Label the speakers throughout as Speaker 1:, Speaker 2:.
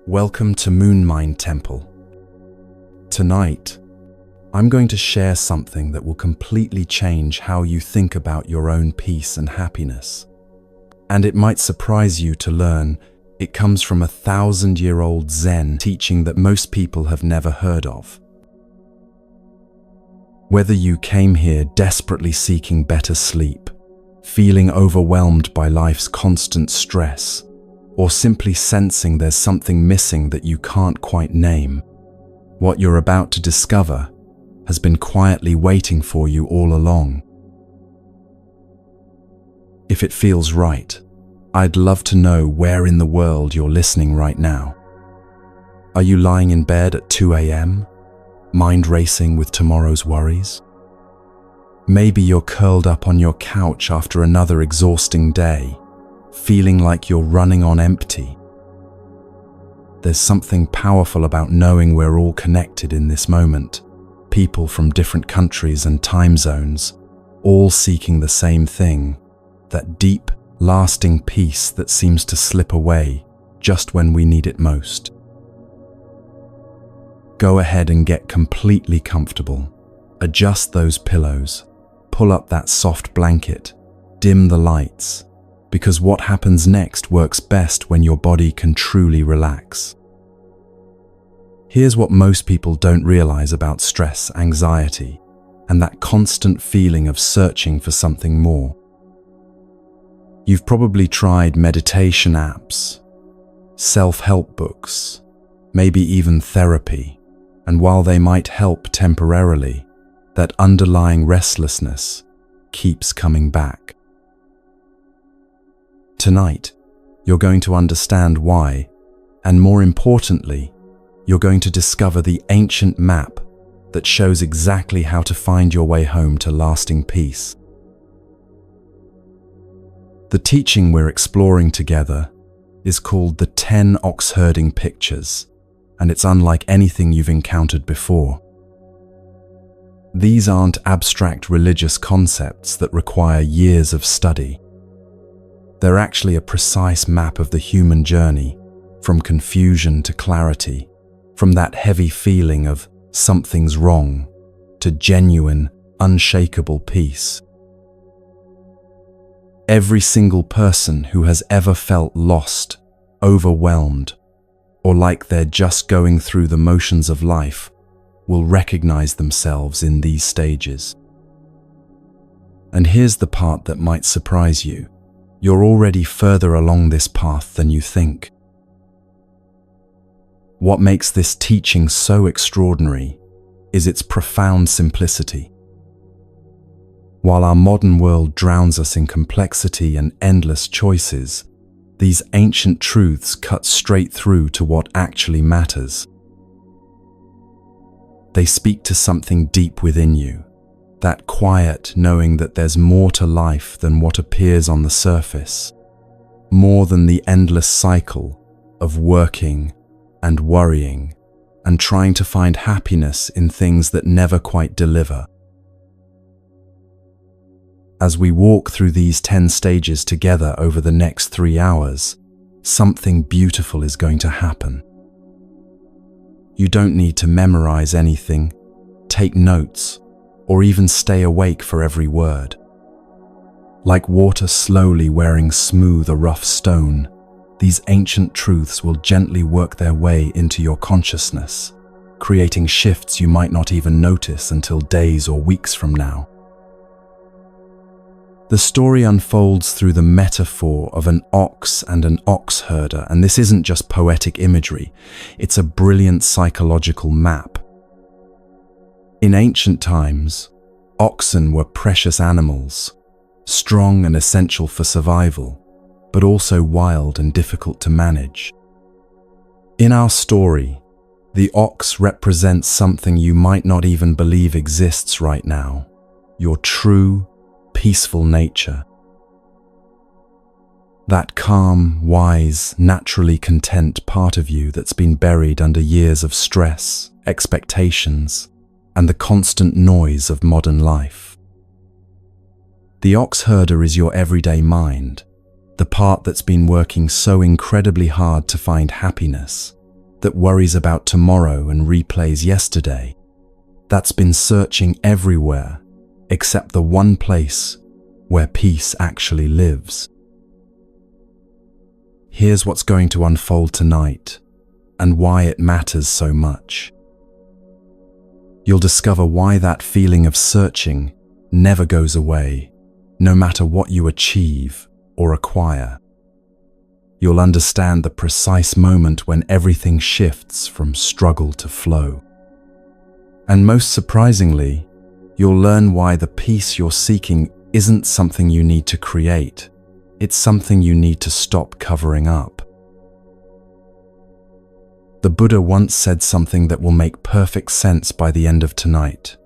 Speaker 1: Welcome to Moonmind Temple. Tonight, I'm going to share something that will completely change how you think about your own peace and happiness. And it might surprise you to learn it comes from a 1,000-year-old Zen teaching that most people have never heard of. Whether you came here desperately seeking better sleep, feeling overwhelmed by life's constant stress, or simply sensing there's something missing that you can't quite name, what you're about to discover has been quietly waiting for you all along. If it feels right, I'd love to know where in the world you're listening right now. Are you lying in bed at 2 a.m., mind racing with tomorrow's worries? Maybe you're curled up on your couch after another exhausting day, feeling like you're running on empty. There's something powerful about knowing we're all connected in this moment, people from different countries and time zones, all seeking the same thing, that deep, lasting peace that seems to slip away just when we need it most. Go ahead and get completely comfortable. Adjust those pillows, pull up that soft blanket, dim the lights, because what happens next works best when your body can truly relax. Here's what most people don't realize about stress, anxiety, and that constant feeling of searching for something more. You've probably tried meditation apps, self-help books, maybe even therapy, and while they might help temporarily, that underlying restlessness keeps coming back. Tonight, you're going to understand why, and more importantly, you're going to discover the ancient map that shows exactly how to find your way home to lasting peace. The teaching we're exploring together is called the 10 ox herding pictures, and it's unlike anything you've encountered before. These aren't abstract religious concepts that require years of study. They're actually a precise map of the human journey, from confusion to clarity, from that heavy feeling of something's wrong to genuine, unshakable peace. Every single person who has ever felt lost, overwhelmed, or like they're just going through the motions of life will recognize themselves in these stages. And here's the part that might surprise you. You're already further along this path than you think. What makes this teaching so extraordinary is its profound simplicity. While our modern world drowns us in complexity and endless choices, these ancient truths cut straight through to what actually matters. They speak to something deep within you, that quiet knowing that there's more to life than what appears on the surface, more than the endless cycle of working and worrying and trying to find happiness in things that never quite deliver. As we walk through these 10 stages together over the next 3 hours, something beautiful is going to happen. You don't need to memorize anything, take notes, or even stay awake for every word. Like water slowly wearing smooth a rough stone, these ancient truths will gently work their way into your consciousness, creating shifts you might not even notice until days or weeks from now. The story unfolds through the metaphor of an ox and an ox herder, and this isn't just poetic imagery, it's a brilliant psychological map. In ancient times, oxen were precious animals, strong and essential for survival, but also wild and difficult to manage. In our story, the ox represents something you might not even believe exists right now, your true, peaceful nature. That calm, wise, naturally content part of you that's been buried under years of stress, expectations, and the constant noise of modern life. The ox herder is your everyday mind, the part that's been working so incredibly hard to find happiness, that worries about tomorrow and replays yesterday, that's been searching everywhere except the one place where peace actually lives. Here's what's going to unfold tonight and why it matters so much. You'll discover why that feeling of searching never goes away, no matter what you achieve or acquire. You'll understand the precise moment when everything shifts from struggle to flow. And most surprisingly, you'll learn why the peace you're seeking isn't something you need to create. It's something you need to stop covering up. The Buddha once said something that will make perfect sense by the end of tonight.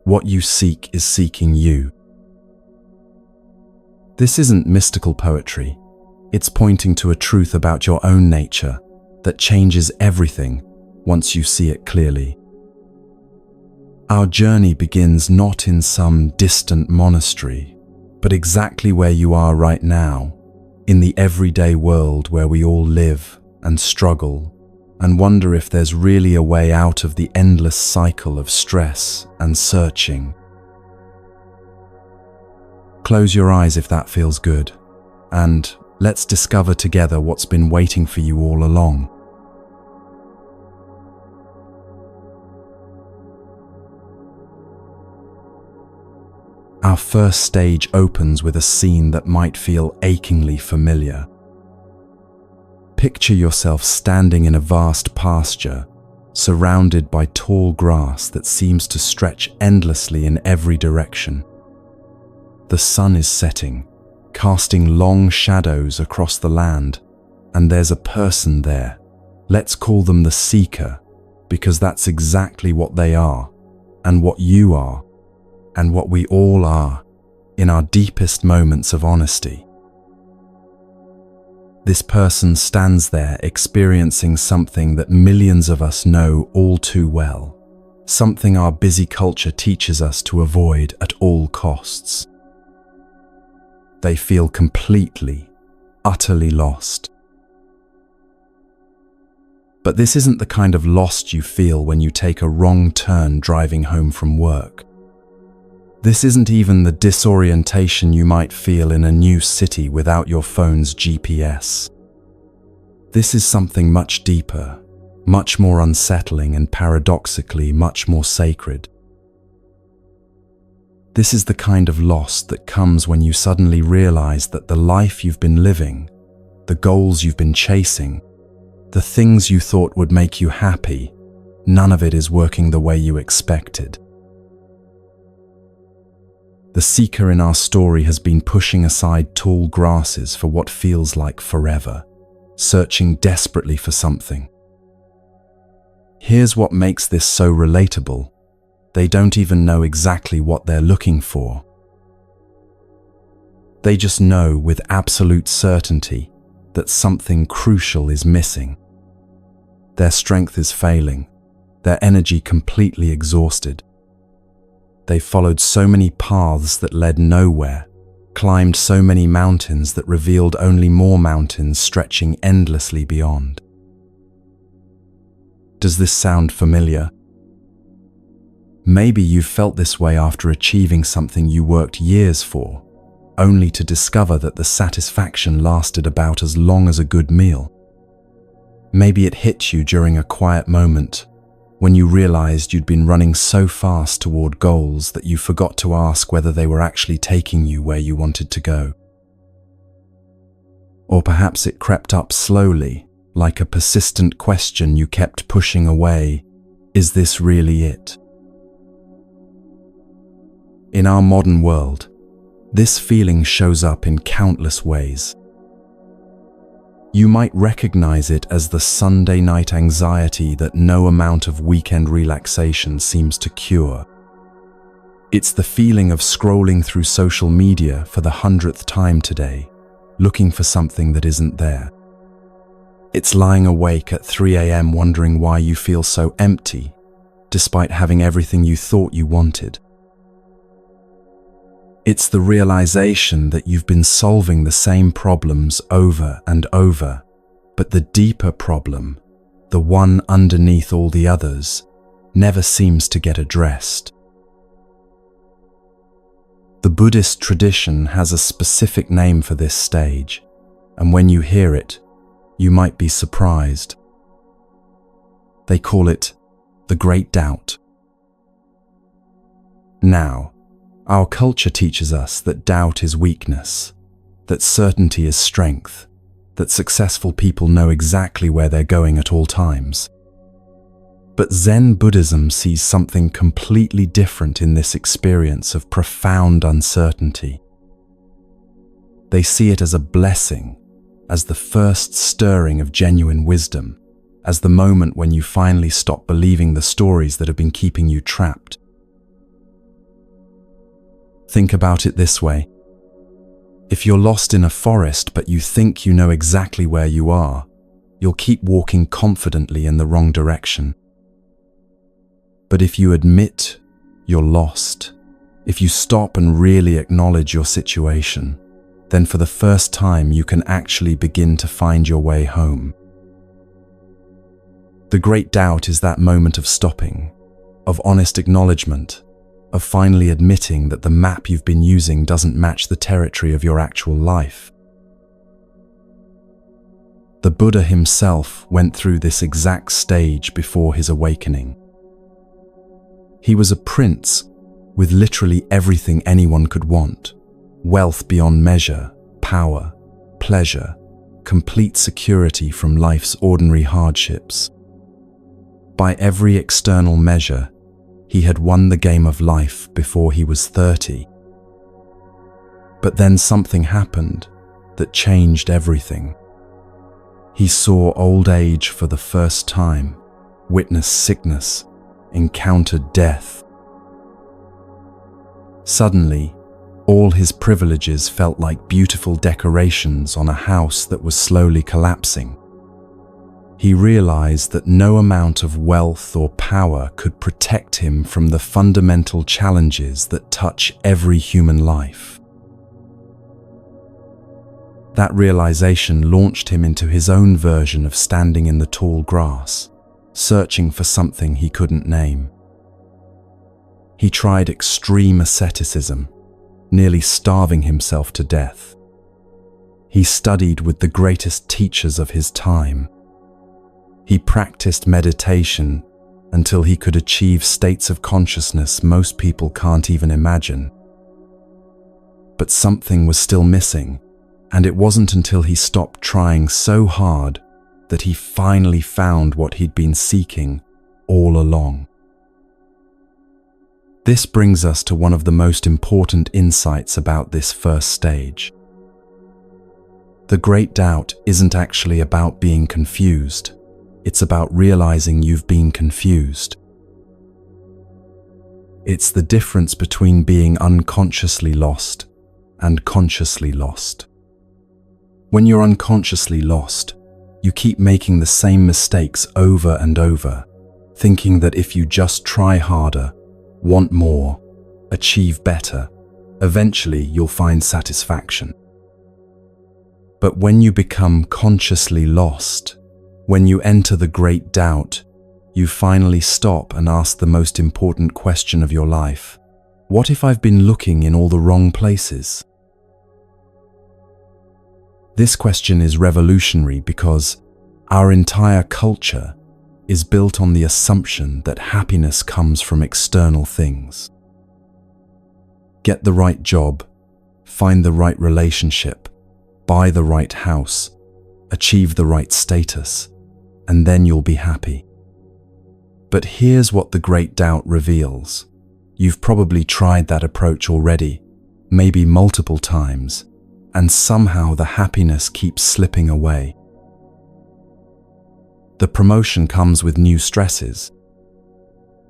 Speaker 1: What you seek is seeking you. This isn't mystical poetry. It's pointing to a truth about your own nature that changes everything once you see it clearly. Our journey begins not in some distant monastery, but exactly where you are right now, in the everyday world where we all live and struggle and wonder if there's really a way out of the endless cycle of stress and searching. Close your eyes if that feels good, and let's discover together what's been waiting for you all along. Our first stage opens with a scene that might feel achingly familiar. Picture yourself standing in a vast pasture, surrounded by tall grass that seems to stretch endlessly in every direction. The sun is setting, casting long shadows across the land, and there's a person there. Let's call them the seeker, because that's exactly what they are, and what you are, and what we all are in our deepest moments of honesty. This person stands there experiencing something that millions of us know all too well, something our busy culture teaches us to avoid at all costs. They feel completely, utterly lost. But this isn't the kind of lost you feel when you take a wrong turn driving home from work. This isn't even the disorientation you might feel in a new city without your phone's GPS. This is something much deeper, much more unsettling, and paradoxically much more sacred. This is the kind of loss that comes when you suddenly realize that the life you've been living, the goals you've been chasing, the things you thought would make you happy, none of it is working the way you expected. The seeker in our story has been pushing aside tall grasses for what feels like forever, searching desperately for something. Here's what makes this so relatable. They don't even know exactly what they're looking for. They just know with absolute certainty that something crucial is missing. Their strength is failing, their energy completely exhausted. They followed so many paths that led nowhere, climbed so many mountains that revealed only more mountains stretching endlessly beyond. Does this sound familiar? Maybe you've felt this way after achieving something you worked years for, only to discover that the satisfaction lasted about as long as a good meal. Maybe it hit you during a quiet moment, when you realized you'd been running so fast toward goals that you forgot to ask whether they were actually taking you where you wanted to go. Or perhaps it crept up slowly, like a persistent question you kept pushing away. Is this really it? In our modern world, this feeling shows up in countless ways. You might recognize it as the Sunday night anxiety that no amount of weekend relaxation seems to cure. It's the feeling of scrolling through social media for the 100th time today, looking for something that isn't there. It's lying awake at 3 a.m. wondering why you feel so empty, despite having everything you thought you wanted. It's the realization that you've been solving the same problems over and over, but the deeper problem, the one underneath all the others, never seems to get addressed. The Buddhist tradition has a specific name for this stage, and when you hear it, you might be surprised. They call it the Great Doubt. Now, our culture teaches us that doubt is weakness, that certainty is strength, that successful people know exactly where they're going at all times. But Zen Buddhism sees something completely different in this experience of profound uncertainty. They see it as a blessing, as the first stirring of genuine wisdom, as the moment when you finally stop believing the stories that have been keeping you trapped. Think about it this way. If you're lost in a forest but you think you know exactly where you are, you'll keep walking confidently in the wrong direction. But if you admit you're lost, if you stop and really acknowledge your situation, then for the first time you can actually begin to find your way home. The Great Doubt is that moment of stopping, of honest acknowledgement, of finally admitting that the map you've been using doesn't match the territory of your actual life. The Buddha himself went through this exact stage before his awakening. He was a prince with literally everything anyone could want: wealth beyond measure, power, pleasure, complete security from life's ordinary hardships. By every external measure, he had won the game of life before he was 30. But then something happened that changed everything. He saw old age for the first time, witnessed sickness, encountered death. Suddenly, all his privileges felt like beautiful decorations on a house that was slowly collapsing. He realized that no amount of wealth or power could protect him from the fundamental challenges that touch every human life. That realization launched him into his own version of standing in the tall grass, searching for something he couldn't name. He tried extreme asceticism, nearly starving himself to death. He studied with the greatest teachers of his time. He practiced meditation until he could achieve states of consciousness most people can't even imagine. But something was still missing, and it wasn't until he stopped trying so hard that he finally found what he'd been seeking all along. This brings us to one of the most important insights about this first stage. The Great Doubt isn't actually about being confused. It's about realizing you've been confused. It's the difference between being unconsciously lost and consciously lost. When you're unconsciously lost, you keep making the same mistakes over and over, thinking that if you just try harder, want more, achieve better, eventually you'll find satisfaction. But when you become consciously lost, when you enter the Great Doubt, you finally stop and ask the most important question of your life. What if I've been looking in all the wrong places? This question is revolutionary because our entire culture is built on the assumption that happiness comes from external things. Get the right job, find the right relationship, buy the right house, achieve the right status, and then you'll be happy. But here's what the Great Doubt reveals. You've probably tried that approach already, maybe multiple times, and somehow the happiness keeps slipping away. The promotion comes with new stresses.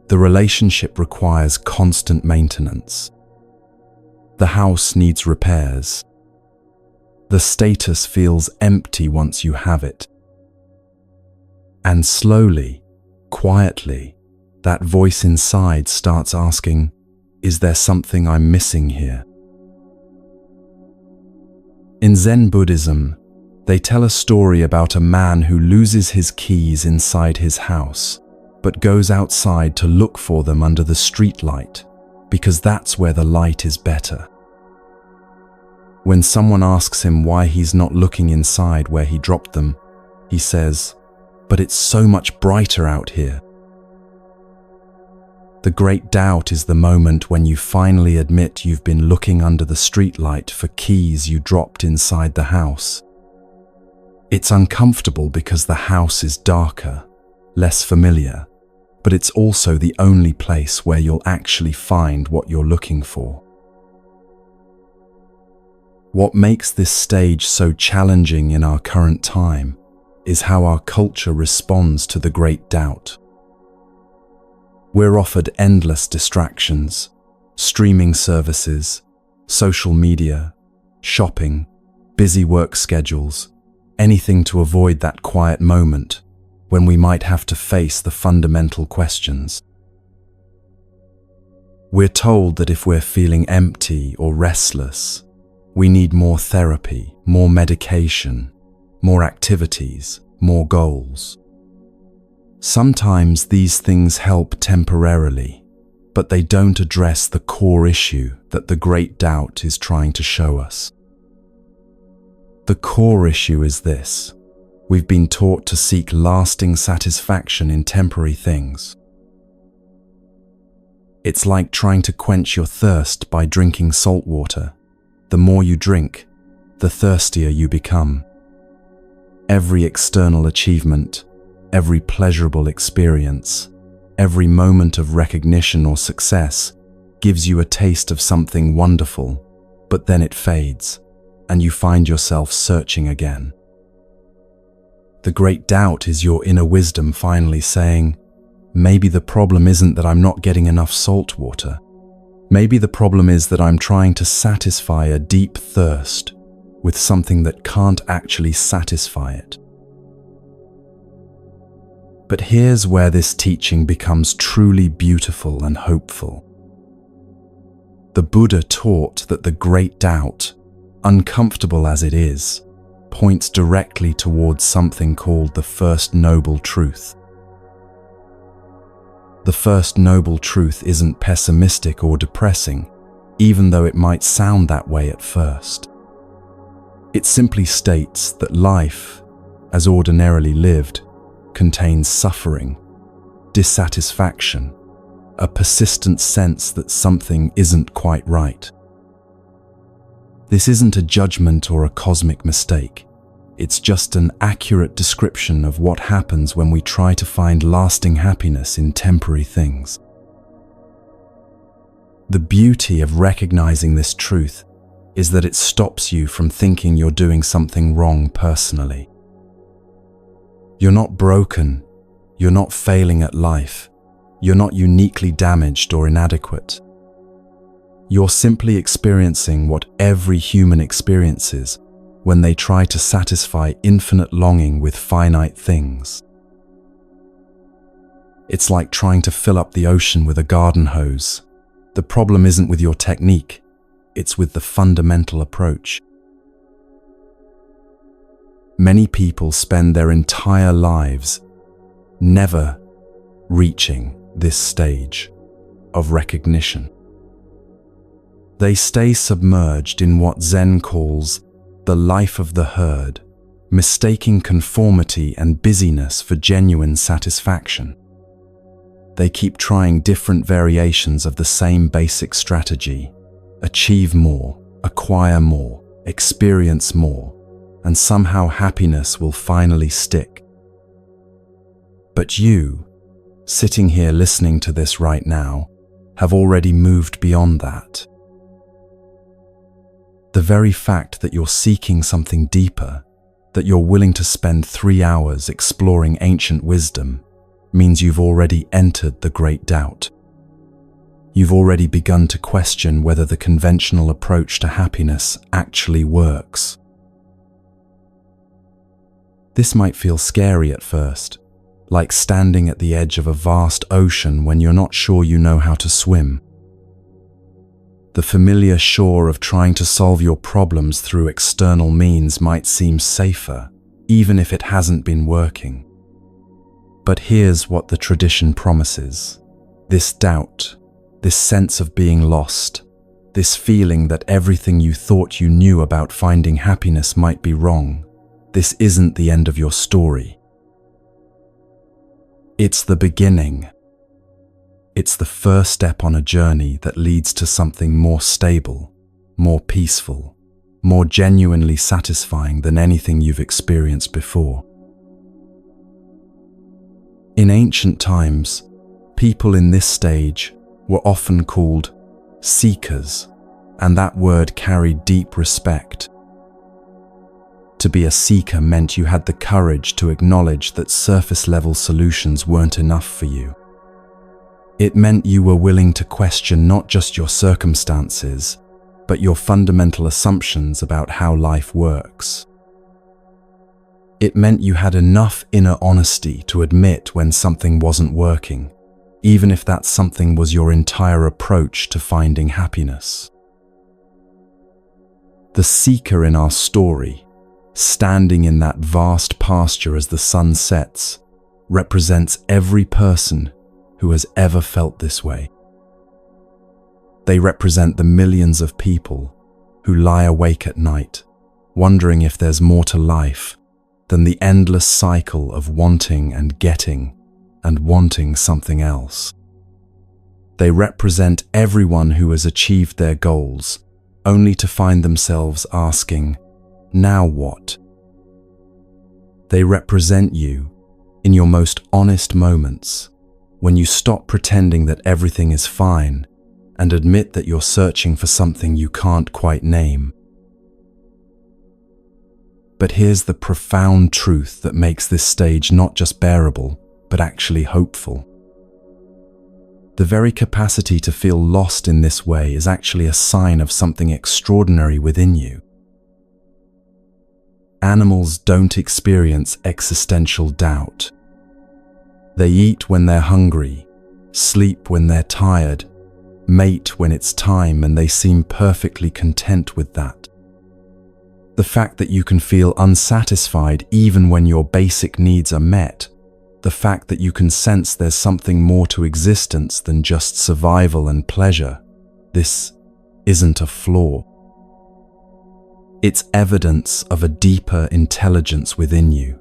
Speaker 1: The relationship requires constant maintenance. The house needs repairs. The status feels empty once you have it. And slowly, quietly, that voice inside starts asking, is there something I'm missing here? In Zen Buddhism, They tell a story about a man who loses his keys inside his house, but goes outside to look for them under the street light, because that's where the light is better. When someone asks him why he's not looking inside where he dropped them, he says, "But it's so much brighter out here." The great doubt is the moment when you finally admit you've been looking under the streetlight for keys you dropped inside the house. It's uncomfortable because the house is darker, less familiar, but it's also the only place where you'll actually find what you're looking for. What makes this stage so challenging in our current time is how our culture responds to the great doubt. We're offered endless distractions, streaming services, social media, shopping, busy work schedules, anything to avoid that quiet moment when we might have to face the fundamental questions. We're told that if we're feeling empty or restless, we need more therapy, more medication, more activities, more goals. Sometimes these things help temporarily, but they don't address the core issue that the great doubt is trying to show us. The core issue is this: we've been taught to seek lasting satisfaction in temporary things. It's like trying to quench your thirst by drinking salt water. The more you drink, the thirstier you become. Every external achievement, every pleasurable experience, every moment of recognition or success gives you a taste of something wonderful, but then it fades, and you find yourself searching again. The great doubt is your inner wisdom finally saying, maybe the problem isn't that I'm not getting enough salt water. Maybe the problem is that I'm trying to satisfy a deep thirst with something that can't actually satisfy it. But here's where this teaching becomes truly beautiful and hopeful. The Buddha taught that the great doubt, uncomfortable as it is, points directly towards something called the First Noble Truth. The First Noble Truth isn't pessimistic or depressing, even though it might sound that way at first. It simply states that life, as ordinarily lived, contains suffering, dissatisfaction, a persistent sense that something isn't quite right. This isn't a judgment or a cosmic mistake. It's just an accurate description of what happens when we try to find lasting happiness in temporary things. The beauty of recognizing this truth is that it stops you from thinking you're doing something wrong personally. You're not broken, you're not failing at life, you're not uniquely damaged or inadequate. You're simply experiencing what every human experiences when they try to satisfy infinite longing with finite things. It's like trying to fill up the ocean with a garden hose. The problem isn't with your technique, it's with the fundamental approach. Many people spend their entire lives never reaching this stage of recognition. They stay submerged in what Zen calls the life of the herd, mistaking conformity and busyness for genuine satisfaction. They keep trying different variations of the same basic strategy: achieve more, acquire more, experience more, and somehow happiness will finally stick. But you, sitting here listening to this right now, have already moved beyond that. The very fact that you're seeking something deeper, that you're willing to spend 3 hours exploring ancient wisdom, means you've already entered the great doubt. You've already begun to question whether the conventional approach to happiness actually works. This might feel scary at first, like standing at the edge of a vast ocean when you're not sure you know how to swim. The familiar shore of trying to solve your problems through external means might seem safer, even if it hasn't been working. But here's what the tradition promises. This doubt, this sense of being lost, this feeling that everything you thought you knew about finding happiness might be wrong, this isn't the end of your story. It's the beginning. It's the first step on a journey that leads to something more stable, more peaceful, more genuinely satisfying than anything you've experienced before. In ancient times, people in this stage were often called seekers, and that word carried deep respect. To be a seeker meant you had the courage to acknowledge that surface-level solutions weren't enough for you. It meant you were willing to question not just your circumstances, but your fundamental assumptions about how life works. It meant you had enough inner honesty to admit when something wasn't working, even if that something was your entire approach to finding happiness. The seeker in our story, standing in that vast pasture as the sun sets, represents every person who has ever felt this way. They represent the millions of people who lie awake at night, wondering if there's more to life than the endless cycle of wanting and getting and wanting something else. They represent everyone who has achieved their goals, only to find themselves asking, "Now what?" They represent you in your most honest moments, when you stop pretending that everything is fine and admit that you're searching for something you can't quite name. But here's the profound truth that makes this stage not just bearable, but actually hopeful. The very capacity to feel lost in this way is actually a sign of something extraordinary within you. Animals don't experience existential doubt. They eat when they're hungry, sleep when they're tired, mate when it's time, and they seem perfectly content with that. The fact that you can feel unsatisfied even when your basic needs are met, the fact that you can sense there's something more to existence than just survival and pleasure, this isn't a flaw. It's evidence of a deeper intelligence within you,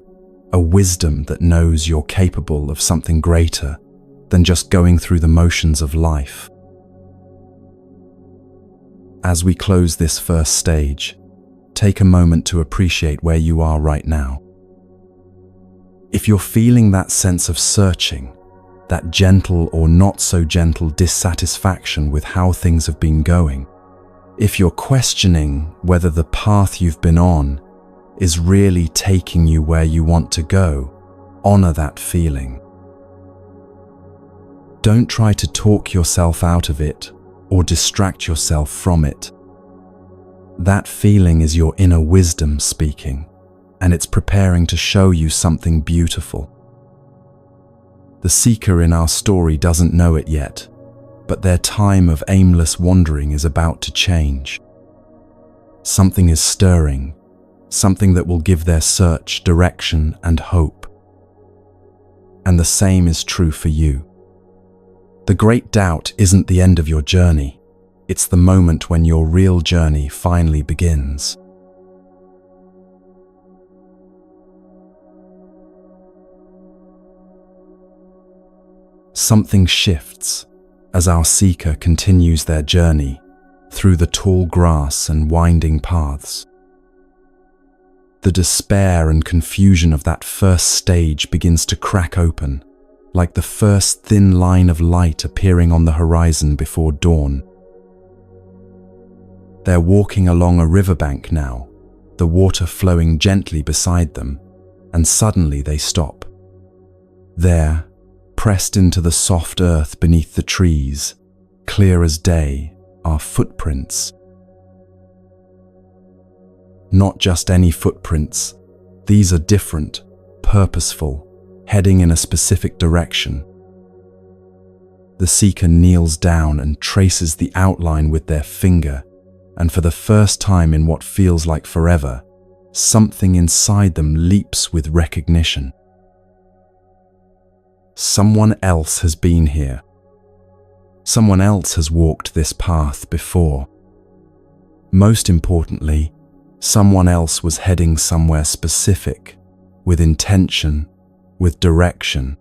Speaker 1: a wisdom that knows you're capable of something greater than just going through the motions of life. As we close this first stage, take a moment to appreciate where you are right now. If you're feeling that sense of searching, that gentle or not so gentle dissatisfaction with how things have been going, if you're questioning whether the path you've been on is really taking you where you want to go, honor that feeling. Don't try to talk yourself out of it or distract yourself from it. That feeling is your inner wisdom speaking, and it's preparing to show you something beautiful. The seeker in our story doesn't know it yet, but their time of aimless wandering is about to change. Something is stirring, something that will give their search direction and hope. And the same is true for you. The great doubt isn't the end of your journey. It's the moment when your real journey finally begins. Something shifts as our seeker continues their journey through the tall grass and winding paths. The despair and confusion of that first stage begins to crack open, like the first thin line of light appearing on the horizon before dawn. They're walking along a riverbank now, the water flowing gently beside them, and suddenly they stop. There, pressed into the soft earth beneath the trees, clear as day, are footprints. Not just any footprints, these are different, purposeful, heading in a specific direction. The seeker kneels down and traces the outline with their finger, and for the first time in what feels like forever, something inside them leaps with recognition. Someone else has been here. Someone else has walked this path before. Most importantly, someone else was heading somewhere specific, with intention, with direction.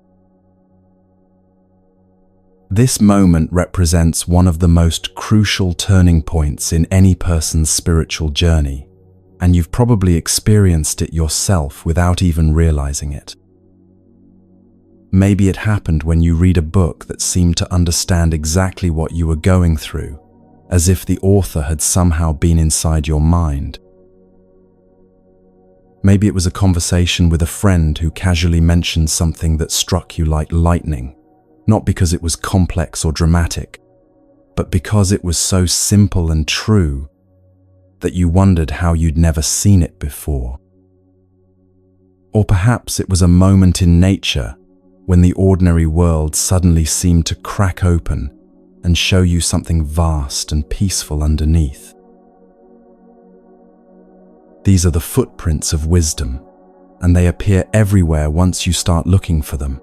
Speaker 1: This moment represents one of the most crucial turning points in any person's spiritual journey, and you've probably experienced it yourself without even realizing it. Maybe it happened when you read a book that seemed to understand exactly what you were going through, as if the author had somehow been inside your mind. Maybe it was a conversation with a friend who casually mentioned something that struck you like lightning, not because it was complex or dramatic, but because it was so simple and true that you wondered how you'd never seen it before. Or perhaps it was a moment in nature when the ordinary world suddenly seemed to crack open and show you something vast and peaceful underneath. These are the footprints of wisdom, and they appear everywhere once you start looking for them.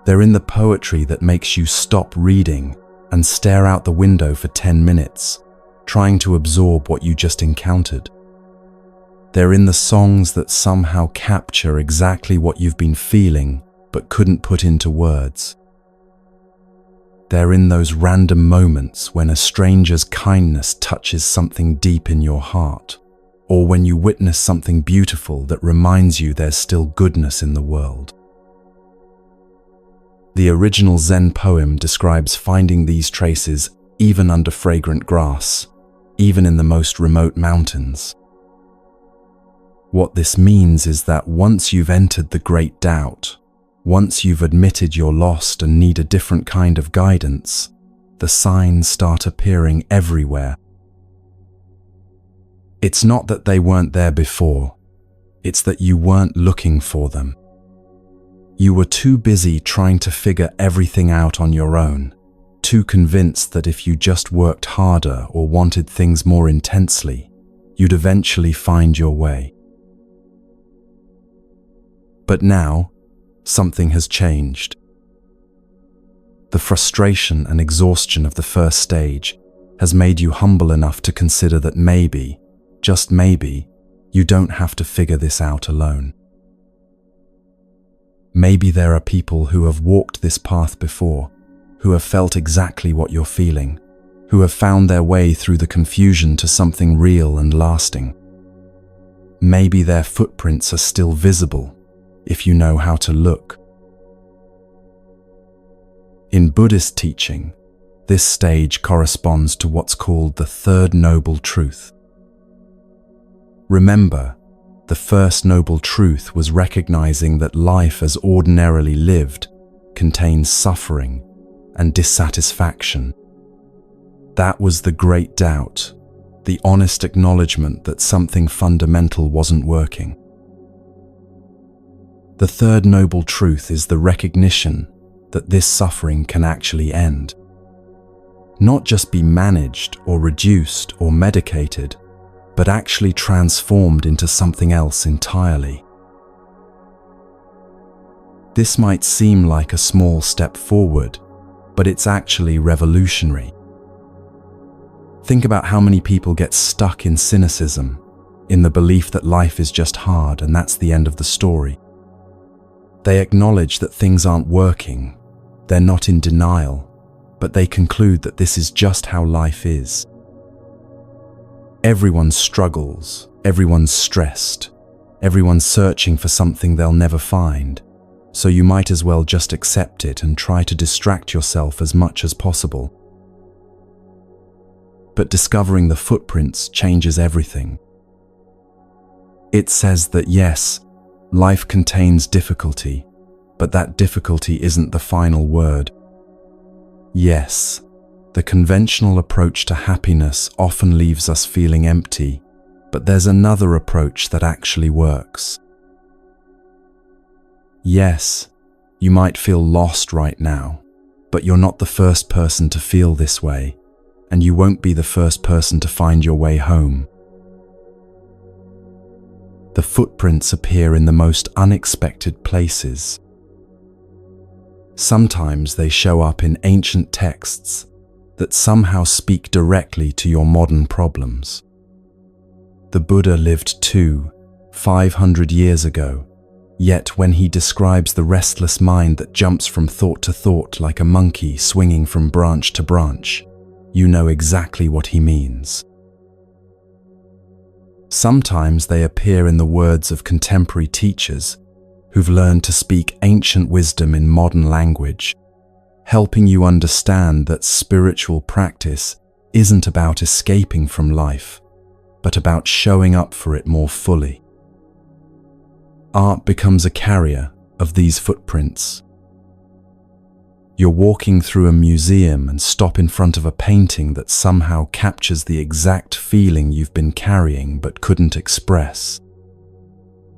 Speaker 1: They're in the poetry that makes you stop reading and stare out the window for 10 minutes, trying to absorb what you just encountered. They're in the songs that somehow capture exactly what you've been feeling but couldn't put into words. They're in those random moments when a stranger's kindness touches something deep in your heart, or when you witness something beautiful that reminds you there's still goodness in the world. The original Zen poem describes finding these traces even under fragrant grass, even in the most remote mountains. What this means is that once you've entered the great doubt, once you've admitted you're lost and need a different kind of guidance, the signs start appearing everywhere. It's not that they weren't there before, it's that you weren't looking for them. You were too busy trying to figure everything out on your own, too convinced that if you just worked harder or wanted things more intensely, you'd eventually find your way. But now, something has changed. The frustration and exhaustion of the first stage has made you humble enough to consider that maybe, just maybe, you don't have to figure this out alone. Maybe there are people who have walked this path before, who have felt exactly what you're feeling, who have found their way through the confusion to something real and lasting. Maybe their footprints are still visible, if you know how to look. In Buddhist teaching, this stage corresponds to what's called the third noble truth. Remember, the first noble truth was recognizing that life as ordinarily lived contains suffering and dissatisfaction. That was the great doubt, the honest acknowledgement that something fundamental wasn't working. The third noble truth is the recognition that this suffering can actually end. Not just be managed or reduced or medicated, but actually transformed into something else entirely. This might seem like a small step forward, but it's actually revolutionary. Think about how many people get stuck in cynicism, in the belief that life is just hard and that's the end of the story. They acknowledge that things aren't working, they're not in denial, but they conclude that this is just how life is. Everyone struggles, everyone's stressed, everyone's searching for something they'll never find, so you might as well just accept it and try to distract yourself as much as possible. But discovering the footprints changes everything. It says that yes, life contains difficulty, but that difficulty isn't the final word. Yes, the conventional approach to happiness often leaves us feeling empty, but there's another approach that actually works. Yes, you might feel lost right now, But you're not the first person to feel this way, and you won't be the first person to find your way home. The footprints appear in the most unexpected places. Sometimes they show up in ancient texts that somehow speak directly to your modern problems. The Buddha lived 500 years ago, yet when he describes the restless mind that jumps from thought to thought like a monkey swinging from branch to branch, you know exactly what he means. Sometimes they appear in the words of contemporary teachers who've learned to speak ancient wisdom in modern language, helping you understand that spiritual practice isn't about escaping from life, but about showing up for it more fully. Art becomes a carrier of these footprints. You're walking through a museum and stop in front of a painting that somehow captures the exact feeling you've been carrying but couldn't express.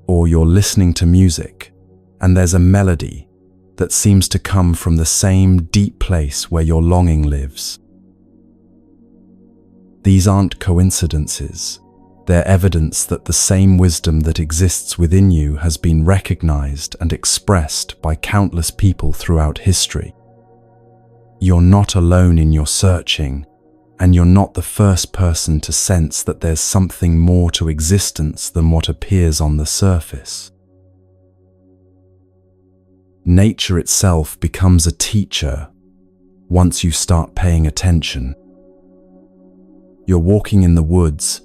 Speaker 1: Or you're listening to music, and there's a melody that seems to come from the same deep place where your longing lives. These aren't coincidences. They're evidence that the same wisdom that exists within you has been recognized and expressed by countless people throughout history. You're not alone in your searching, and you're not the first person to sense that there's something more to existence than what appears on the surface. Nature itself becomes a teacher once you start paying attention. You're walking in the woods,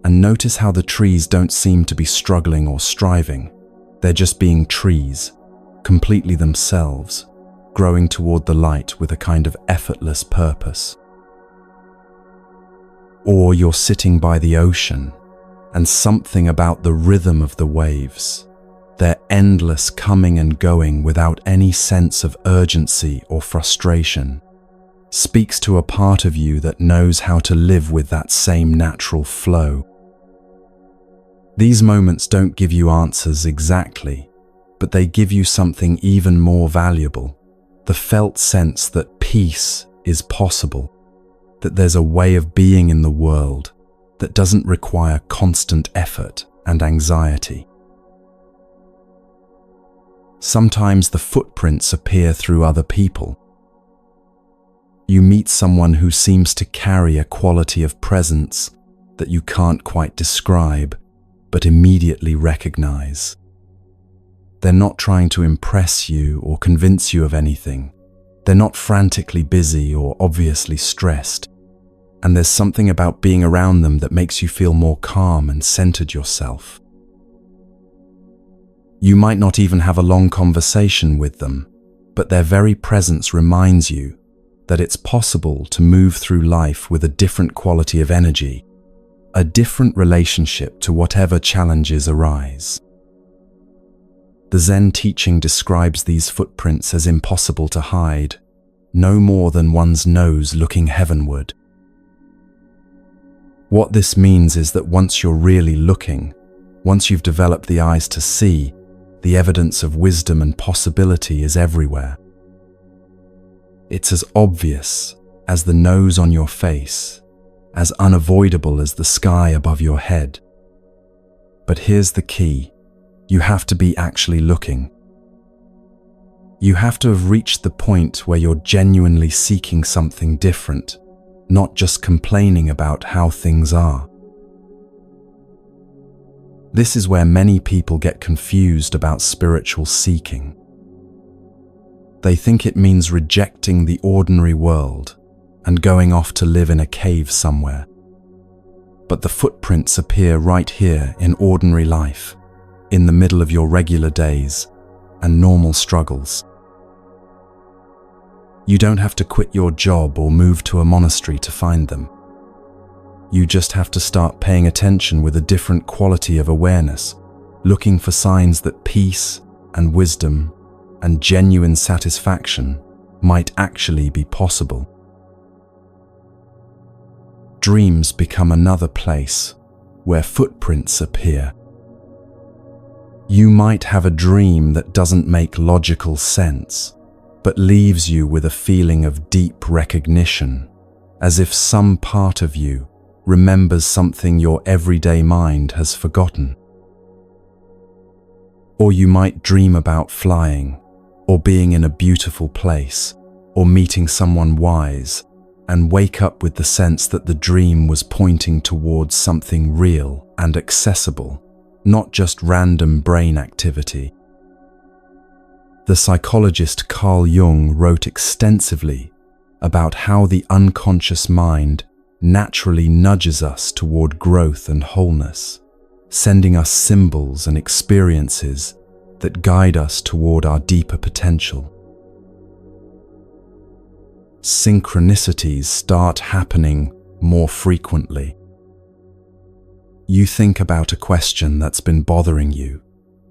Speaker 1: and notice how the trees don't seem to be struggling or striving. They're just being trees, completely themselves, growing toward the light with a kind of effortless purpose. Or you're sitting by the ocean, and something about the rhythm of the waves, their endless coming and going without any sense of urgency or frustration, speaks to a part of you that knows how to live with that same natural flow. These moments don't give you answers exactly, but they give you something even more valuable. The felt sense that peace is possible, that there's a way of being in the world that doesn't require constant effort and anxiety. Sometimes the footprints appear through other people. You meet someone who seems to carry a quality of presence that you can't quite describe, but immediately recognize. They're not trying to impress you or convince you of anything. They're not frantically busy or obviously stressed. And there's something about being around them that makes you feel more calm and centered yourself. You might not even have a long conversation with them, but their very presence reminds you that it's possible to move through life with a different quality of energy, a different relationship to whatever challenges arise. The Zen teaching describes these footprints as impossible to hide, no more than one's nose looking heavenward. What this means is that once you're really looking, once you've developed the eyes to see, the evidence of wisdom and possibility is everywhere. It's as obvious as the nose on your face, as unavoidable as the sky above your head. But here's the key. You have to be actually looking. You have to have reached the point where you're genuinely seeking something different, not just complaining about how things are. This is where many people get confused about spiritual seeking. They think it means rejecting the ordinary world and going off to live in a cave somewhere. But the footprints appear right here in ordinary life, in the middle of your regular days and normal struggles. You don't have to quit your job or move to a monastery to find them. You just have to start paying attention with a different quality of awareness, looking for signs that peace and wisdom and genuine satisfaction might actually be possible. Dreams become another place where footprints appear. You might have a dream that doesn't make logical sense, but leaves you with a feeling of deep recognition, as if some part of you remembers something your everyday mind has forgotten. Or you might dream about flying, or being in a beautiful place, or meeting someone wise, and wake up with the sense that the dream was pointing towards something real and accessible, not just random brain activity. The psychologist Carl Jung wrote extensively about how the unconscious mind naturally nudges us toward growth and wholeness, sending us symbols and experiences that guide us toward our deeper potential. Synchronicities start happening more frequently. You think about a question that's been bothering you,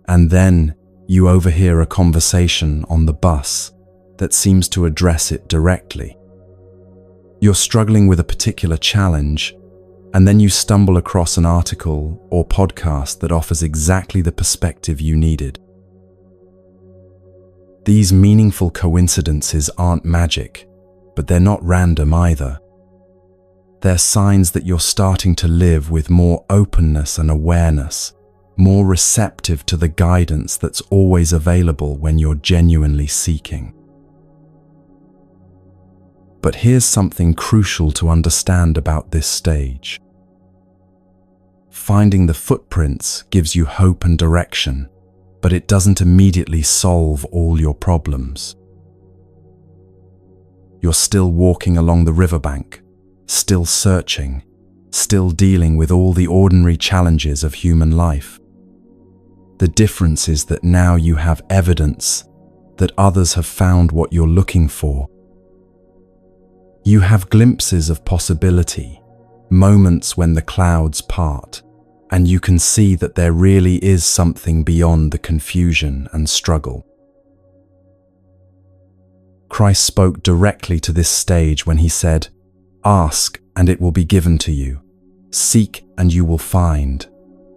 Speaker 1: and then you overhear a conversation on the bus that seems to address it directly. You're struggling with a particular challenge, and then you stumble across an article or podcast that offers exactly the perspective you needed. These meaningful coincidences aren't magic, but they're not random either. They're signs that you're starting to live with more openness and awareness, more receptive to the guidance that's always available when you're genuinely seeking. But here's something crucial to understand about this stage. Finding the footprints gives you hope and direction, but it doesn't immediately solve all your problems. You're still walking along the riverbank, still searching, still dealing with all the ordinary challenges of human life. The difference is that now you have evidence that others have found what you're looking for. You have glimpses of possibility, moments when the clouds part, and you can see that there really is something beyond the confusion and struggle. Christ spoke directly to this stage when he said, "Ask, and it will be given to you. Seek, and you will find.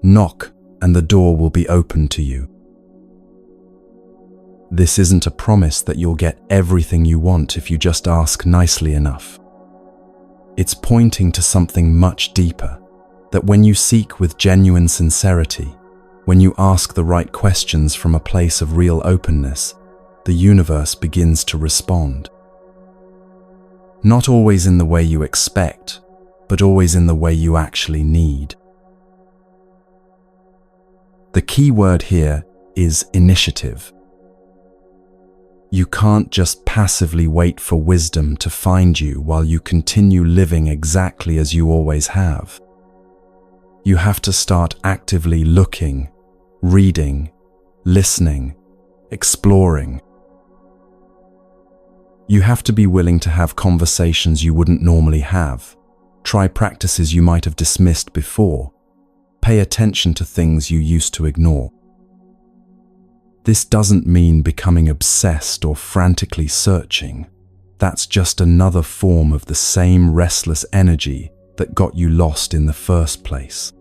Speaker 1: Knock, and the door will be opened to you." This isn't a promise that you'll get everything you want if you just ask nicely enough. It's pointing to something much deeper, that when you seek with genuine sincerity, when you ask the right questions from a place of real openness, the universe begins to respond. Not always in the way you expect, but always in the way you actually need. The key word here is initiative. You can't just passively wait for wisdom to find you while you continue living exactly as you always have. You have to start actively looking, reading, listening, exploring. You have to be willing to have conversations you wouldn't normally have, try practices you might have dismissed before, pay attention to things you used to ignore. This doesn't mean becoming obsessed or frantically searching. That's just another form of the same restless energy that got you lost in the first place.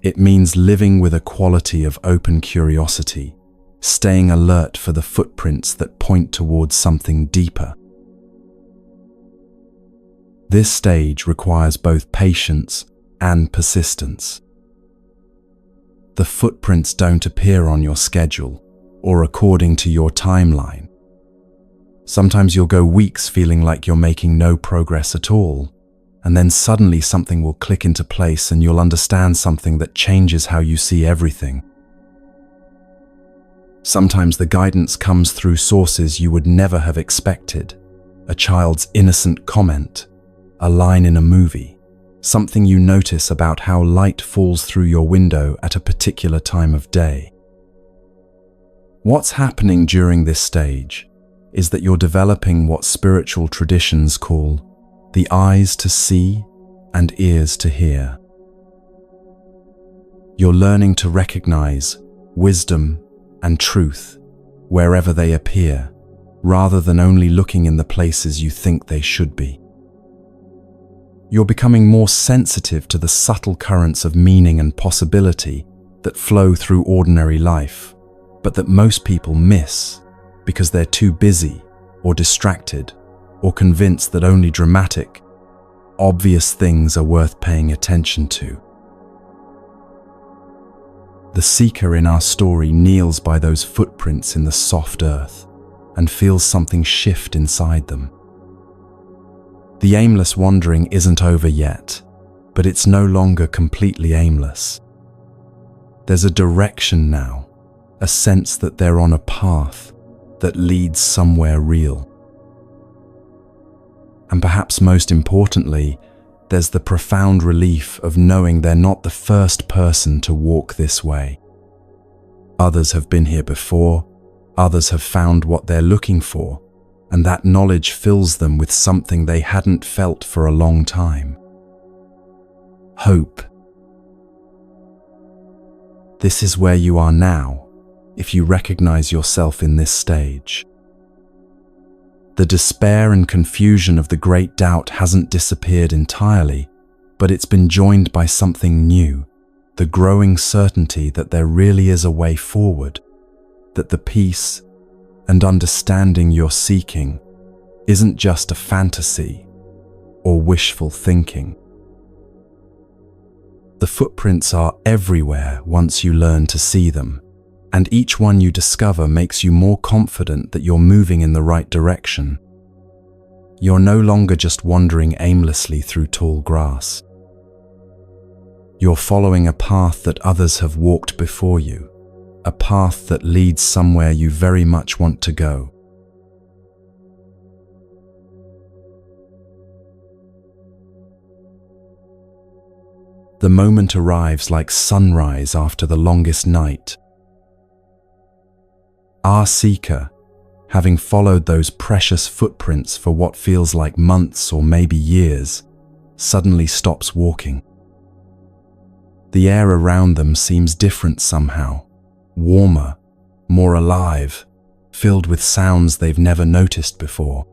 Speaker 1: It means living with a quality of open curiosity, staying alert for the footprints that point towards something deeper. This stage requires both patience and persistence. The footprints don't appear on your schedule or according to your timeline. Sometimes you'll go weeks feeling like you're making no progress at all, and then suddenly something will click into place and you'll understand something that changes how you see everything. Sometimes the guidance comes through sources you would never have expected. A child's innocent comment, a line in a movie, something you notice about how light falls through your window at a particular time of day. What's happening during this stage is that you're developing what spiritual traditions call the eyes to see and ears to hear. You're learning to recognize wisdom and truth wherever they appear, rather than only looking in the places you think they should be. You're becoming more sensitive to the subtle currents of meaning and possibility that flow through ordinary life, but that most people miss because they're too busy or distracted or convinced that only dramatic, obvious things are worth paying attention to. The seeker in our story kneels by those footprints in the soft earth and feels something shift inside them. The aimless wandering isn't over yet, but it's no longer completely aimless. There's a direction now, a sense that they're on a path that leads somewhere real. And perhaps most importantly, there's the profound relief of knowing they're not the first person to walk this way. Others have been here before, others have found what they're looking for, and that knowledge fills them with something they hadn't felt for a long time. Hope. This is where you are now, if you recognize yourself in this stage. The despair and confusion of the great doubt hasn't disappeared entirely, but it's been joined by something new, the growing certainty that there really is a way forward, that the peace and understanding you're seeking isn't just a fantasy or wishful thinking. The footprints are everywhere once you learn to see them, and each one you discover makes you more confident that you're moving in the right direction. You're no longer just wandering aimlessly through tall grass. You're following a path that others have walked before you, a path that leads somewhere you very much want to go. The moment arrives like sunrise after the longest night. Our seeker, having followed those precious footprints for what feels like months or maybe years, suddenly stops walking. The air around them seems different somehow, warmer, more alive, filled with sounds they've never noticed before.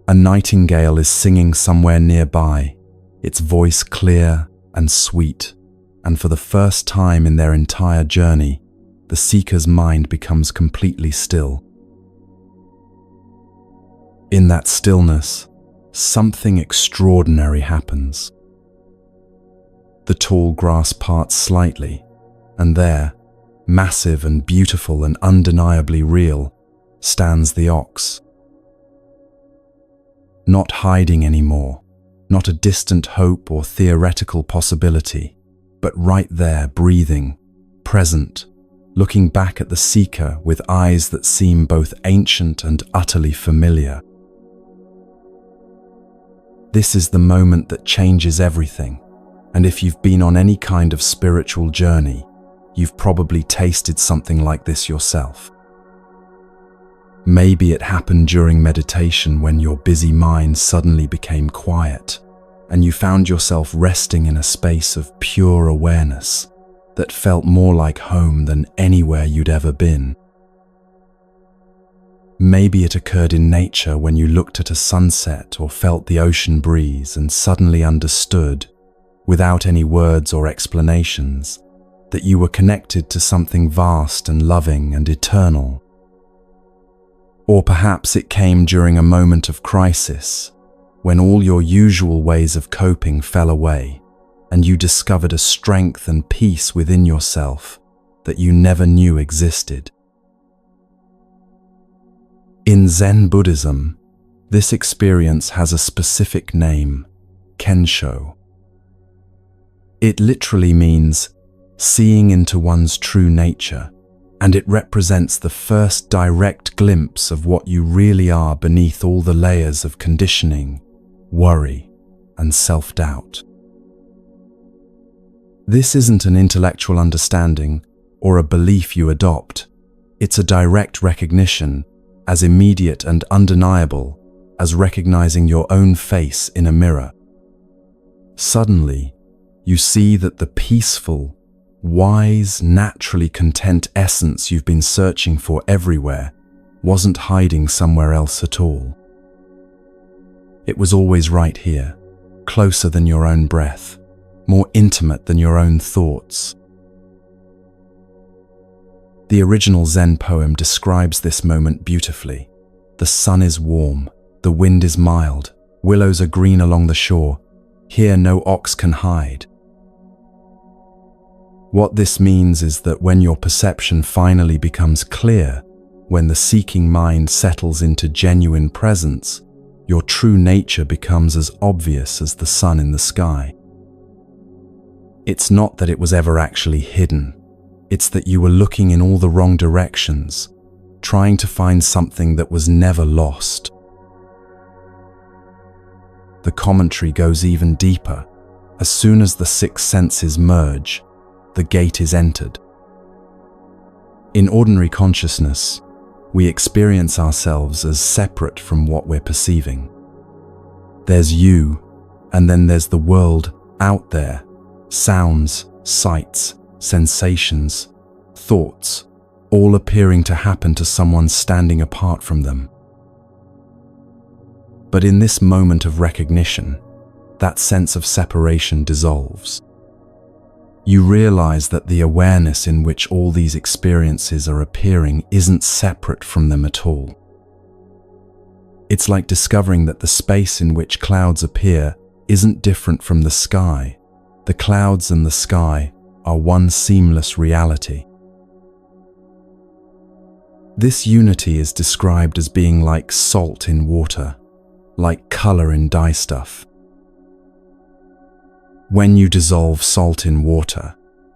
Speaker 1: A nightingale is singing somewhere nearby, its voice clear and sweet, and for the first time in their entire journey, the seeker's mind becomes completely still. In that stillness, something extraordinary happens. The tall grass parts slightly, and there, massive and beautiful and undeniably real, stands the ox. Not hiding anymore, not a distant hope or theoretical possibility, but right there, breathing, present, looking back at the seeker with eyes that seem both ancient and utterly familiar. This is the moment that changes everything, and if you've been on any kind of spiritual journey, you've probably tasted something like this yourself. Maybe it happened during meditation when your busy mind suddenly became quiet, and you found yourself resting in a space of pure awareness that felt more like home than anywhere you'd ever been. Maybe it occurred in nature when you looked at a sunset or felt the ocean breeze and suddenly understood, without any words or explanations, that you were connected to something vast and loving and eternal. Or perhaps it came during a moment of crisis, when all your usual ways of coping fell away, and you discovered a strength and peace within yourself that you never knew existed. In Zen Buddhism, this experience has a specific name, Kensho. It literally means seeing into one's true nature, and it represents the first direct glimpse of what you really are beneath all the layers of conditioning, worry, and self-doubt. This isn't an intellectual understanding or a belief you adopt. It's a direct recognition, as immediate and undeniable as recognizing your own face in a mirror. Suddenly, you see that the peaceful, wise, naturally content essence you've been searching for everywhere wasn't hiding somewhere else at all. It was always right here, closer than your own breath, more intimate than your own thoughts. The original Zen poem describes this moment beautifully. The sun is warm, the wind is mild, willows are green along the shore. Here no ox can hide. What this means is that when your perception finally becomes clear, when the seeking mind settles into genuine presence, your true nature becomes as obvious as the sun in the sky. It's not that it was ever actually hidden. It's that you were looking in all the wrong directions, trying to find something that was never lost. The commentary goes even deeper. As soon as the six senses merge, the gate is entered. In ordinary consciousness, we experience ourselves as separate from what we're perceiving. There's you, and then there's the world out there. Sounds, sights, sensations, thoughts, all appearing to happen to someone standing apart from them. But in this moment of recognition, that sense of separation dissolves. You realize that the awareness in which all these experiences are appearing isn't separate from them at all. It's like discovering that the space in which clouds appear isn't different from the sky. The clouds and the sky are one seamless reality. This unity is described as being like salt in water, like color in dye stuff. When you dissolve salt in water,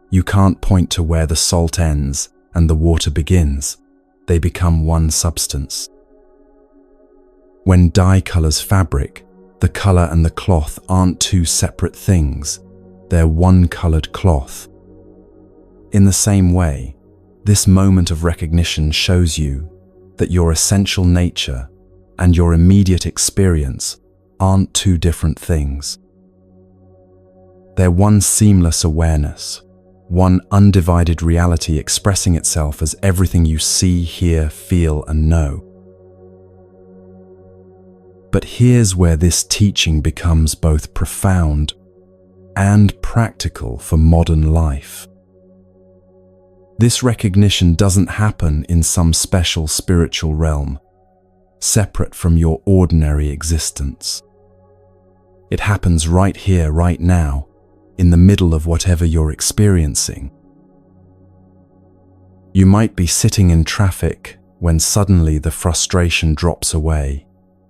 Speaker 1: you can't point to where the salt ends and the water begins. They become one substance. When dye colors fabric, the color and the cloth aren't two separate things. They're one colored cloth. In the same way, this moment of recognition shows you that your essential nature and your immediate experience aren't two different things. They're one seamless awareness, one undivided reality expressing itself as everything you see, hear, feel, and know. But here's where this teaching becomes both profound and practical for modern life. This recognition doesn't happen in some special spiritual realm, separate from your ordinary existence. It happens right here, right now, in the middle of whatever you're experiencing. You might be sitting in traffic when suddenly the frustration drops away,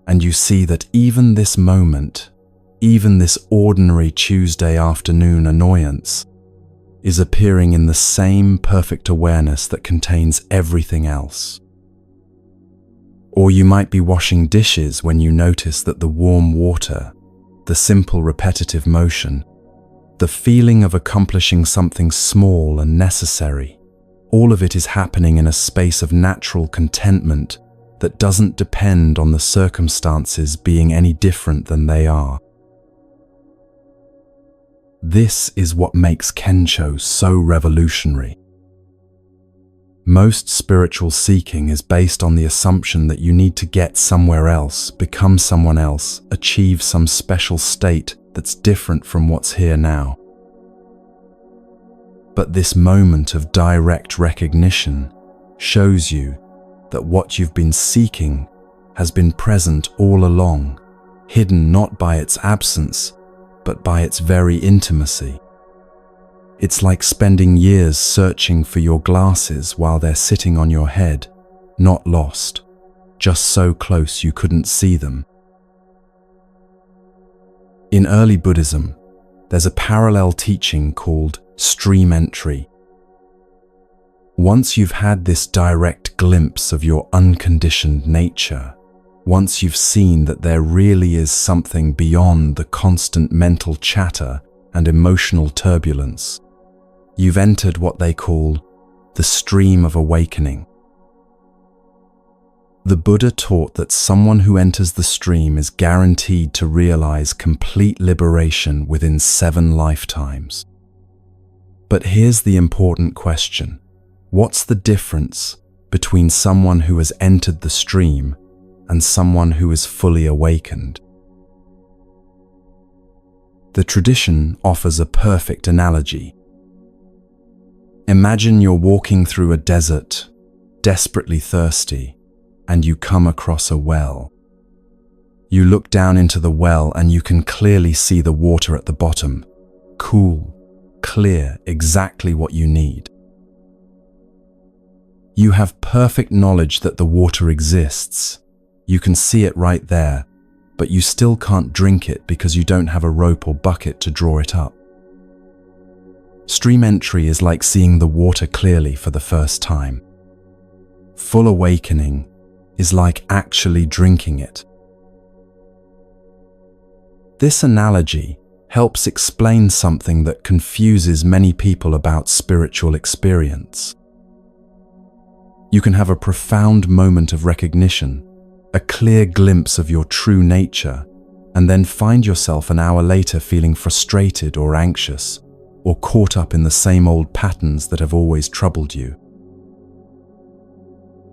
Speaker 1: and you see that even this moment, even this ordinary Tuesday afternoon annoyance, is appearing in the same perfect awareness that contains everything else. Or you might be washing dishes when you notice that the warm water, the simple repetitive motion, the feeling of accomplishing something small and necessary, all of it is happening in a space of natural contentment that doesn't depend on the circumstances being any different than they are. This is what makes Kensho so revolutionary. Most spiritual seeking is based on the assumption that you need to get somewhere else, become someone else, achieve some special state that's different from what's here now. But this moment of direct recognition shows you that what you've been seeking has been present all along, hidden not by its absence, but by its very intimacy. It's like spending years searching for your glasses while they're sitting on your head, not lost, just so close you couldn't see them. In early Buddhism, there's a parallel teaching called stream entry. Once you've had this direct glimpse of your unconditioned nature, once you've seen that there really is something beyond the constant mental chatter and emotional turbulence, you've entered what they call the stream of awakening. The Buddha taught that someone who enters the stream is guaranteed to realize complete liberation within 7 lifetimes. But here's the important question. What's the difference between someone who has entered the stream and someone who is fully awakened? The tradition offers a perfect analogy. Imagine you're walking through a desert, desperately thirsty, and you come across a well. You look down into the well and you can clearly see the water at the bottom. Cool, clear, exactly what you need. You have perfect knowledge that the water exists. You can see it right there, but you still can't drink it because you don't have a rope or bucket to draw it up. Stream entry is like seeing the water clearly for the first time. Full awakening is like actually drinking it. This analogy helps explain something that confuses many people about spiritual experience. You can have a profound moment of recognition, a clear glimpse of your true nature, and then find yourself an hour later feeling frustrated or anxious, or caught up in the same old patterns that have always troubled you.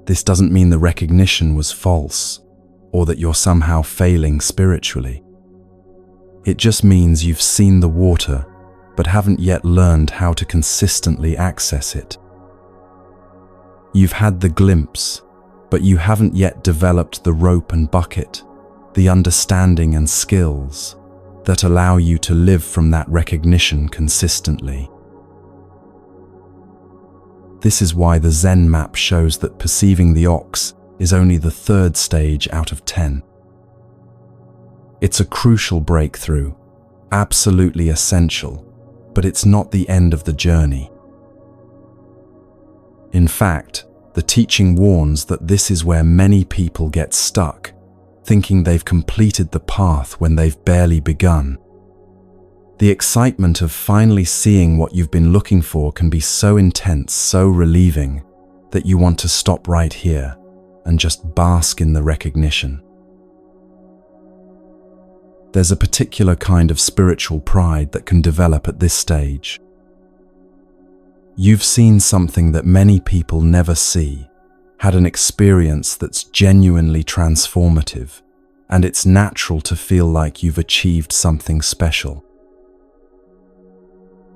Speaker 1: This doesn't mean the recognition was false, or that you're somehow failing spiritually. It just means you've seen the water, but haven't yet learned how to consistently access it. You've had the glimpse, but you haven't yet developed the rope and bucket, the understanding and skills that allow you to live from that recognition consistently. This is why the Zen map shows that perceiving the ox is only the 3rd stage out of 10. It's a crucial breakthrough, absolutely essential, but it's not the end of the journey. In fact, the teaching warns that this is where many people get stuck, thinking they've completed the path when they've barely begun. The excitement of finally seeing what you've been looking for can be so intense, so relieving, that you want to stop right here and just bask in the recognition. There's a particular kind of spiritual pride that can develop at this stage. You've seen something that many people never see, had an experience that's genuinely transformative, and it's natural to feel like you've achieved something special.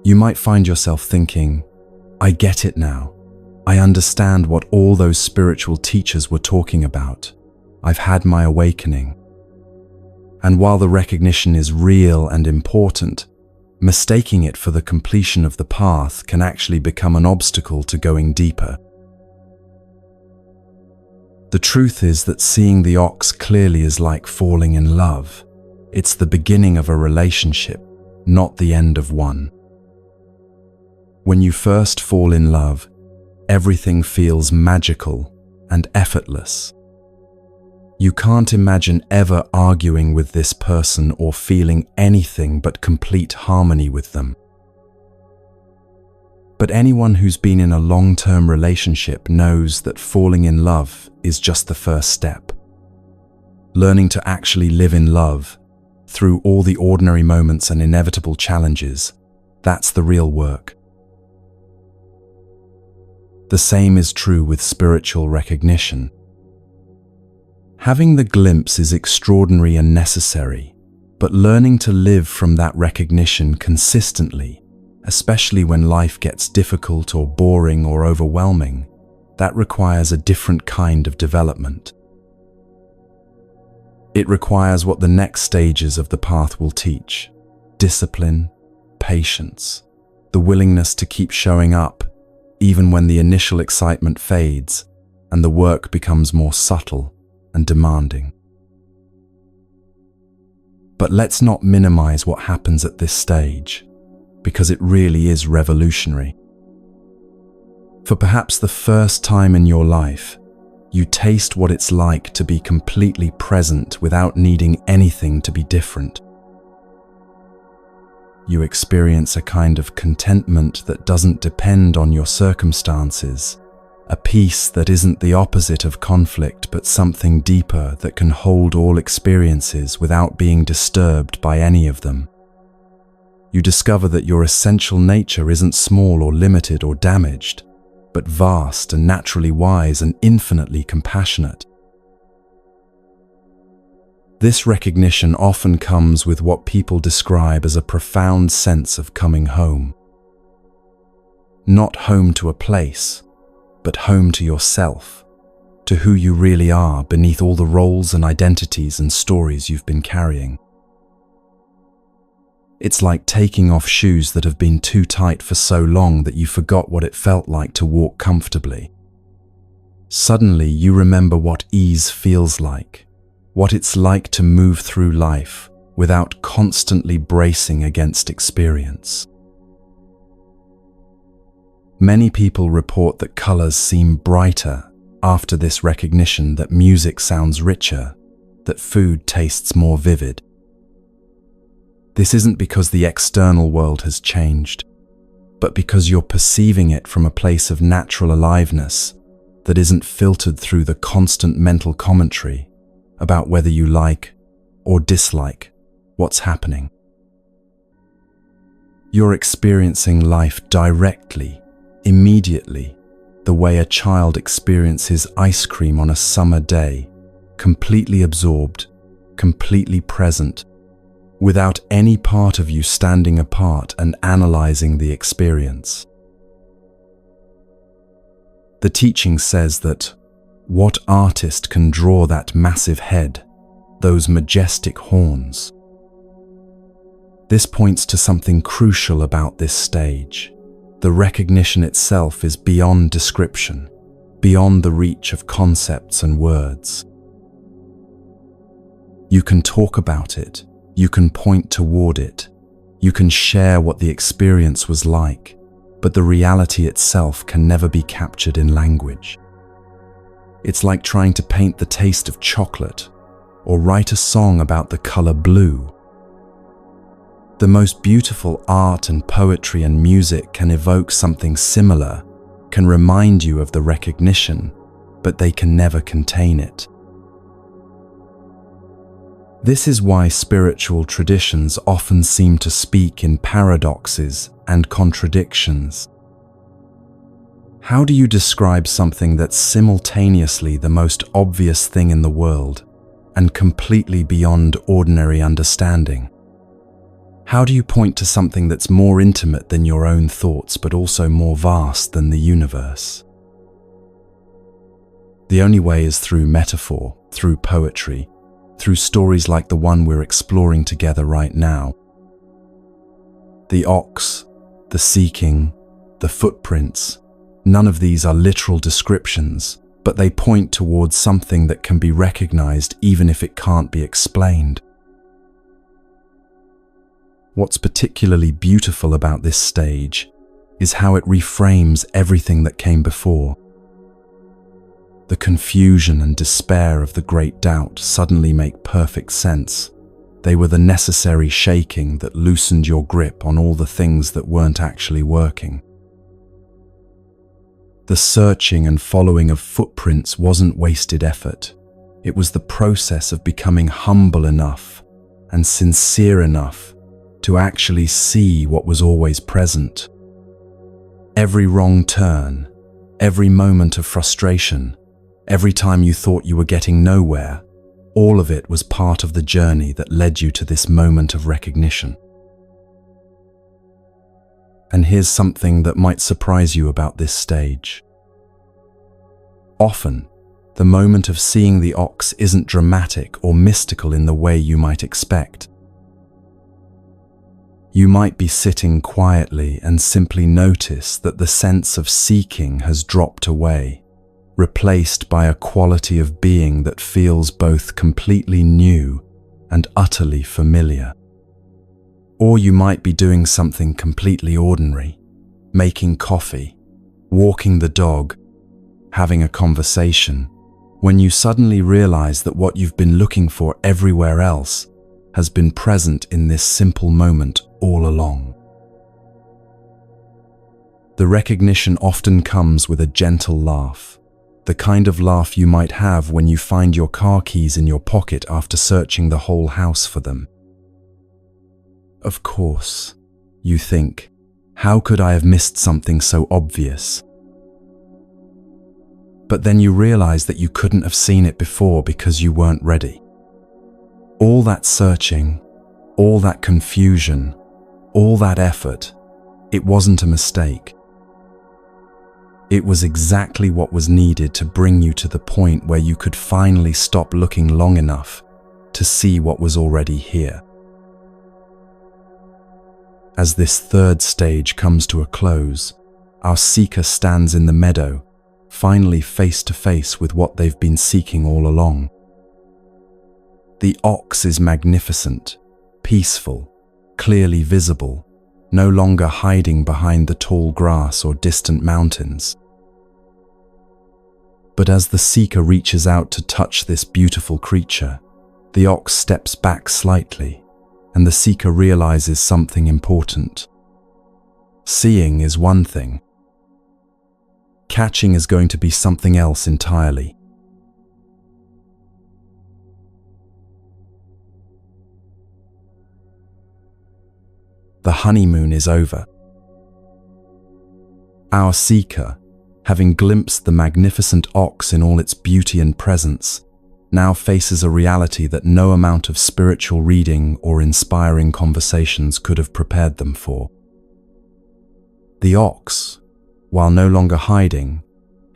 Speaker 1: You might find yourself thinking, I get it now. I understand what all those spiritual teachers were talking about. I've had my awakening. And while the recognition is real and important, mistaking it for the completion of the path can actually become an obstacle to going deeper. The truth is that seeing the ox clearly is like falling in love. It's the beginning of a relationship, not the end of one. When you first fall in love, everything feels magical and effortless. You can't imagine ever arguing with this person or feeling anything but complete harmony with them. But anyone who's been in a long-term relationship knows that falling in love is just the first step. Learning to actually live in love, through all the ordinary moments and inevitable challenges, that's the real work. The same is true with spiritual recognition. Having the glimpse is extraordinary and necessary, but learning to live from that recognition consistently, especially when life gets difficult or boring or overwhelming, that requires a different kind of development. It requires what the next stages of the path will teach: discipline, patience, the willingness to keep showing up, even when the initial excitement fades and the work becomes more subtle and demanding. But let's not minimize what happens at this stage, because it really is revolutionary. For perhaps the first time in your life, you taste what it's like to be completely present without needing anything to be different. You experience a kind of contentment that doesn't depend on your circumstances, a peace that isn't the opposite of conflict but something deeper that can hold all experiences without being disturbed by any of them. You discover that your essential nature isn't small or limited or damaged, but vast and naturally wise and infinitely compassionate. This recognition often comes with what people describe as a profound sense of coming home. Not home to a place, but home to yourself, to who you really are beneath all the roles and identities and stories you've been carrying. It's like taking off shoes that have been too tight for so long that you forgot what it felt like to walk comfortably. Suddenly you remember what ease feels like, what it's like to move through life without constantly bracing against experience. Many people report that colors seem brighter after this recognition, that music sounds richer, that food tastes more vivid. This isn't because the external world has changed, but because you're perceiving it from a place of natural aliveness that isn't filtered through the constant mental commentary about whether you like or dislike what's happening. You're experiencing life directly, immediately, the way a child experiences ice cream on a summer day, completely absorbed, completely present, without any part of you standing apart and analyzing the experience. The teaching says that what artist can draw that massive head, those majestic horns? This points to something crucial about this stage. The recognition itself is beyond description, beyond the reach of concepts and words. You can talk about it, you can point toward it, you can share what the experience was like, but the reality itself can never be captured in language. It's like trying to paint the taste of chocolate or write a song about the color blue. The most beautiful art and poetry and music can evoke something similar, can remind you of the recognition, but they can never contain it. This is why spiritual traditions often seem to speak in paradoxes and contradictions. How do you describe something that's simultaneously the most obvious thing in the world and completely beyond ordinary understanding? How do you point to something that's more intimate than your own thoughts but also more vast than the universe? The only way is through metaphor, through poetry, through stories like the one we're exploring together right now. The ox, the seeking, the footprints, none of these are literal descriptions, but they point towards something that can be recognized even if it can't be explained. What's particularly beautiful about this stage is how it reframes everything that came before. The confusion and despair of the great doubt suddenly make perfect sense. They were the necessary shaking that loosened your grip on all the things that weren't actually working. The searching and following of footprints wasn't wasted effort. It was the process of becoming humble enough and sincere enough to actually see what was always present. Every wrong turn, every moment of frustration, every time you thought you were getting nowhere, all of it was part of the journey that led you to this moment of recognition. And here's something that might surprise you about this stage. Often, the moment of seeing the ox isn't dramatic or mystical in the way you might expect. You might be sitting quietly and simply notice that the sense of seeking has dropped away, replaced by a quality of being that feels both completely new and utterly familiar. Or you might be doing something completely ordinary, making coffee, walking the dog, having a conversation, when you suddenly realize that what you've been looking for everywhere else has been present in this simple moment all along. The recognition often comes with a gentle laugh, the kind of laugh you might have when you find your car keys in your pocket after searching the whole house for them. Of course, you think, how could I have missed something so obvious? But then you realize that you couldn't have seen it before because you weren't ready. All that searching, all that confusion, all that effort, it wasn't a mistake. It was exactly what was needed to bring you to the point where you could finally stop looking long enough to see what was already here. As this third stage comes to a close, our seeker stands in the meadow, finally face to face with what they've been seeking all along. The ox is magnificent, peaceful, clearly visible, no longer hiding behind the tall grass or distant mountains. But as the seeker reaches out to touch this beautiful creature, the ox steps back slightly, and the seeker realizes something important. Seeing is one thing. Catching is going to be something else entirely. The honeymoon is over. Our seeker, having glimpsed the magnificent ox in all its beauty and presence, now faces a reality that no amount of spiritual reading or inspiring conversations could have prepared them for. The ox, while no longer hiding,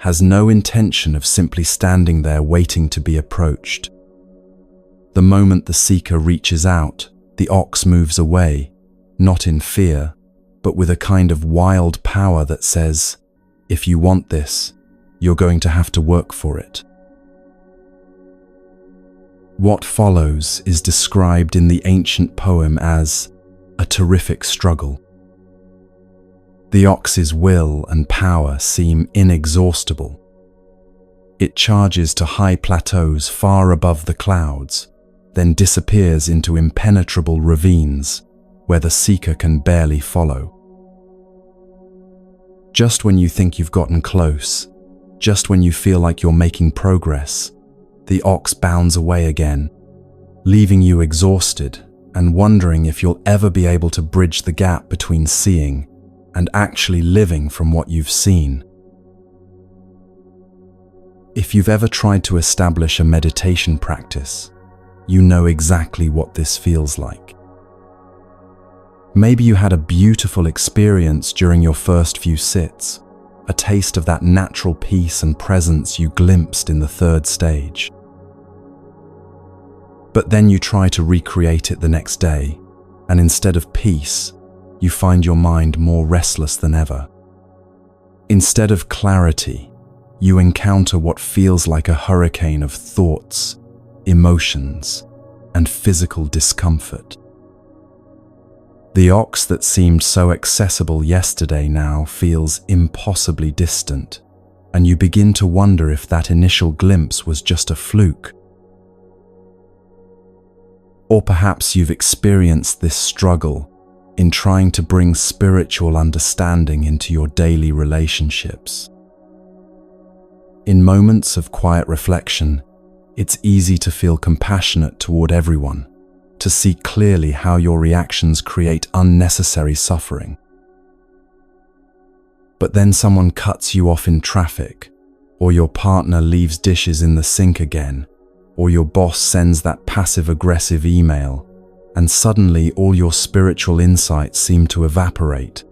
Speaker 1: has no intention of simply standing there waiting to be approached. The moment the seeker reaches out, the ox moves away, not in fear, but with a kind of wild power that says, if you want this, you're going to have to work for it. What follows is described in the ancient poem as a terrific struggle. The ox's will and power seem inexhaustible. It charges to high plateaus far above the clouds, then disappears into impenetrable ravines where the seeker can barely follow. Just when you think you've gotten close, just when you feel like you're making progress, the ox bounds away again, leaving you exhausted and wondering if you'll ever be able to bridge the gap between seeing and actually living from what you've seen. If you've ever tried to establish a meditation practice, you know exactly what this feels like. Maybe you had a beautiful experience during your first few sits, a taste of that natural peace and presence you glimpsed in the third stage. But then you try to recreate it the next day, and instead of peace, you find your mind more restless than ever. Instead of clarity, you encounter what feels like a hurricane of thoughts, emotions, and physical discomfort. The ox that seemed so accessible yesterday now feels impossibly distant, and you begin to wonder if that initial glimpse was just a fluke. Or perhaps you've experienced this struggle in trying to bring spiritual understanding into your daily relationships. In moments of quiet reflection, it's easy to feel compassionate toward everyone, to see clearly how your reactions create unnecessary suffering. But then someone cuts you off in traffic, or your partner leaves dishes in the sink again, or your boss sends that passive-aggressive email, and suddenly all your spiritual insights seem to evaporate.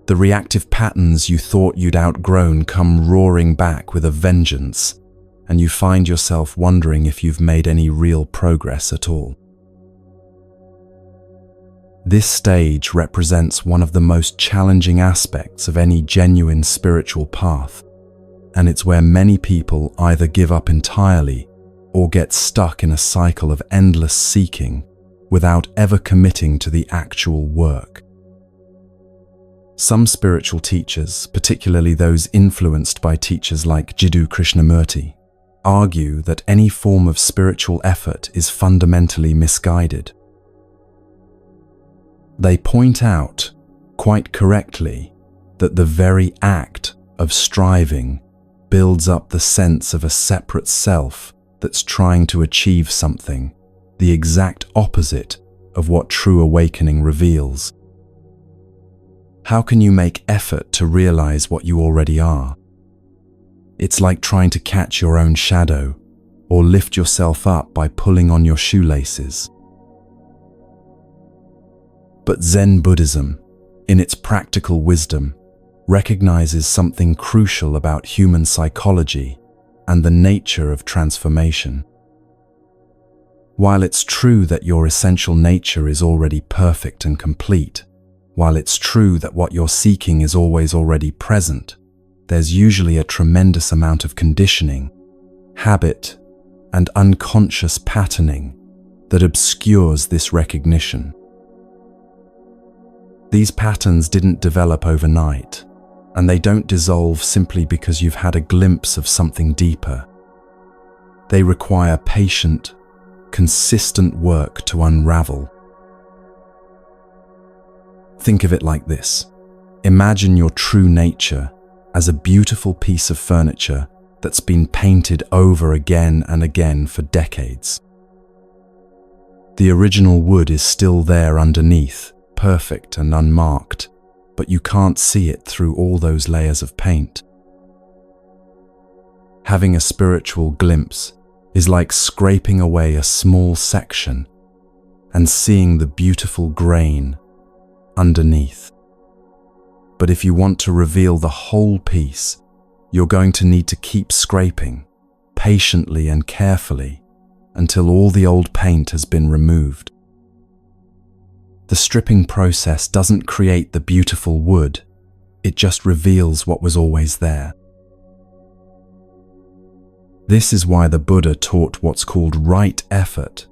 Speaker 1: The reactive patterns you thought you'd outgrown come roaring back with a vengeance, and you find yourself wondering if you've made any real progress at all. This stage represents one of the most challenging aspects of any genuine spiritual path, and it's where many people either give up entirely or get stuck in a cycle of endless seeking without ever committing to the actual work. Some spiritual teachers, particularly those influenced by teachers like Jiddu Krishnamurti, argue that any form of spiritual effort is fundamentally misguided. They point out, quite correctly, that the very act of striving builds up the sense of a separate self that's trying to achieve something, the exact opposite of what true awakening reveals. How can you make effort to realize what you already are? It's like trying to catch your own shadow or lift yourself up by pulling on your shoelaces. But Zen Buddhism, in its practical wisdom, recognizes something crucial about human psychology and the nature of transformation. While it's true that your essential nature is already perfect and complete, while it's true that what you're seeking is always already present, there's usually a tremendous amount of conditioning, habit, and unconscious patterning that obscures this recognition. These patterns didn't develop overnight, and they don't dissolve simply because you've had a glimpse of something deeper. They require patient, consistent work to unravel. Think of it like this. Imagine your true nature as a beautiful piece of furniture that's been painted over again and again for decades. The original wood is still there underneath, perfect and unmarked, but you can't see it through all those layers of paint. Having a spiritual glimpse is like scraping away a small section and seeing the beautiful grain underneath. But if you want to reveal the whole piece, you're going to need to keep scraping, patiently and carefully, until all the old paint has been removed. The stripping process doesn't create the beautiful wood, it just reveals what was always there. This is why the Buddha taught what's called right effort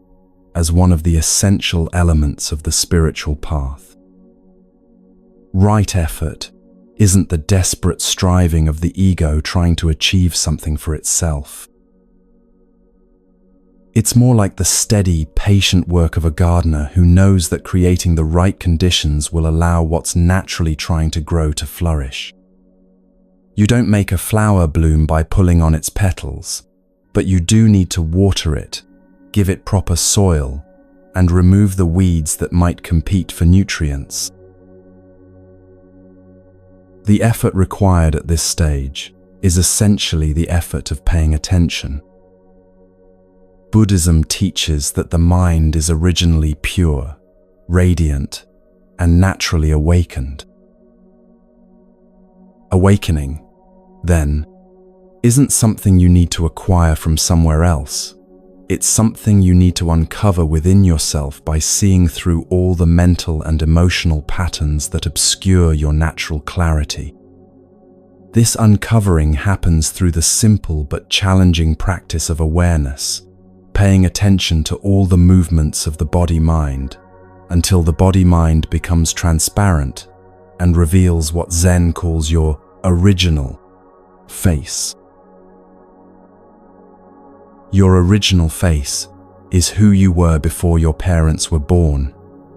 Speaker 1: as one of the essential elements of the spiritual path. Right effort isn't the desperate striving of the ego trying to achieve something for itself. It's more like the steady, patient work of a gardener who knows that creating the right conditions will allow what's naturally trying to grow to flourish. You don't make a flower bloom by pulling on its petals, but you do need to water it, give it proper soil, and remove the weeds that might compete for nutrients. The effort required at this stage is essentially the effort of paying attention. Buddhism teaches that the mind is originally pure, radiant, and naturally awakened. Awakening, then, isn't something you need to acquire from somewhere else. It's something you need to uncover within yourself by seeing through all the mental and emotional patterns that obscure your natural clarity. This uncovering happens through the simple but challenging practice of awareness, paying attention to all the movements of the body-mind until the body-mind becomes transparent and reveals what Zen calls your original face. Your original face is who you were before your parents were born,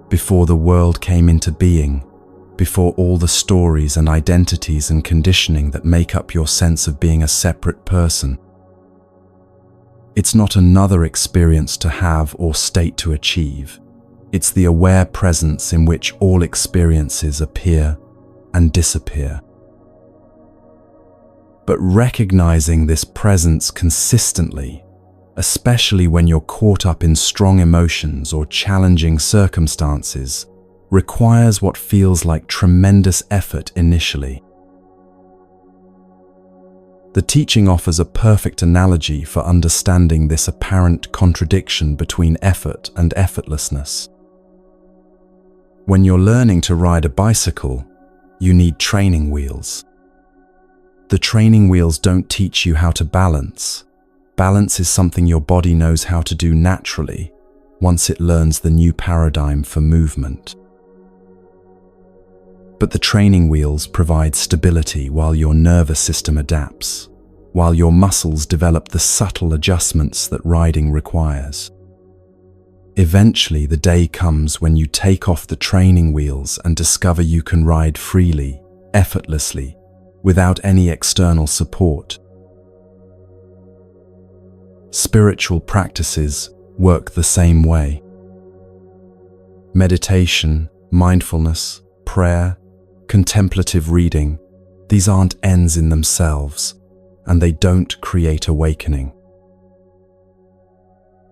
Speaker 1: before the world came into being, before all the stories and identities and conditioning that make up your sense of being a separate person. It's not another experience to have or state to achieve. It's the aware presence in which all experiences appear and disappear. But recognizing this presence consistently, especially when you're caught up in strong emotions or challenging circumstances, requires what feels like tremendous effort initially. The teaching offers a perfect analogy for understanding this apparent contradiction between effort and effortlessness. When you're learning to ride a bicycle, you need training wheels. The training wheels don't teach you how to balance. Balance is something your body knows how to do naturally once it learns the new paradigm for movement. But the training wheels provide stability while your nervous system adapts, while your muscles develop the subtle adjustments that riding requires. Eventually, the day comes when you take off the training wheels and discover you can ride freely, effortlessly, without any external support. Spiritual practices work the same way. Meditation, mindfulness, prayer, contemplative reading, these aren't ends in themselves, and they don't create awakening.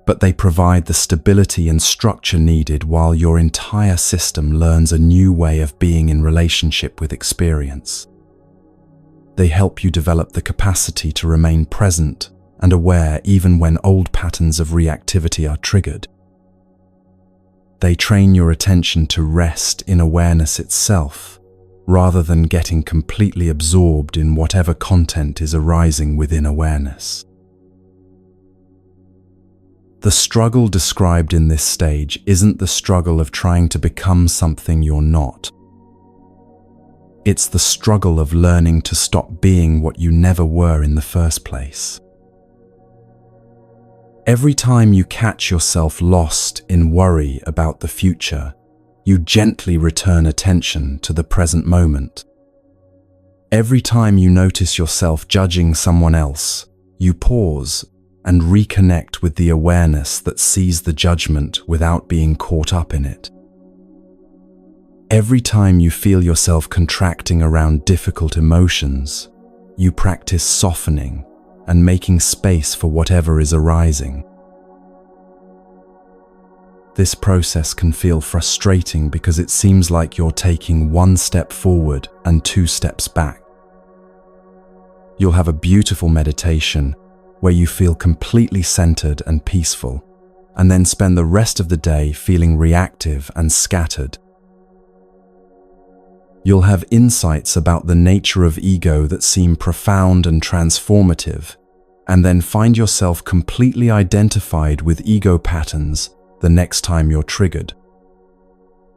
Speaker 1: But they provide the stability and structure needed while your entire system learns a new way of being in relationship with experience. They help you develop the capacity to remain present and aware even when old patterns of reactivity are triggered. They train your attention to rest in awareness itself, rather than getting completely absorbed in whatever content is arising within awareness. The struggle described in this stage isn't the struggle of trying to become something you're not. It's the struggle of learning to stop being what you never were in the first place. Every time you catch yourself lost in worry about the future, you gently return attention to the present moment. Every time you notice yourself judging someone else, you pause and reconnect with the awareness that sees the judgment without being caught up in it. Every time you feel yourself contracting around difficult emotions, you practice softening and making space for whatever is arising. This process can feel frustrating because it seems like you're taking one step forward and 2 steps back. You'll have a beautiful meditation where you feel completely centered and peaceful, and then spend the rest of the day feeling reactive and scattered. You'll have insights about the nature of ego that seem profound and transformative, and then find yourself completely identified with ego patterns the next time you're triggered.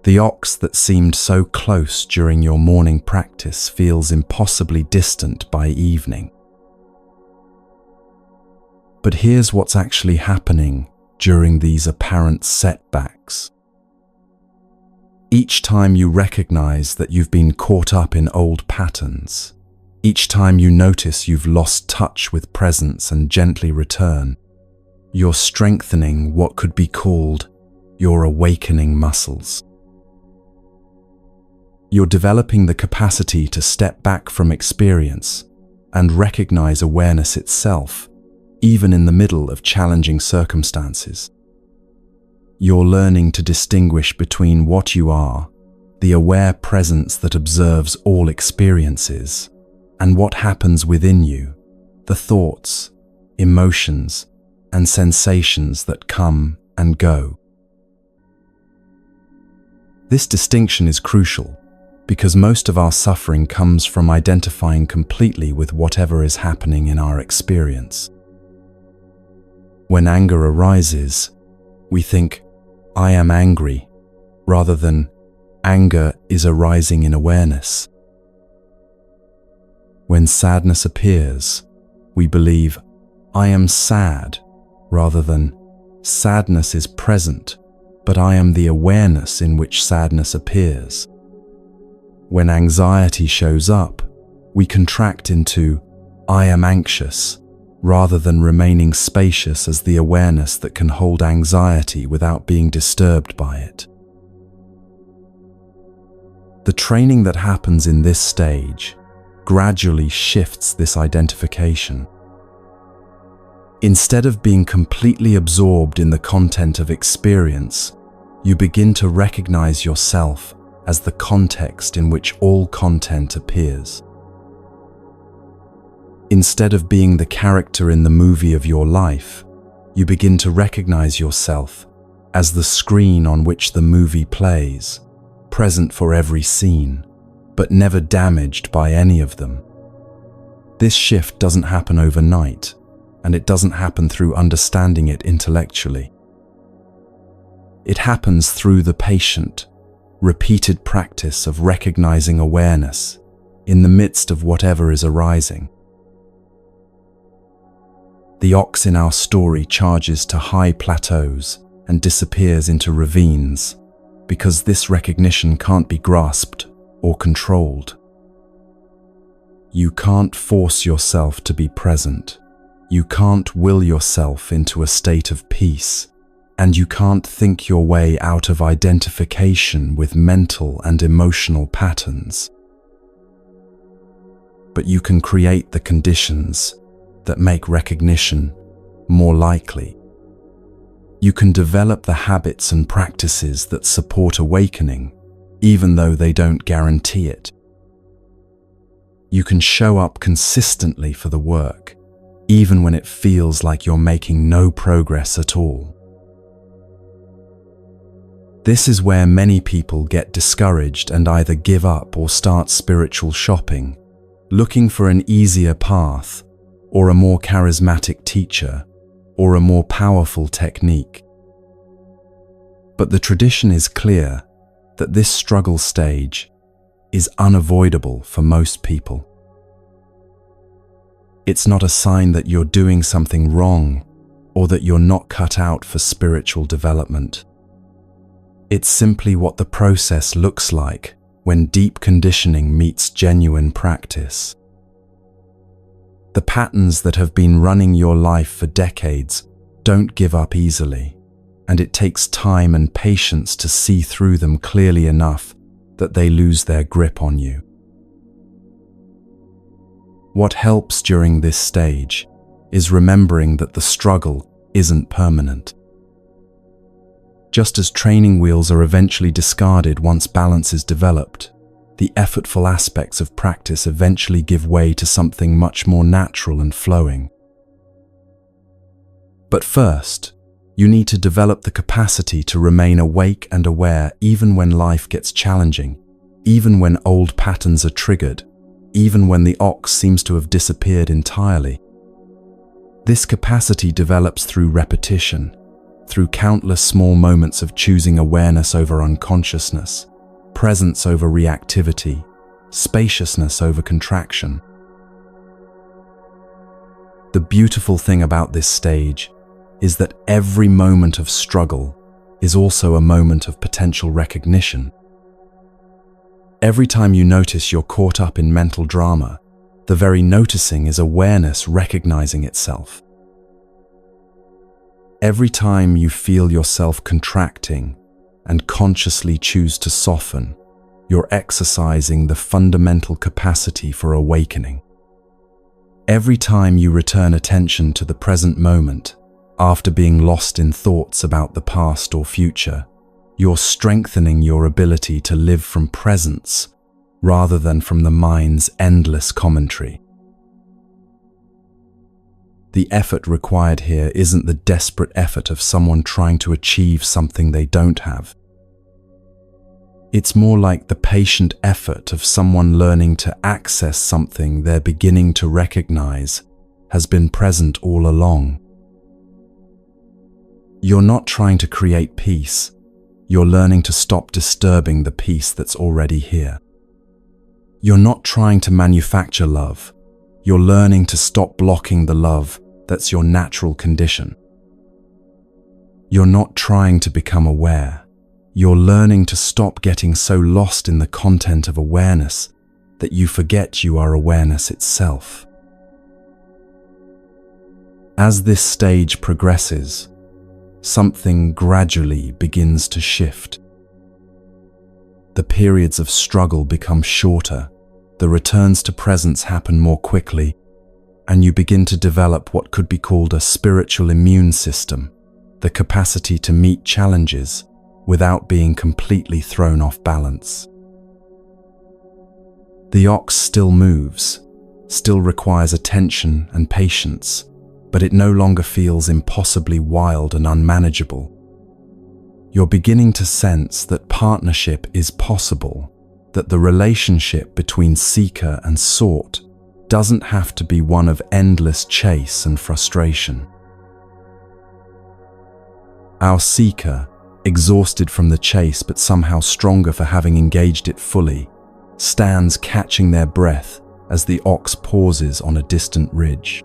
Speaker 1: The ox that seemed so close during your morning practice feels impossibly distant by evening. But here's what's actually happening during these apparent setbacks. Each time you recognize that you've been caught up in old patterns, each time you notice you've lost touch with presence and gently return, you're strengthening what could be called your awakening muscles. You're developing the capacity to step back from experience and recognize awareness itself, even in the middle of challenging circumstances. You're learning to distinguish between what you are, the aware presence that observes all experiences, and what happens within you, the thoughts, emotions, and sensations that come and go. This distinction is crucial because most of our suffering comes from identifying completely with whatever is happening in our experience. When anger arises, we think, "I am angry," rather than "anger is arising in awareness." When sadness appears, we believe, "I am sad," rather than "sadness is present, but I am the awareness in which sadness appears." When anxiety shows up, we contract into "I am anxious," rather than remaining spacious as the awareness that can hold anxiety without being disturbed by it. The training that happens in this stage gradually shifts this identification. Instead of being completely absorbed in the content of experience, you begin to recognize yourself as the context in which all content appears. Instead of being the character in the movie of your life, you begin to recognize yourself as the screen on which the movie plays, present for every scene, but never damaged by any of them. This shift doesn't happen overnight, and it doesn't happen through understanding it intellectually. It happens through the patient, repeated practice of recognizing awareness in the midst of whatever is arising. The ox in our story charges to high plateaus and disappears into ravines because this recognition can't be grasped or controlled. You can't force yourself to be present. You can't will yourself into a state of peace, and you can't think your way out of identification with mental and emotional patterns. But you can create the conditions that make recognition more likely. You can develop the habits and practices that support awakening, even though they don't guarantee it. you can show up consistently for the work, even when it feels like you're making no progress at all. This is where many people get discouraged and either give up or start spiritual shopping, looking for an easier path, or a more charismatic teacher, or a more powerful technique. But the tradition is clear that this struggle stage is unavoidable for most people. It's not a sign that you're doing something wrong or that you're not cut out for spiritual development. It's simply what the process looks like when deep conditioning meets genuine practice. The patterns that have been running your life for decades don't give up easily, and it takes time and patience to see through them clearly enough that they lose their grip on you. What helps during this stage is remembering that the struggle isn't permanent. Just as training wheels are eventually discarded once balance is developed, the effortful aspects of practice eventually give way to something much more natural and flowing. But first, you need to develop the capacity to remain awake and aware even when life gets challenging, even when old patterns are triggered, even when the ox seems to have disappeared entirely. This capacity develops through repetition, through countless small moments of choosing awareness over unconsciousness, presence over reactivity, spaciousness over contraction. The beautiful thing about this stage is that every moment of struggle is also a moment of potential recognition. Every time you notice you're caught up in mental drama, the very noticing is awareness recognizing itself. Every time you feel yourself contracting and consciously choose to soften, you're exercising the fundamental capacity for awakening. Every time you return attention to the present moment, after being lost in thoughts about the past or future, you're strengthening your ability to live from presence rather than from the mind's endless commentary. The effort required here isn't the desperate effort of someone trying to achieve something they don't have. It's more like the patient effort of someone learning to access something they're beginning to recognize has been present all along. You're not trying to create peace. You're learning to stop disturbing the peace that's already here. You're not trying to manufacture love. You're learning to stop blocking the love that's your natural condition. You're not trying to become aware. You're learning to stop getting so lost in the content of awareness that you forget you are awareness itself. As this stage progresses, something gradually begins to shift. The periods of struggle become shorter, the returns to presence happen more quickly, and you begin to develop what could be called a spiritual immune system, the capacity to meet challenges without being completely thrown off balance. The ox still moves, still requires attention and patience, but it no longer feels impossibly wild and unmanageable. You're beginning to sense that partnership is possible, that the relationship between seeker and sought doesn't have to be one of endless chase and frustration. Our seeker, exhausted from the chase but somehow stronger for having engaged it fully, stands catching their breath as the ox pauses on a distant ridge.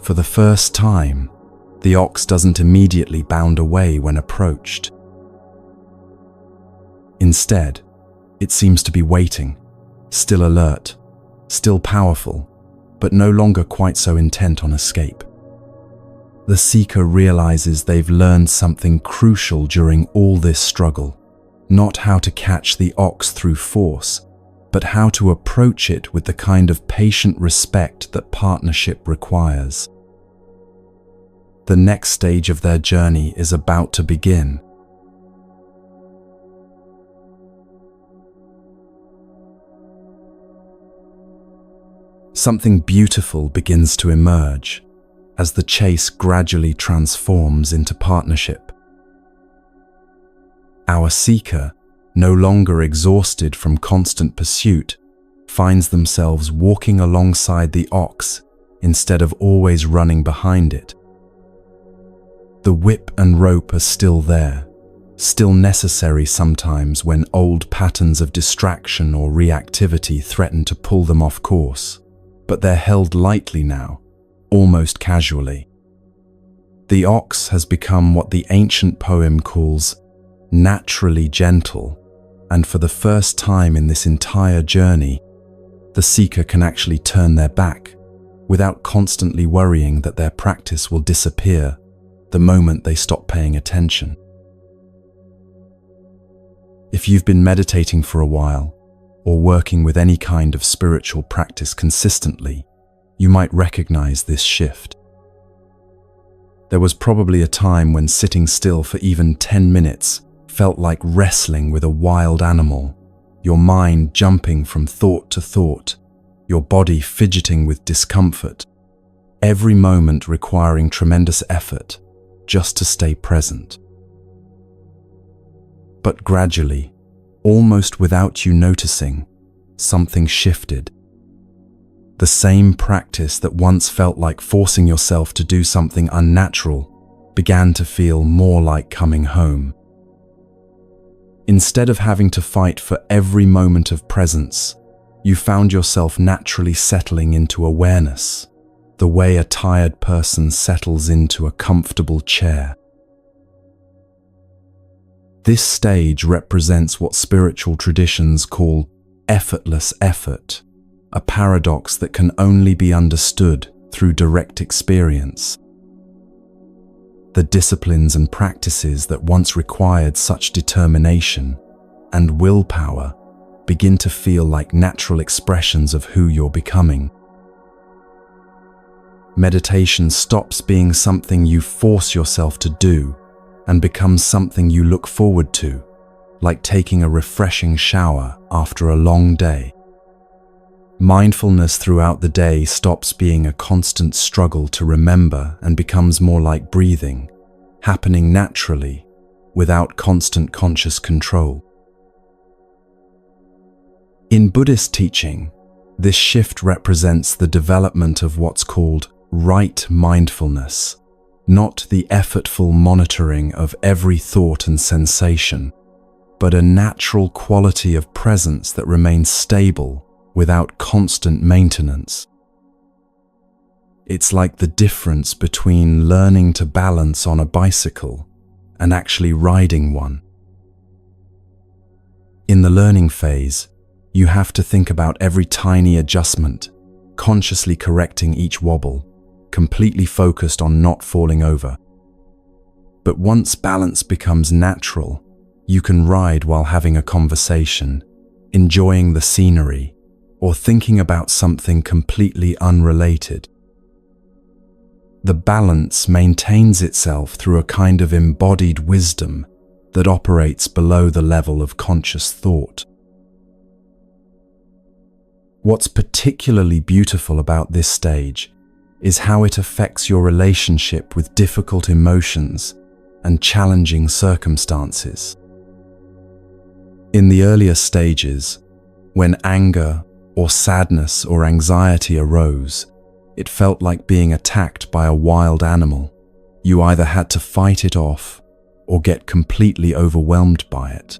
Speaker 1: For the first time, the ox doesn't immediately bound away when approached. Instead, it seems to be waiting, still alert, still powerful, but no longer quite so intent on escape. The seeker realizes they've learned something crucial during all this struggle, not how to catch the ox through force, but how to approach it with the kind of patient respect that partnership requires. The next stage of their journey is about to begin. something beautiful begins to emerge as the chase gradually transforms into partnership. Our seeker, no longer exhausted from constant pursuit, finds themselves walking alongside the ox instead of always running behind it. The whip and rope are still there, still necessary sometimes when old patterns of distraction or reactivity threaten to pull them off course, but they're held lightly now, almost casually. The ox has become what the ancient poem calls naturally gentle, and for the first time in this entire journey, the seeker can actually turn their back without constantly worrying that their practice will disappear the moment they stop paying attention. If you've been meditating for a while, or working with any kind of spiritual practice consistently, you might recognize this shift. There was probably a time when sitting still for even 10 minutes felt like wrestling with a wild animal, your mind jumping from thought to thought, your body fidgeting with discomfort, every moment requiring tremendous effort just to stay present. But gradually, almost without you noticing, something shifted. The same practice that once felt like forcing yourself to do something unnatural began to feel more like coming home. Instead of having to fight for every moment of presence, you found yourself naturally settling into awareness, the way a tired person settles into a comfortable chair. This stage represents what spiritual traditions call effortless effort, a paradox that can only be understood through direct experience. The disciplines and practices that once required such determination and willpower begin to feel like natural expressions of who you're becoming. Meditation stops being something you force yourself to do and becomes something you look forward to, like taking a refreshing shower after a long day. Mindfulness throughout the day stops being a constant struggle to remember and becomes more like breathing, happening naturally, without constant conscious control. In Buddhist teaching, this shift represents the development of what's called right mindfulness, not the effortful monitoring of every thought and sensation, but a natural quality of presence that remains stable without constant maintenance. It's like the difference between learning to balance on a bicycle and actually riding one. In the learning phase, you have to think about every tiny adjustment, consciously correcting each wobble, completely focused on not falling over. But once balance becomes natural, you can ride while having a conversation, enjoying the scenery, or thinking about something completely unrelated. The balance maintains itself through a kind of embodied wisdom that operates below the level of conscious thought. What's particularly beautiful about this stage is how it affects your relationship with difficult emotions and challenging circumstances. In the earlier stages, when anger or sadness or anxiety arose, it felt like being attacked by a wild animal. You either had to fight it off or get completely overwhelmed by it.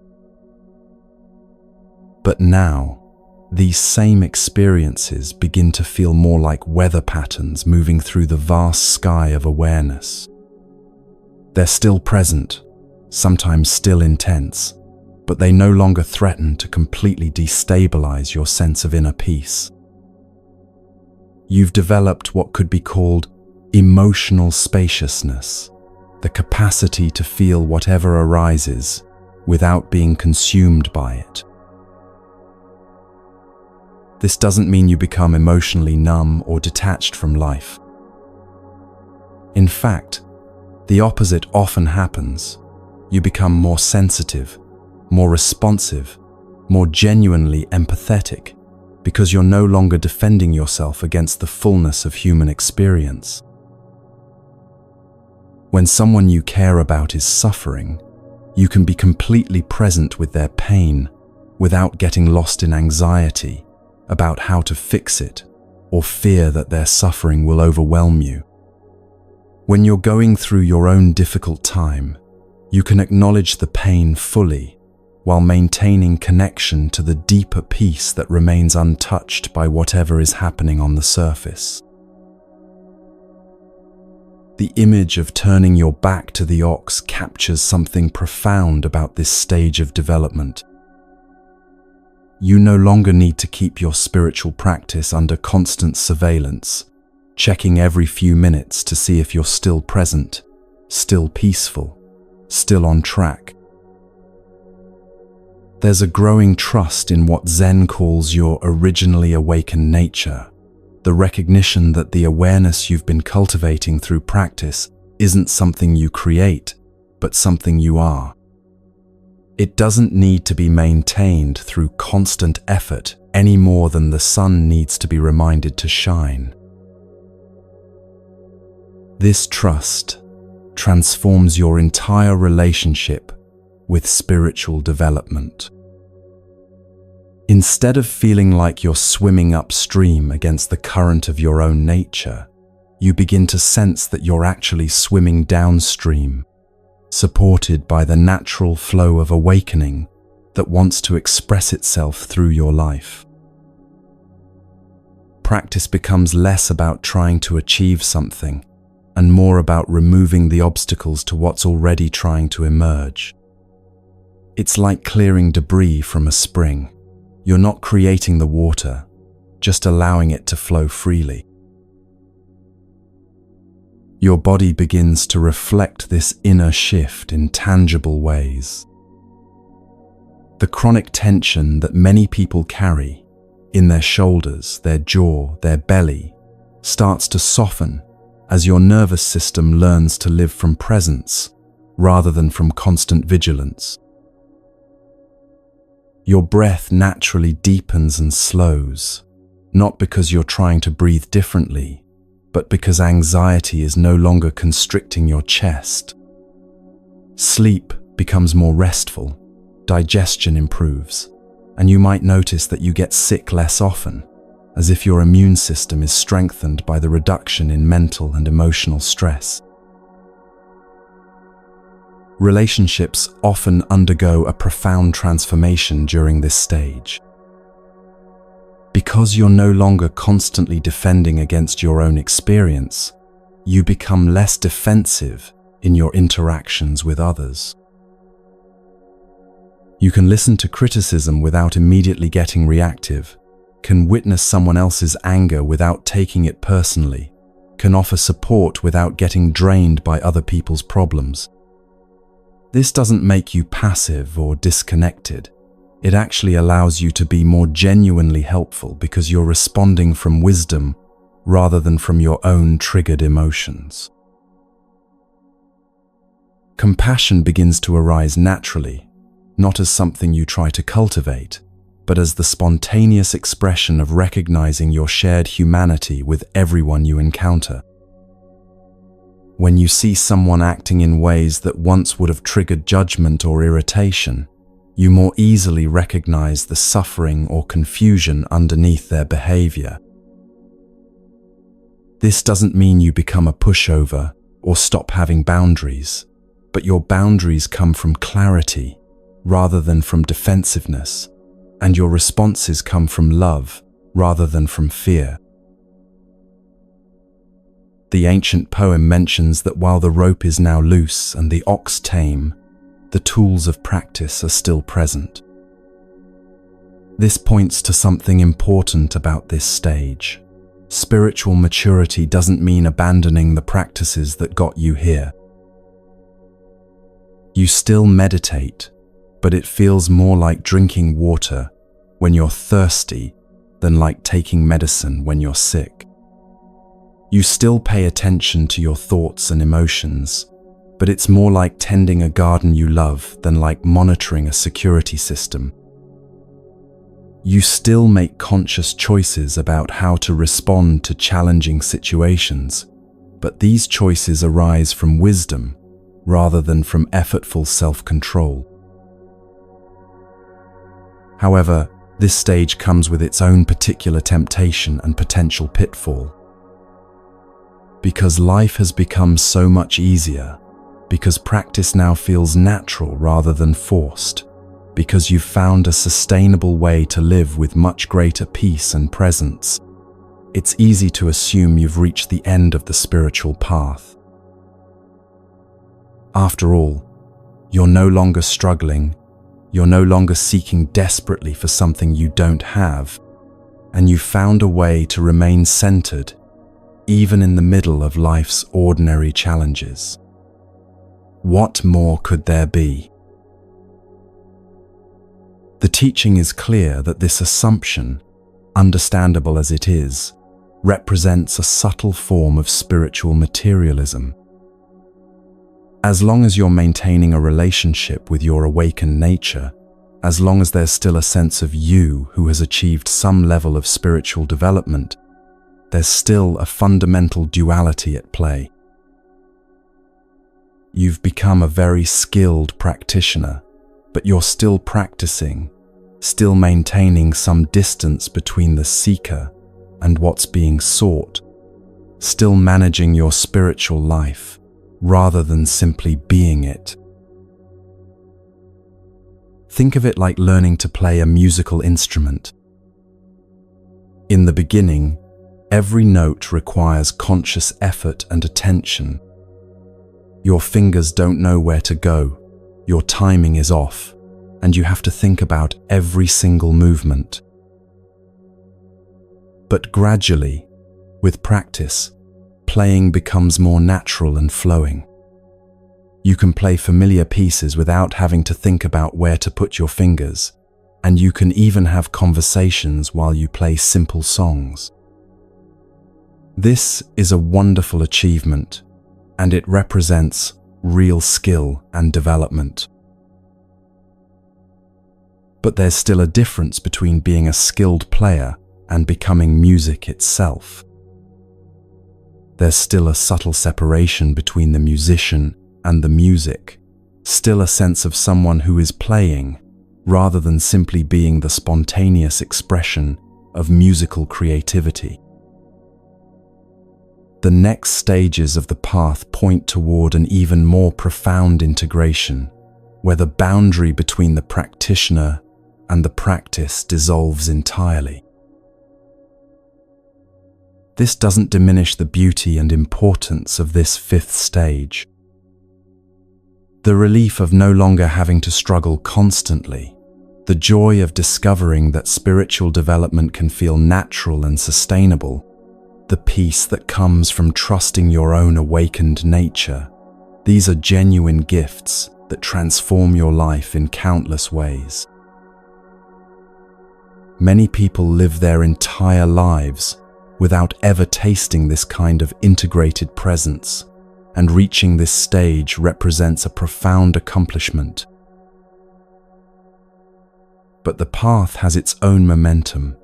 Speaker 1: But now, these same experiences begin to feel more like weather patterns moving through the vast sky of awareness. They're still present, sometimes still intense, but they no longer threaten to completely destabilize your sense of inner peace. You've developed what could be called emotional spaciousness, the capacity to feel whatever arises without being consumed by it. This doesn't mean you become emotionally numb or detached from life. In fact, the opposite often happens. You become more sensitive, more responsive, more genuinely empathetic, because you're no longer defending yourself against the fullness of human experience. When someone you care about is suffering, you can be completely present with their pain without getting lost in anxiety about how to fix it or fear that their suffering will overwhelm you. When you're going through your own difficult time, you can acknowledge the pain fully while maintaining connection to the deeper peace that remains untouched by whatever is happening on the surface. The image of turning your back to the ox captures something profound about this stage of development. You no longer need to keep your spiritual practice under constant surveillance, checking every few minutes to see if you're still present, still peaceful, still on track. There's a growing trust in what Zen calls your originally awakened nature, the recognition that the awareness you've been cultivating through practice isn't something you create, but something you are. It doesn't need to be maintained through constant effort any more than the sun needs to be reminded to shine. This trust transforms your entire relationship with spiritual development. Instead of feeling like you're swimming upstream against the current of your own nature, you begin to sense that you're actually swimming downstream, supported by the natural flow of awakening that wants to express itself through your life. Practice becomes less about trying to achieve something and more about removing the obstacles to what's already trying to emerge. It's like clearing debris from a spring. You're not creating the water, just allowing it to flow freely. Your body begins to reflect this inner shift in tangible ways. The chronic tension that many people carry in their shoulders, their jaw, their belly, starts to soften as your nervous system learns to live from presence rather than from constant vigilance. Your breath naturally deepens and slows, not because you're trying to breathe differently, but because anxiety is no longer constricting your chest. Sleep becomes more restful, digestion improves, and you might notice that you get sick less often, as if your immune system is strengthened by the reduction in mental and emotional stress. Relationships often undergo a profound transformation during this stage. Because you're no longer constantly defending against your own experience, you become less defensive in your interactions with others. You can listen to criticism without immediately getting reactive, can witness someone else's anger without taking it personally, can offer support without getting drained by other people's problems. This doesn't make you passive or disconnected. It actually allows you to be more genuinely helpful because you're responding from wisdom rather than from your own triggered emotions. Compassion begins to arise naturally, not as something you try to cultivate, but as the spontaneous expression of recognizing your shared humanity with everyone you encounter. When you see someone acting in ways that once would have triggered judgment or irritation, you more easily recognize the suffering or confusion underneath their behavior. This doesn't mean you become a pushover or stop having boundaries, but your boundaries come from clarity rather than from defensiveness, and your responses come from love rather than from fear. The ancient poem mentions that while the rope is now loose and the ox tame, the tools of practice are still present. This points to something important about this stage. Spiritual maturity doesn't mean abandoning the practices that got you here. You still meditate, but it feels more like drinking water when you're thirsty than like taking medicine when you're sick. You still pay attention to your thoughts and emotions, but it's more like tending a garden you love than like monitoring a security system. You still make conscious choices about how to respond to challenging situations, but these choices arise from wisdom rather than from effortful self-control. However, this stage comes with its own particular temptation and potential pitfall. Because life has become so much easier, because practice now feels natural rather than forced, because you've found a sustainable way to live with much greater peace and presence, it's easy to assume you've reached the end of the spiritual path. After all, you're no longer struggling, you're no longer seeking desperately for something you don't have, and you've found a way to remain centered, even in the middle of life's ordinary challenges. What more could there be? The teaching is clear that this assumption, understandable as it is, represents a subtle form of spiritual materialism. As long as you're maintaining a relationship with your awakened nature, as long as there's still a sense of you who has achieved some level of spiritual development, there's still a fundamental duality at play. You've become a very skilled practitioner, but you're still practicing, still maintaining some distance between the seeker and what's being sought, still managing your spiritual life rather than simply being it. Think of it like learning to play a musical instrument. In the beginning, every note requires conscious effort and attention. Your fingers don't know where to go, your timing is off, and you have to think about every single movement. But gradually, with practice, playing becomes more natural and flowing. You can play familiar pieces without having to think about where to put your fingers, and you can even have conversations while you play simple songs. This is a wonderful achievement, and it represents real skill and development. But there's still a difference between being a skilled player and becoming music itself. There's still a subtle separation between the musician and the music, still a sense of someone who is playing, rather than simply being the spontaneous expression of musical creativity. The next stages of the path point toward an even more profound integration, where the boundary between the practitioner and the practice dissolves entirely. This doesn't diminish the beauty and importance of this fifth stage. The relief of no longer having to struggle constantly, the joy of discovering that spiritual development can feel natural and sustainable, the peace that comes from trusting your own awakened nature, these are genuine gifts that transform your life in countless ways. Many people live their entire lives without ever tasting this kind of integrated presence, and reaching this stage represents a profound accomplishment. But the path has its own momentum,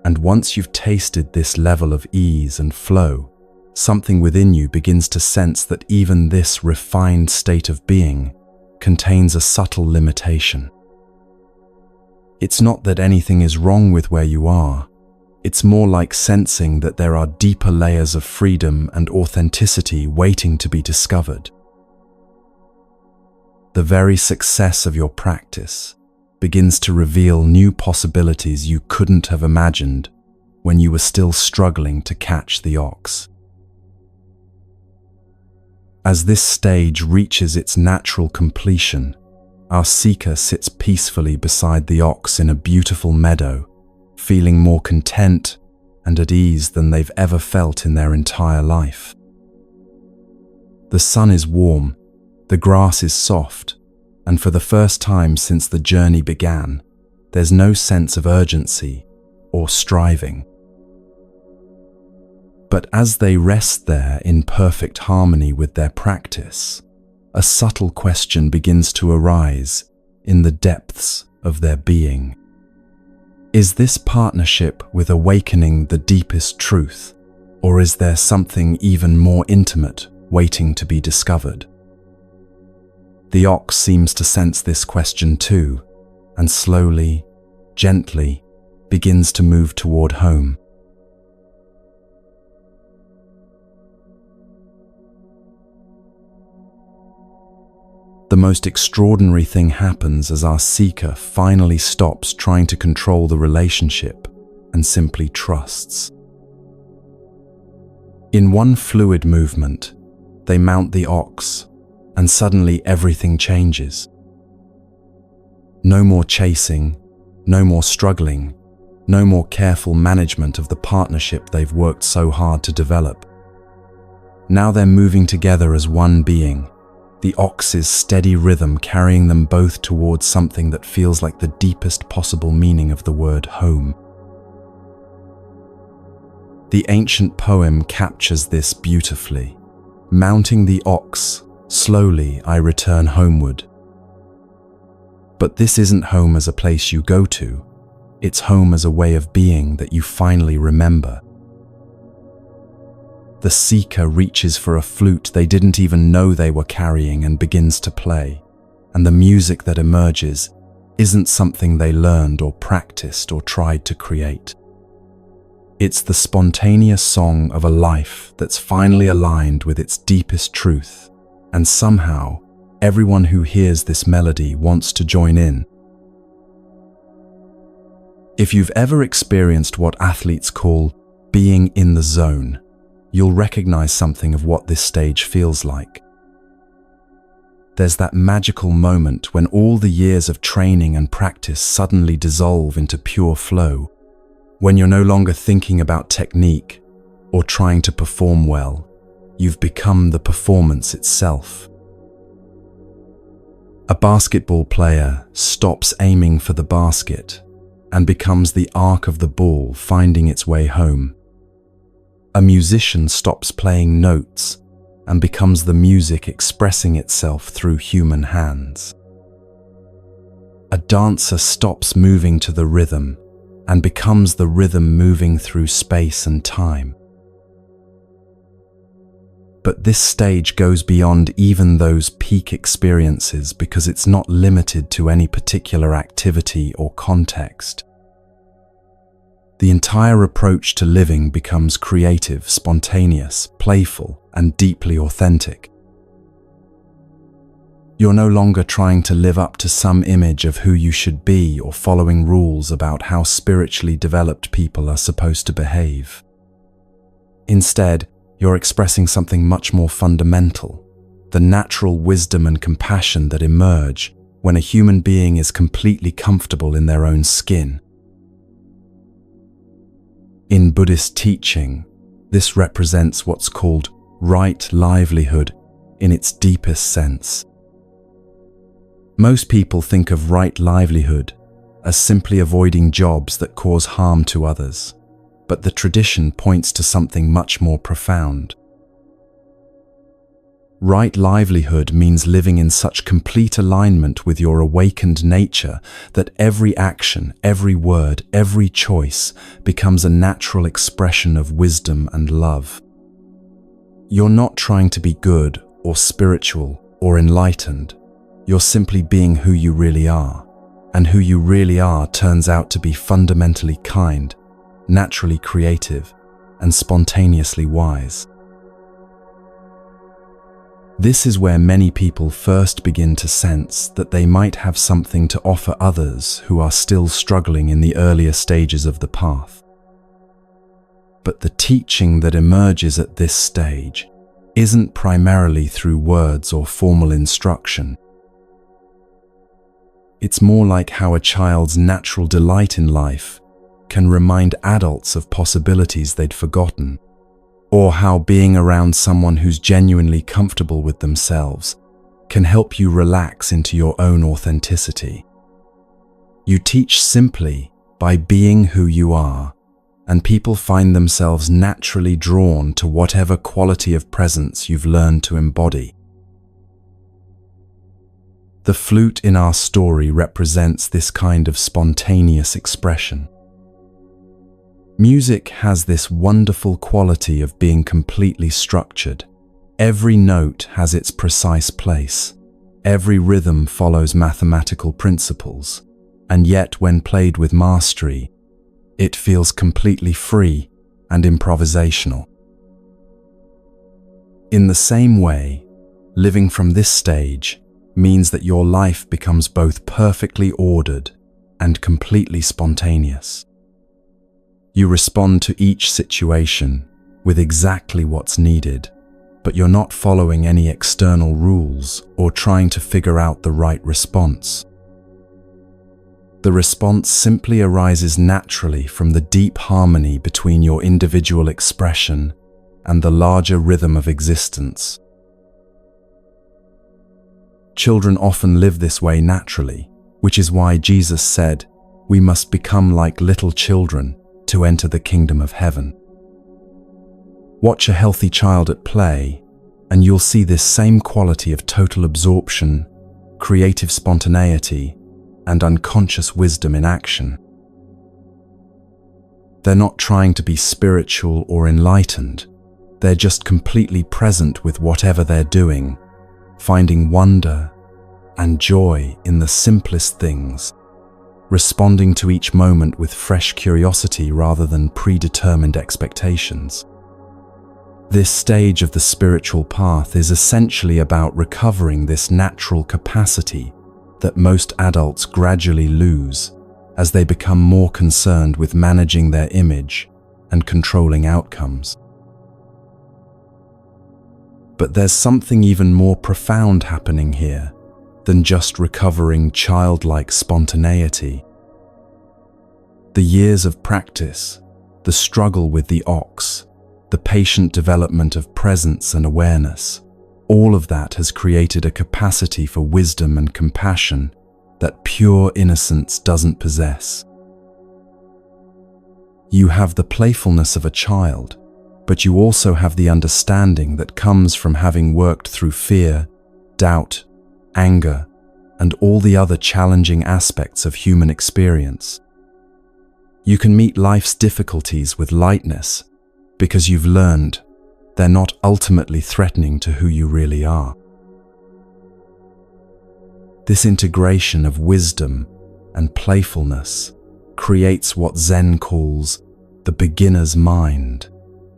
Speaker 1: and once you've tasted this level of ease and flow, something within you begins to sense that even this refined state of being contains a subtle limitation. It's not that anything is wrong with where you are. It's more like sensing that there are deeper layers of freedom and authenticity waiting to be discovered. The very success of your practice begins to reveal new possibilities you couldn't have imagined when you were still struggling to catch the ox. As this stage reaches its natural completion, our seeker sits peacefully beside the ox in a beautiful meadow, feeling more content and at ease than they've ever felt in their entire life. The sun is warm, the grass is soft, and for the first time since the journey began, there's no sense of urgency or striving. But as they rest there in perfect harmony with their practice, a subtle question begins to arise in the depths of their being. Is this partnership with awakening the deepest truth, or is there something even more intimate waiting to be discovered? The ox seems to sense this question too, and slowly, gently, begins to move toward home. The most extraordinary thing happens as our seeker finally stops trying to control the relationship and simply trusts. In one fluid movement, they mount the ox, and suddenly everything changes. No more chasing, no more struggling, no more careful management of the partnership they've worked so hard to develop. Now they're moving together as one being, the ox's steady rhythm carrying them both towards something that feels like the deepest possible meaning of the word home. The ancient poem captures this beautifully. Mounting the ox, slowly I return homeward. But this isn't home as a place you go to. It's home as a way of being that you finally remember. The seeker reaches for a flute they didn't even know they were carrying and begins to play. And the music that emerges isn't something they learned or practiced or tried to create. It's the spontaneous song of a life that's finally aligned with its deepest truth, and somehow everyone who hears this melody wants to join in. If you've ever experienced what athletes call being in the zone, you'll recognize something of what this stage feels like. There's that magical moment when all the years of training and practice suddenly dissolve into pure flow, when you're no longer thinking about technique or trying to perform well. You've become the performance itself. A basketball player stops aiming for the basket and becomes the arc of the ball finding its way home. A musician stops playing notes and becomes the music expressing itself through human hands. A dancer stops moving to the rhythm and becomes the rhythm moving through space and time. But this stage goes beyond even those peak experiences because it's not limited to any particular activity or context. The entire approach to living becomes creative, spontaneous, playful, and deeply authentic. You're no longer trying to live up to some image of who you should be or following rules about how spiritually developed people are supposed to behave. Instead, you're expressing something much more fundamental, the natural wisdom and compassion that emerge when a human being is completely comfortable in their own skin. In Buddhist teaching, this represents what's called right livelihood in its deepest sense. Most people think of right livelihood as simply avoiding jobs that cause harm to others, but the tradition points to something much more profound. Right livelihood means living in such complete alignment with your awakened nature that every action, every word, every choice becomes a natural expression of wisdom and love. You're not trying to be good or spiritual or enlightened. You're simply being who you really are, and who you really are turns out to be fundamentally kind, naturally creative, and spontaneously wise. This is where many people first begin to sense that they might have something to offer others who are still struggling in the earlier stages of the path. But the teaching that emerges at this stage isn't primarily through words or formal instruction. It's more like how a child's natural delight in life can remind adults of possibilities they'd forgotten, or how being around someone who's genuinely comfortable with themselves can help you relax into your own authenticity. You teach simply by being who you are, and people find themselves naturally drawn to whatever quality of presence you've learned to embody. The flute in our story represents this kind of spontaneous expression. Music has this wonderful quality of being completely structured. Every note has its precise place. Every rhythm follows mathematical principles. And yet, when played with mastery, it feels completely free and improvisational. In the same way, living from this stage means that your life becomes both perfectly ordered and completely spontaneous. You respond to each situation with exactly what's needed, but you're not following any external rules or trying to figure out the right response. The response simply arises naturally from the deep harmony between your individual expression and the larger rhythm of existence. Children often live this way naturally, which is why Jesus said, "We must become like little children to enter the kingdom of heaven." Watch a healthy child at play, and you'll see this same quality of total absorption, creative spontaneity, and unconscious wisdom in action. They're not trying to be spiritual or enlightened. They're just completely present with whatever they're doing, finding wonder and joy in the simplest things, responding to each moment with fresh curiosity rather than predetermined expectations. This stage of the spiritual path is essentially about recovering this natural capacity that most adults gradually lose as they become more concerned with managing their image and controlling outcomes. But there's something even more profound happening here than just recovering childlike spontaneity. The years of practice, the struggle with the ox, the patient development of presence and awareness, all of that has created a capacity for wisdom and compassion that pure innocence doesn't possess. You have the playfulness of a child, but you also have the understanding that comes from having worked through fear, doubt, anger, and all the other challenging aspects of human experience. You can meet life's difficulties with lightness because you've learned they're not ultimately threatening to who you really are. This integration of wisdom and playfulness creates what Zen calls the beginner's mind,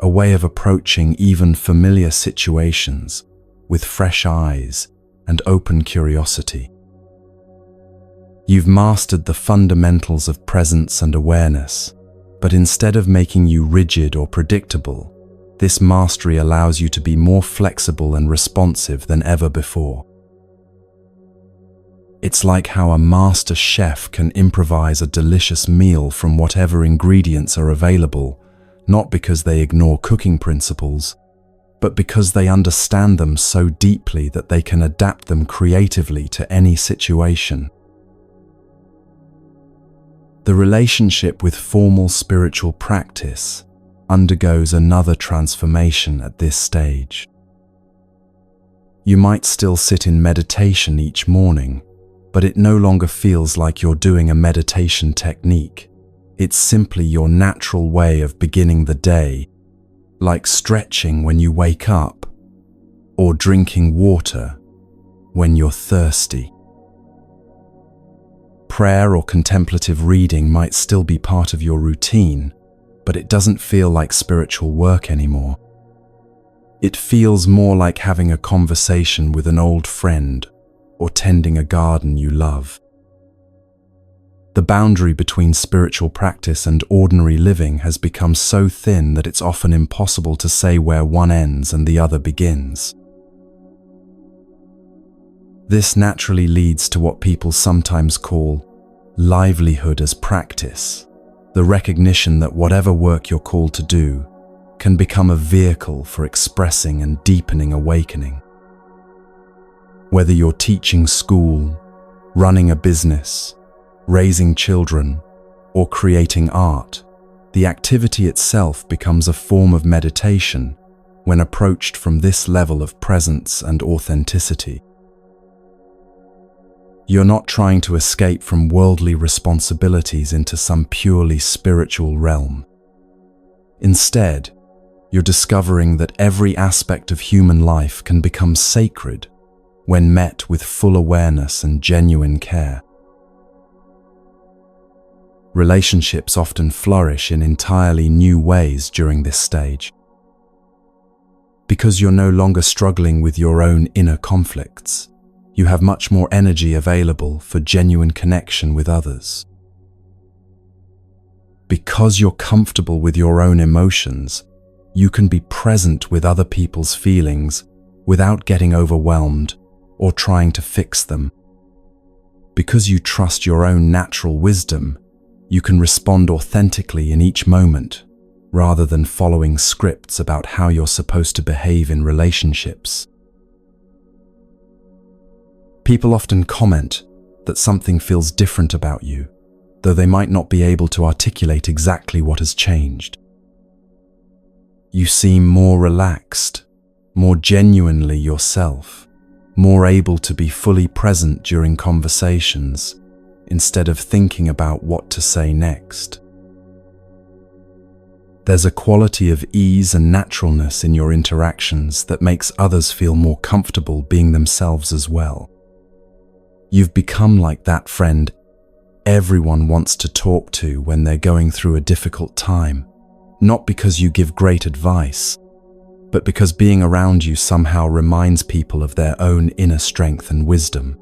Speaker 1: a way of approaching even familiar situations with fresh eyes and open curiosity. You've mastered the fundamentals of presence and awareness, but instead of making you rigid or predictable, this mastery allows you to be more flexible and responsive than ever before. It's like how a master chef can improvise a delicious meal from whatever ingredients are available, not because they ignore cooking principles, but because they understand them so deeply that they can adapt them creatively to any situation. The relationship with formal spiritual practice undergoes another transformation at this stage. You might still sit in meditation each morning, but it no longer feels like you're doing a meditation technique. It's simply your natural way of beginning the day, like stretching when you wake up, or drinking water when you're thirsty. Prayer or contemplative reading might still be part of your routine, but it doesn't feel like spiritual work anymore. It feels more like having a conversation with an old friend or tending a garden you love. The boundary between spiritual practice and ordinary living has become so thin that it's often impossible to say where one ends and the other begins. This naturally leads to what people sometimes call livelihood as practice, the recognition that whatever work you're called to do can become a vehicle for expressing and deepening awakening. Whether you're teaching school, running a business, raising children, or creating art, the activity itself becomes a form of meditation when approached from this level of presence and authenticity. You're not trying to escape from worldly responsibilities into some purely spiritual realm. Instead, you're discovering that every aspect of human life can become sacred when met with full awareness and genuine care. Relationships often flourish in entirely new ways during this stage. Because you're no longer struggling with your own inner conflicts, you have much more energy available for genuine connection with others. Because you're comfortable with your own emotions, you can be present with other people's feelings without getting overwhelmed or trying to fix them. Because you trust your own natural wisdom, you can respond authentically in each moment, rather than following scripts about how you're supposed to behave in relationships. People often comment that something feels different about you, though they might not be able to articulate exactly what has changed. You seem more relaxed, more genuinely yourself, more able to be fully present during conversations, instead of thinking about what to say next. There's a quality of ease and naturalness in your interactions that makes others feel more comfortable being themselves as well. You've become like that friend everyone wants to talk to when they're going through a difficult time, not because you give great advice, but because being around you somehow reminds people of their own inner strength and wisdom.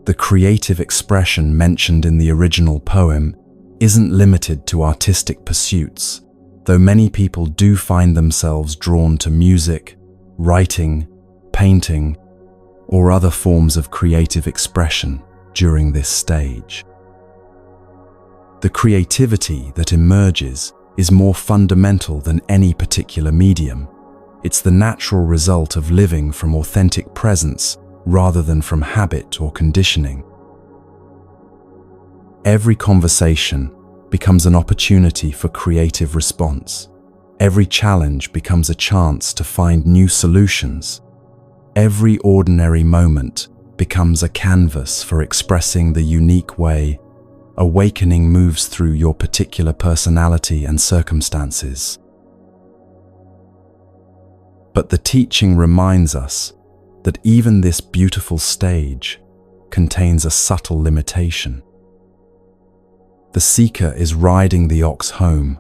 Speaker 1: The creative expression mentioned in the original poem isn't limited to artistic pursuits, though many people do find themselves drawn to music, writing, painting, or other forms of creative expression during this stage. The creativity that emerges is more fundamental than any particular medium. It's the natural result of living from authentic presence rather than from habit or conditioning. Every conversation becomes an opportunity for creative response. Every challenge becomes a chance to find new solutions. Every ordinary moment becomes a canvas for expressing the unique way awakening moves through your particular personality and circumstances. But the teaching reminds us that even this beautiful stage contains a subtle limitation. The seeker is riding the ox home,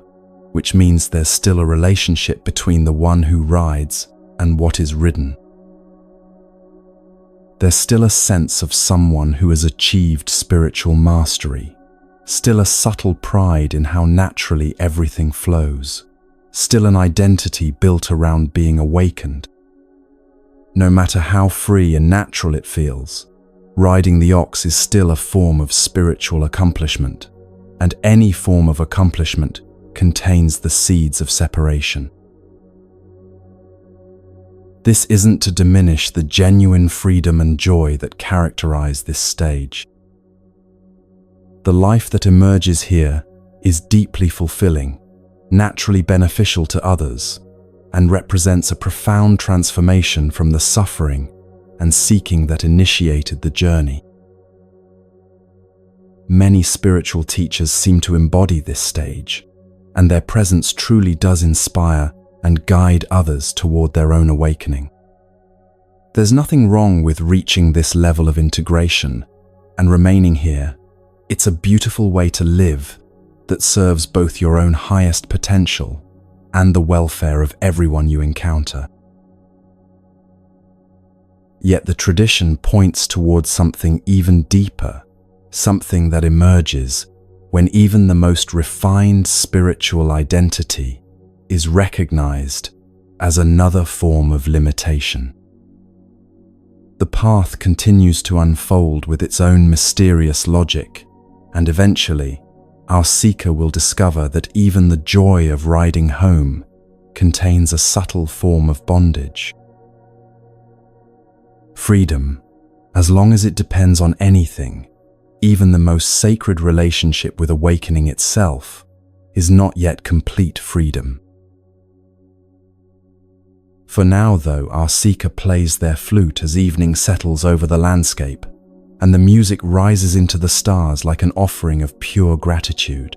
Speaker 1: which means there's still a relationship between the one who rides and what is ridden. There's still a sense of someone who has achieved spiritual mastery, still a subtle pride in how naturally everything flows, still an identity built around being awakened. No matter how free and natural it feels, riding the ox is still a form of spiritual accomplishment, and any form of accomplishment contains the seeds of separation. This isn't to diminish the genuine freedom and joy that characterize this stage. The life that emerges here is deeply fulfilling, naturally beneficial to others, and represents a profound transformation from the suffering and seeking that initiated the journey. Many spiritual teachers seem to embody this stage, and their presence truly does inspire and guide others toward their own awakening. There's nothing wrong with reaching this level of integration and remaining here. It's a beautiful way to live that serves both your own highest potential and the welfare of everyone you encounter. Yet the tradition points towards something even deeper, something that emerges when even the most refined spiritual identity is recognized as another form of limitation. The path continues to unfold with its own mysterious logic, and eventually, our seeker will discover that even the joy of riding home contains a subtle form of bondage. Freedom, as long as it depends on anything, even the most sacred relationship with awakening itself, is not yet complete freedom. For now, though, our seeker plays their flute as evening settles over the landscape, and the music rises into the stars like an offering of pure gratitude.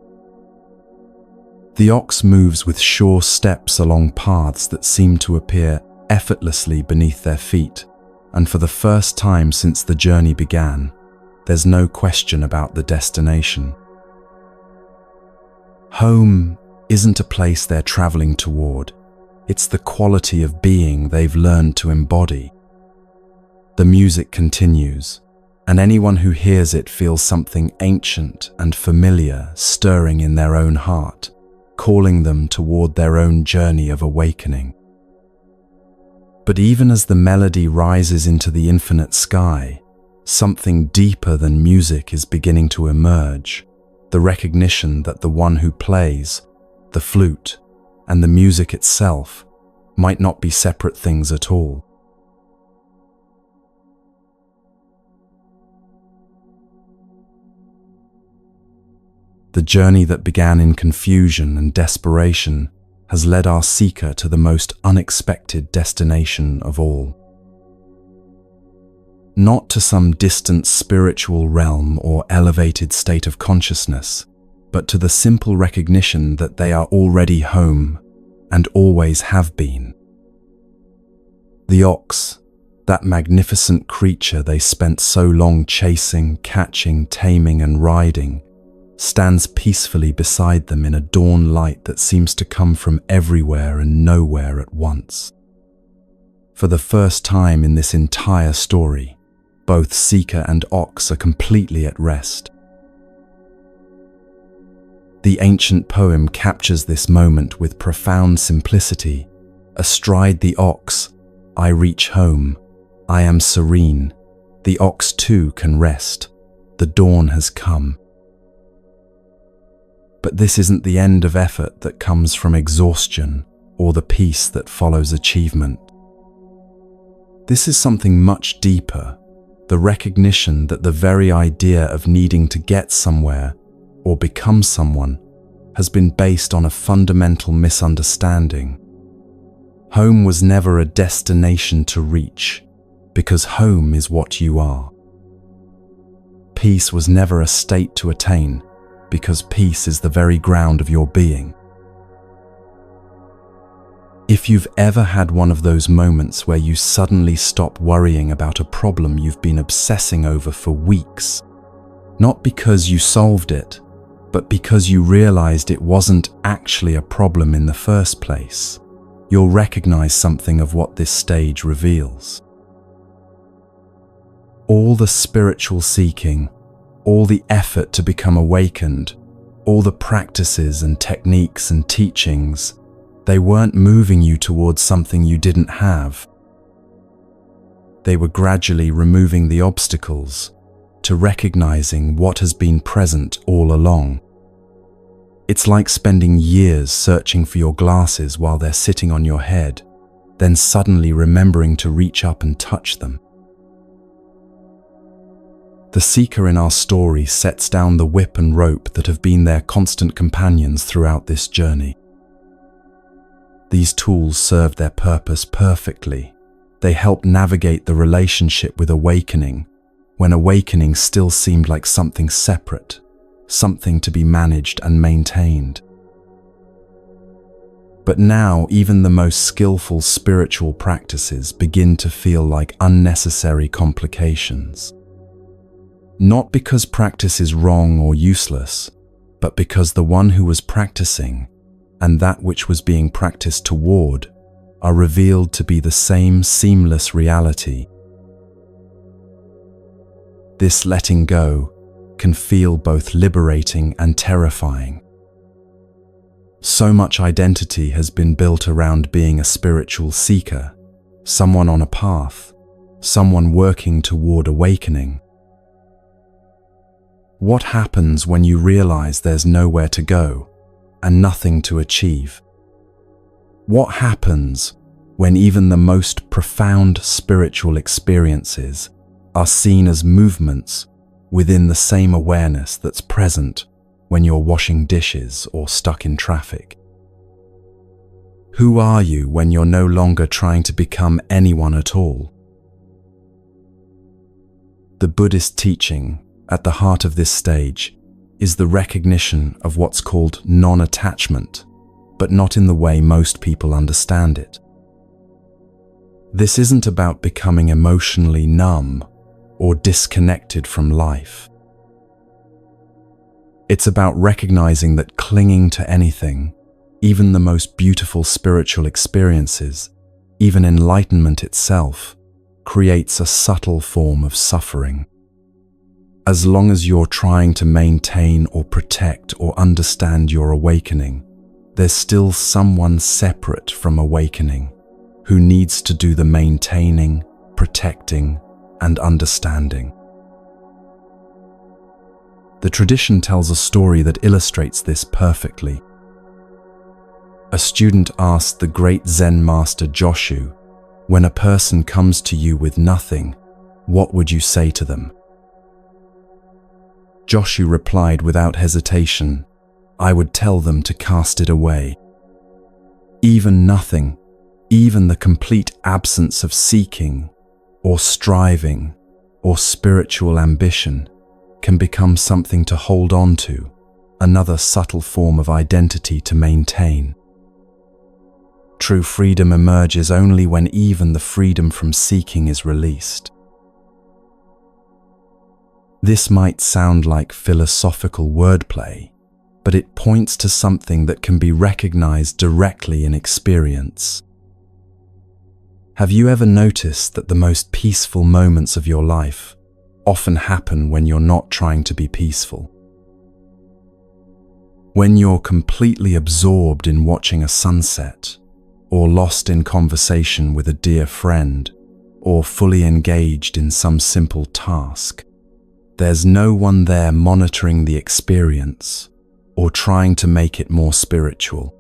Speaker 1: The ox moves with sure steps along paths that seem to appear effortlessly beneath their feet, and for the first time since the journey began, there's no question about the destination. Home isn't a place they're traveling toward. It's the quality of being they've learned to embody. The music continues, and anyone who hears it feels something ancient and familiar stirring in their own heart, calling them toward their own journey of awakening. But even as the melody rises into the infinite sky, something deeper than music is beginning to emerge, the recognition that the one who plays, the flute, and the music itself might not be separate things at all. The journey that began in confusion and desperation has led our seeker to the most unexpected destination of all. Not to some distant spiritual realm or elevated state of consciousness, but to the simple recognition that they are already home and always have been. The ox, that magnificent creature they spent so long chasing, catching, taming, and riding, stands peacefully beside them in a dawn light that seems to come from everywhere and nowhere at once. For the first time in this entire story, both seeker and ox are completely at rest. The ancient poem captures this moment with profound simplicity. Astride the ox, I reach home. I am serene. The ox too can rest. The dawn has come. But this isn't the end of effort that comes from exhaustion or the peace that follows achievement. This is something much deeper, the recognition that the very idea of needing to get somewhere or become someone has been based on a fundamental misunderstanding. Home was never a destination to reach, because home is what you are. Peace was never a state to attain, because peace is the very ground of your being. If you've ever had one of those moments where you suddenly stop worrying about a problem you've been obsessing over for weeks, not because you solved it, but because you realized it wasn't actually a problem in the first place, you'll recognize something of what this stage reveals. All the spiritual seeking, all the effort to become awakened, all the practices and techniques and teachings, they weren't moving you towards something you didn't have. They were gradually removing the obstacles to recognizing what has been present all along. It's like spending years searching for your glasses while they're sitting on your head, then suddenly remembering to reach up and touch them. The seeker in our story sets down the whip and rope that have been their constant companions throughout this journey. These tools serve their purpose perfectly. They help navigate the relationship with awakening, when awakening still seemed like something separate, something to be managed and maintained. But now even the most skillful spiritual practices begin to feel like unnecessary complications. Not because practice is wrong or useless, but because the one who was practicing and that which was being practiced toward are revealed to be the same seamless reality. This letting go can feel both liberating and terrifying. So much identity has been built around being a spiritual seeker, someone on a path, someone working toward awakening. What happens when you realize there's nowhere to go and nothing to achieve? What happens when even the most profound spiritual experiences are seen as movements within the same awareness that's present when you're washing dishes or stuck in traffic? Who are you when you're no longer trying to become anyone at all? The Buddhist teaching at the heart of this stage is the recognition of what's called non-attachment but not in the way most people understand it. This isn't about becoming emotionally numb or disconnected from life. It's about recognizing that clinging to anything, even the most beautiful spiritual experiences, even enlightenment itself, creates a subtle form of suffering. As long as you're trying to maintain or protect or understand your awakening, there's still someone separate from awakening who needs to do the maintaining, protecting, and understanding. The tradition tells a story that illustrates this perfectly. A student asked the great Zen master Joshu, "When a person comes to you with nothing, what would you say to them?" Joshu replied without hesitation, "I would tell them to cast it away." Even nothing, even the complete absence of seeking, or striving, or spiritual ambition, can become something to hold on to, another subtle form of identity to maintain. True freedom emerges only when even the freedom from seeking is released. This might sound like philosophical wordplay, but it points to something that can be recognized directly in experience. Have you ever noticed that the most peaceful moments of your life often happen when you're not trying to be peaceful? When you're completely absorbed in watching a sunset, or lost in conversation with a dear friend, or fully engaged in some simple task, there's no one there monitoring the experience or trying to make it more spiritual.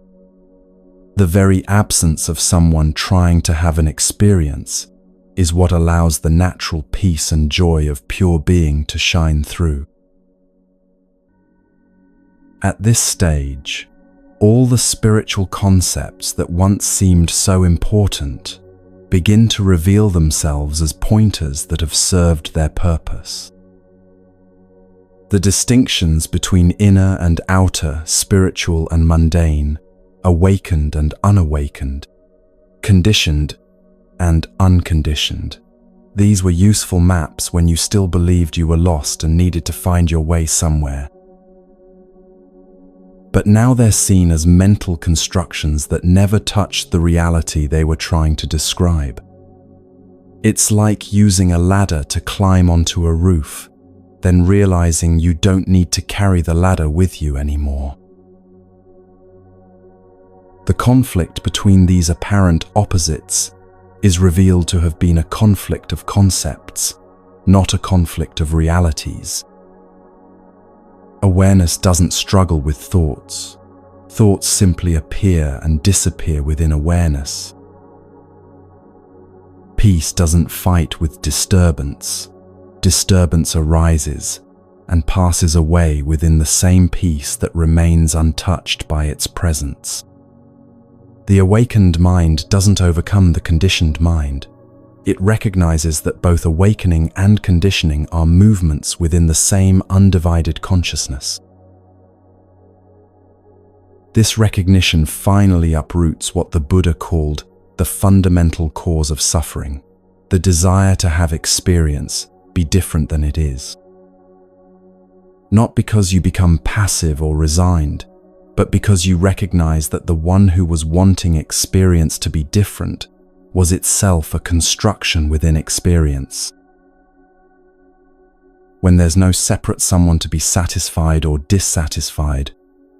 Speaker 1: The very absence of someone trying to have an experience is what allows the natural peace and joy of pure being to shine through. At this stage, all the spiritual concepts that once seemed so important begin to reveal themselves as pointers that have served their purpose. The distinctions between inner and outer, spiritual and mundane, awakened and unawakened, conditioned and unconditioned. These were useful maps when you still believed you were lost and needed to find your way somewhere. But now they're seen as mental constructions that never touched the reality they were trying to describe. It's like using a ladder to climb onto a roof, then realizing you don't need to carry the ladder with you anymore. The conflict between these apparent opposites is revealed to have been a conflict of concepts, not a conflict of realities. Awareness doesn't struggle with thoughts. Thoughts simply appear and disappear within awareness. Peace doesn't fight with disturbance. Disturbance arises and passes away within the same peace that remains untouched by its presence. The awakened mind doesn't overcome the conditioned mind. It recognizes that both awakening and conditioning are movements within the same undivided consciousness. This recognition finally uproots what the Buddha called the fundamental cause of suffering, the desire to have experience be different than it is. Not because you become passive or resigned, but because you recognize that the one who was wanting experience to be different was itself a construction within experience. When there's no separate someone to be satisfied or dissatisfied,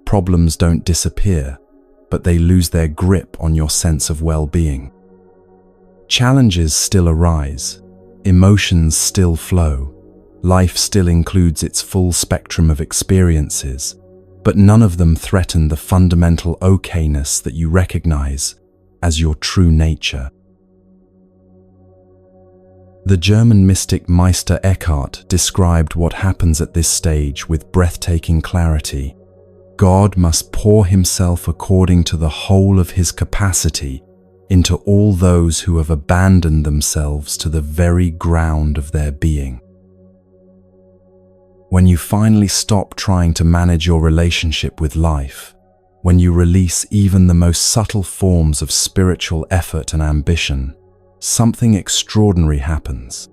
Speaker 1: problems don't disappear, but they lose their grip on your sense of well-being. Challenges still arise, emotions still flow, life still includes its full spectrum of experiences, but none of them threaten the fundamental okayness that you recognize as your true nature. The German mystic Meister Eckhart described what happens at this stage with breathtaking clarity. God must pour himself according to the whole of his capacity into all those who have abandoned themselves to the very ground of their being. When you finally stop trying to manage your relationship with life when you release even the most subtle forms of spiritual effort and ambition, something extraordinary happens.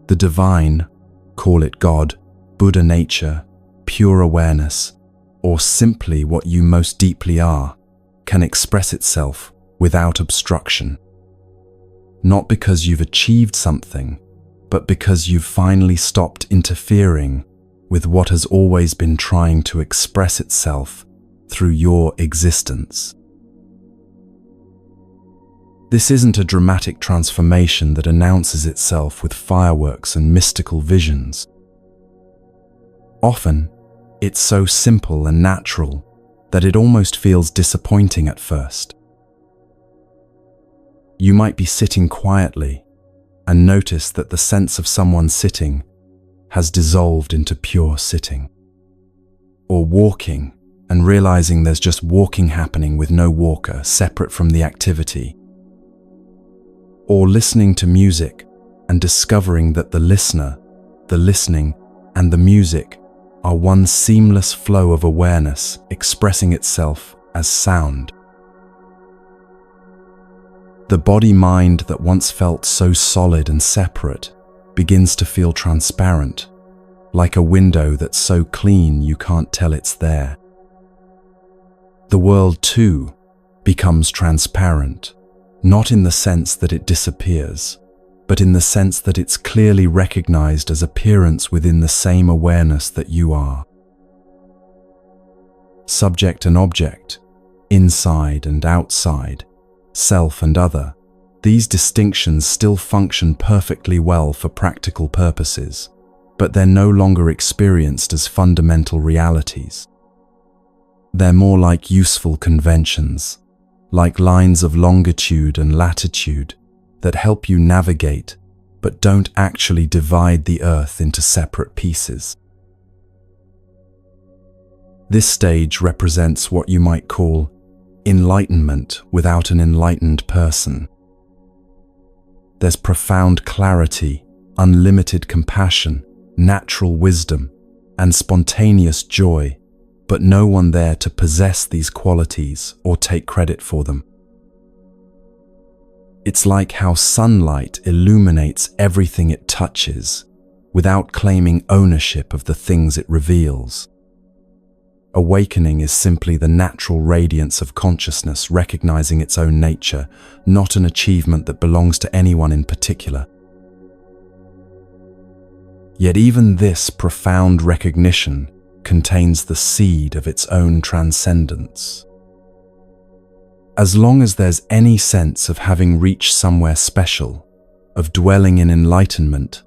Speaker 1: The divine, call it God, Buddha nature, pure awareness, or simply what you most deeply are, can express itself without obstruction. Not because you've achieved something, but because you've finally stopped interfering with what has always been trying to express itself through your existence. This isn't a dramatic transformation that announces itself with fireworks and mystical visions. Often, it's so simple and natural that it almost feels disappointing at first. You might be sitting quietly and notice that the sense of someone sitting has dissolved into pure sitting. Or walking and realizing there's just walking happening with no walker separate from the activity. Or listening to music and discovering that the listener, the listening, and the music are one seamless flow of awareness expressing itself as sound. The body-mind that once felt so solid and separate begins to feel transparent, like a window that's so clean you can't tell it's there. The world, too, becomes transparent, not in the sense that it disappears, but in the sense that it's clearly recognized as appearance within the same awareness that you are. Subject and object, inside and outside, self and other, these distinctions still function perfectly well for practical purposes, but they're no longer experienced as fundamental realities. They're more like useful conventions, like lines of longitude and latitude that help you navigate, but don't actually divide the earth into separate pieces. This stage represents what you might call enlightenment without an enlightened person. There's profound clarity, unlimited compassion, natural wisdom, and spontaneous joy, but no one there to possess these qualities or take credit for them. It's like how sunlight illuminates everything it touches, without claiming ownership of the things it reveals. Awakening is simply the natural radiance of consciousness recognizing its own nature, not an achievement that belongs to anyone in particular. Yet even this profound recognition contains the seed of its own transcendence. As long as there's any sense of having reached somewhere special, of dwelling in enlightenment,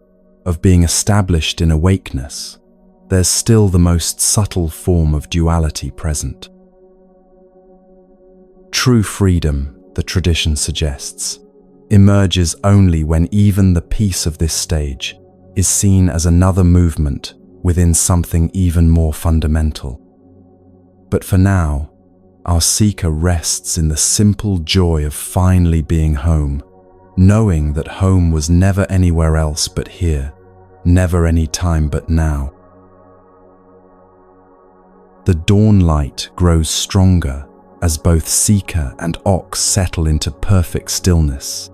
Speaker 1: of being established in awakeness, there's still the most subtle form of duality present. True freedom, the tradition suggests, emerges only when even the peace of this stage is seen as another movement within something even more fundamental. But for now, our seeker rests in the simple joy of finally being home, knowing that home was never anywhere else but here, never any time but now. The dawn light grows stronger as both seeker and ox settle into perfect stillness.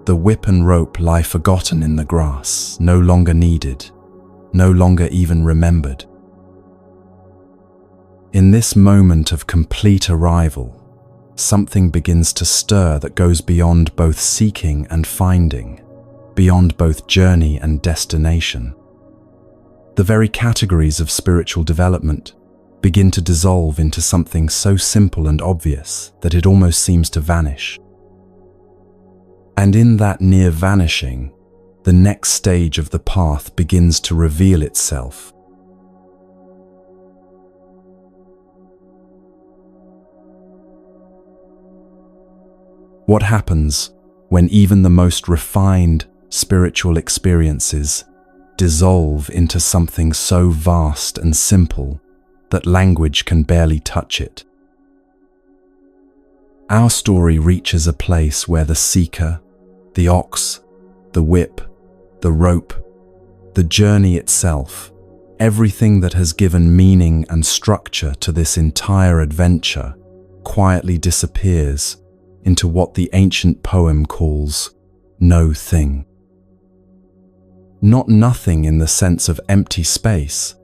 Speaker 1: The whip and rope lie forgotten in the grass, no longer needed, no longer even remembered. In this moment of complete arrival, something begins to stir that goes beyond both seeking and finding, beyond both journey and destination. The very categories of spiritual development begin to dissolve into something so simple and obvious that it almost seems to vanish. And in that near vanishing, the next stage of the path begins to reveal itself. What happens when even the most refined spiritual experiences dissolve into something so vast and simple that language can barely touch it? Our story reaches a place where the seeker, the ox, the whip, the rope, the journey itself, Everything that has given meaning and structure to this entire adventure quietly disappears into what the ancient poem calls no thing. Not nothing in the sense of empty space,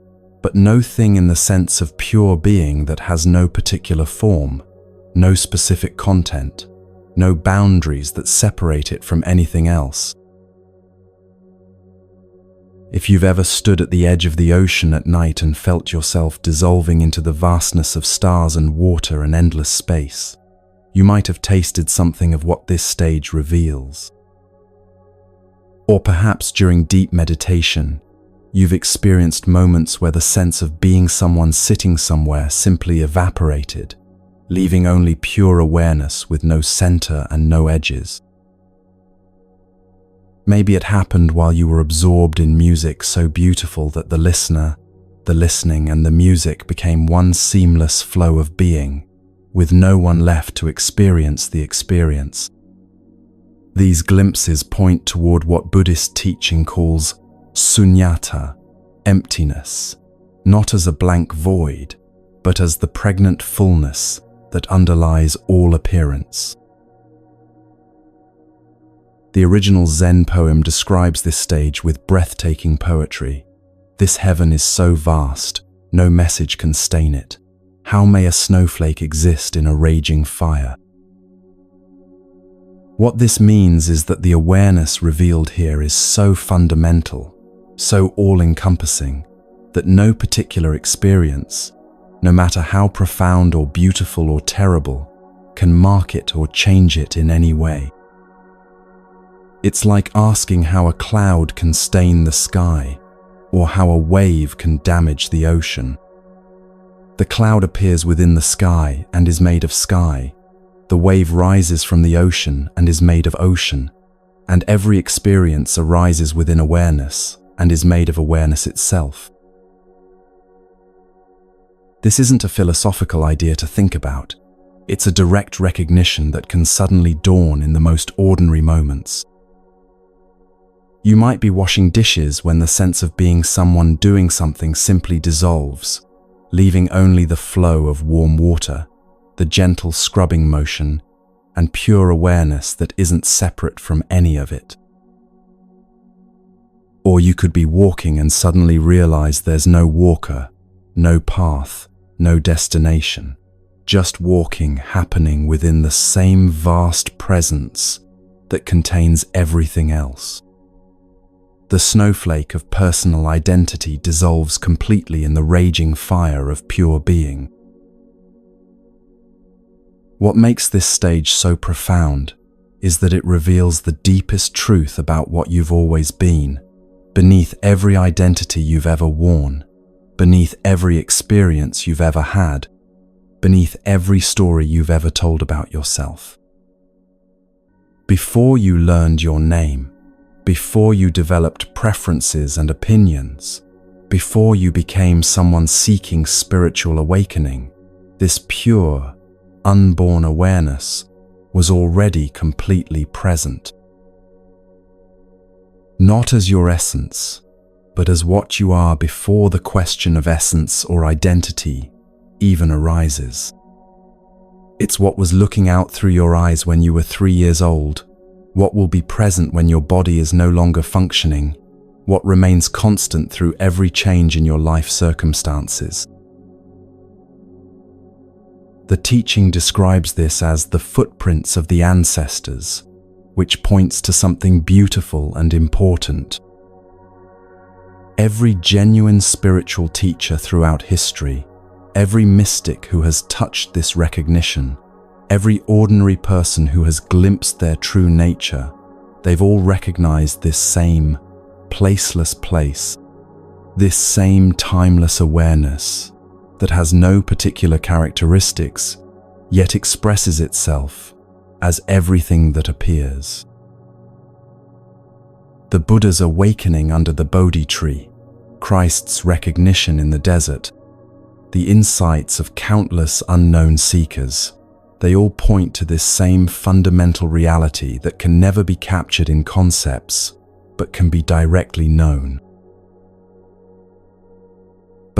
Speaker 1: but no thing in the sense of pure being that has no particular form, no specific content, no boundaries that separate it from anything else. If you've ever stood at the edge of the ocean at night and felt yourself dissolving into the vastness of stars and water and endless space, you might have tasted something of what this stage reveals. Or perhaps during deep meditation, you've experienced moments where the sense of being someone sitting somewhere simply evaporated, leaving only pure awareness with no center and no edges. Maybe it happened while you were absorbed in music so beautiful that the listener, the listening, and the music became one seamless flow of being, with no one left to experience the experience. These glimpses point toward what Buddhist teaching calls sunyata, emptiness, not as a blank void, but as the pregnant fullness that underlies all appearance. The original Zen poem describes this stage with breathtaking poetry. This heaven is so vast, no message can stain it. How may a snowflake exist in a raging fire? What this means is that the awareness revealed here is so fundamental, so all-encompassing, that no particular experience, no matter how profound or beautiful or terrible, can mark it or change it in any way. It's like asking how a cloud can stain the sky, or how a wave can damage the ocean. The cloud appears within the sky and is made of sky. The wave rises from the ocean and is made of ocean. And every experience arises within awareness and is made of awareness itself. This isn't a philosophical idea to think about. It's a direct recognition that can suddenly dawn in the most ordinary moments. You might be washing dishes when the sense of being someone doing something simply dissolves, leaving only the flow of warm water, the gentle scrubbing motion, and pure awareness that isn't separate from any of it. Or you could be walking and suddenly realize there's no walker, no path, no destination, just walking happening within the same vast presence that contains everything else. The snowflake of personal identity dissolves completely in the raging fire of pure being. What makes this stage so profound is that it reveals the deepest truth about what you've always been, beneath every identity you've ever worn, beneath every experience you've ever had, beneath every story you've ever told about yourself. Before you learned your name, before you developed preferences and opinions, before you became someone seeking spiritual awakening, this pure, unborn awareness was already completely present. Not as your essence, but as what you are before the question of essence or identity even arises. It's what was looking out through your eyes when you were 3 years old, what will be present when your body is no longer functioning, what remains constant through every change in your life circumstances. The teaching describes this as the footprints of the ancestors, which points to something beautiful and important. Every genuine spiritual teacher throughout history, every mystic who has touched this recognition, every ordinary person who has glimpsed their true nature, they've all recognized this same placeless place, this same timeless awareness that has no particular characteristics, yet expresses itself as everything that appears. The Buddha's awakening under the Bodhi tree, Christ's recognition in the desert, the insights of countless unknown seekers, they all point to this same fundamental reality that can never be captured in concepts, but can be directly known.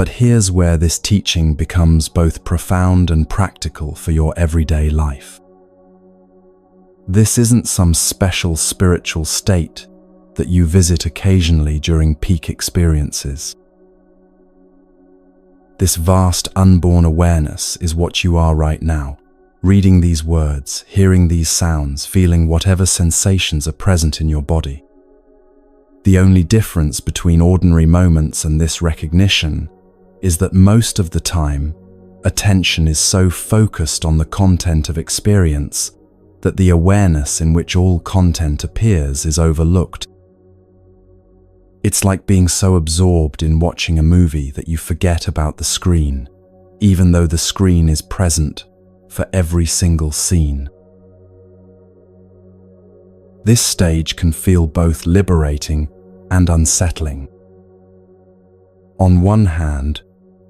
Speaker 1: But here's where this teaching becomes both profound and practical for your everyday life. This isn't some special spiritual state that you visit occasionally during peak experiences. This vast unborn awareness is what you are right now, reading these words, hearing these sounds, feeling whatever sensations are present in your body. The only difference between ordinary moments and this recognition is that most of the time, attention is so focused on the content of experience that the awareness in which all content appears is overlooked. It's like being so absorbed in watching a movie that you forget about the screen, even though the screen is present for every single scene. This stage can feel both liberating and unsettling. On one hand,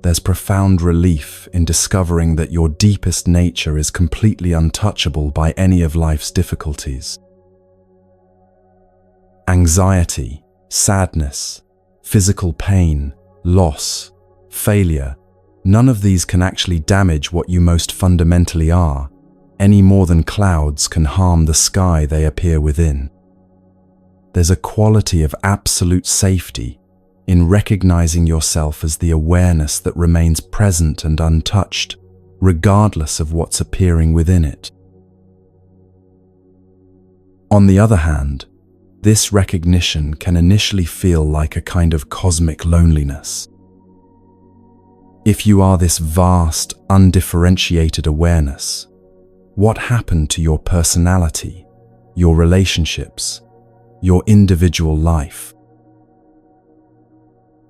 Speaker 1: there's profound relief in discovering that your deepest nature is completely untouchable by any of life's difficulties. Anxiety, sadness, physical pain, loss, failure, none of these can actually damage what you most fundamentally are, any more than clouds can harm the sky they appear within. There's a quality of absolute safety in recognizing yourself as the awareness that remains present and untouched, regardless of what's appearing within it. On the other hand, this recognition can initially feel like a kind of cosmic loneliness. If you are this vast, undifferentiated awareness, what happened to your personality, your relationships, your individual life?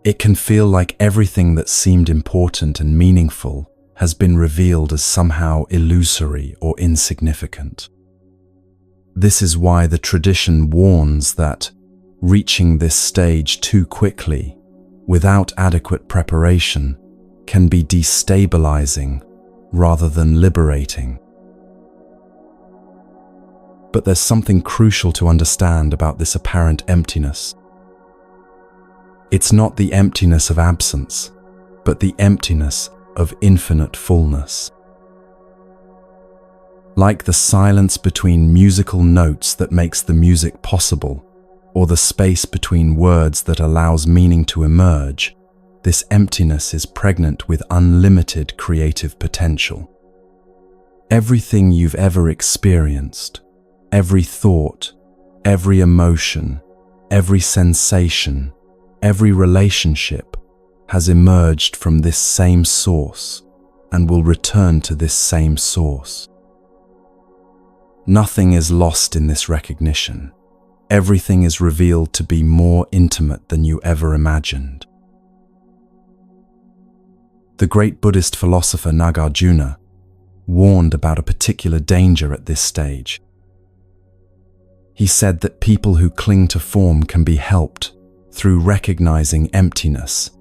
Speaker 1: It can feel like everything that seemed important and meaningful has been revealed as somehow illusory or insignificant. This is why the tradition warns that reaching this stage too quickly, without adequate preparation, can be destabilizing rather than liberating. But there's something crucial to understand about this apparent emptiness. It's not the emptiness of absence, but the emptiness of infinite fullness. Like the silence between musical notes that makes the music possible, or the space between words that allows meaning to emerge, this emptiness is pregnant with unlimited creative potential. Everything you've ever experienced, every thought, every emotion, every sensation, every relationship has emerged from this same source and will return to this same source. Nothing is lost in this recognition. Everything is revealed to be more intimate than you ever imagined. The great Buddhist philosopher Nagarjuna warned about a particular danger at this stage. He said that people who cling to form can be helped through recognizing emptiness,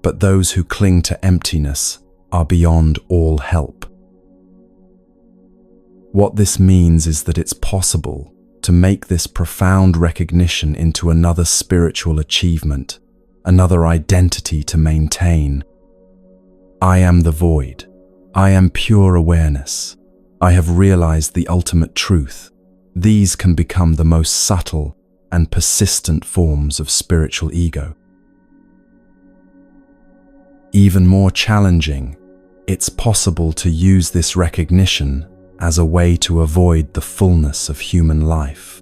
Speaker 1: but those who cling to emptiness are beyond all help. What this means is that it's possible to make this profound recognition into another spiritual achievement, another identity to maintain. I am the void. I am pure awareness. I have realized the ultimate truth. These can become the most subtle and persistent forms of spiritual ego. Even more challenging, it's possible to use this recognition as a way to avoid the fullness of human life.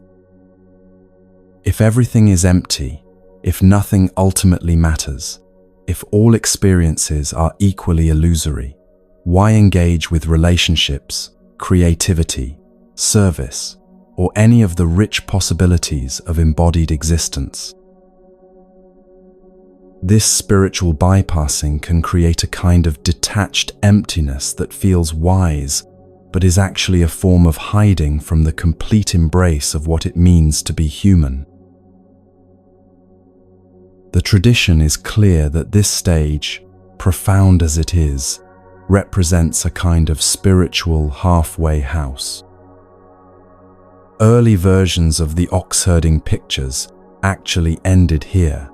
Speaker 1: If everything is empty, if nothing ultimately matters, if all experiences are equally illusory, why engage with relationships, creativity, service, or any of the rich possibilities of embodied existence? This spiritual bypassing can create a kind of detached emptiness that feels wise, but is actually a form of hiding from the complete embrace of what it means to be human. The tradition is clear that this stage, profound as it is, represents a kind of spiritual halfway house. Early versions of the ox-herding pictures actually ended here,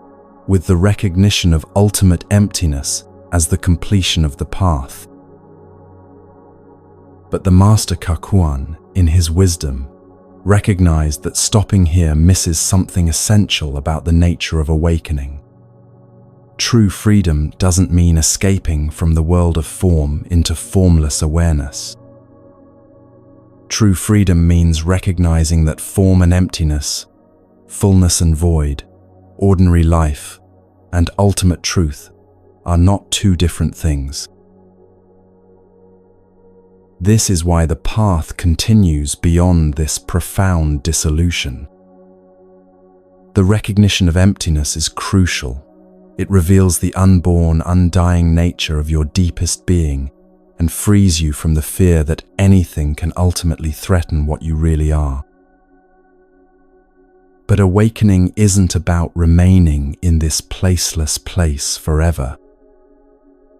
Speaker 1: with the recognition of ultimate emptiness as the completion of the path. But the Master Kakuan, in his wisdom, recognized that stopping here misses something essential about the nature of awakening. True freedom doesn't mean escaping from the world of form into formless awareness. True freedom means recognizing that form and emptiness, fullness and void, ordinary life, and ultimate truth are not two different things. This is why the path continues beyond this profound dissolution. The recognition of emptiness is crucial. It reveals the unborn, undying nature of your deepest being and frees you from the fear that anything can ultimately threaten what you really are. But awakening isn't about remaining in this placeless place forever.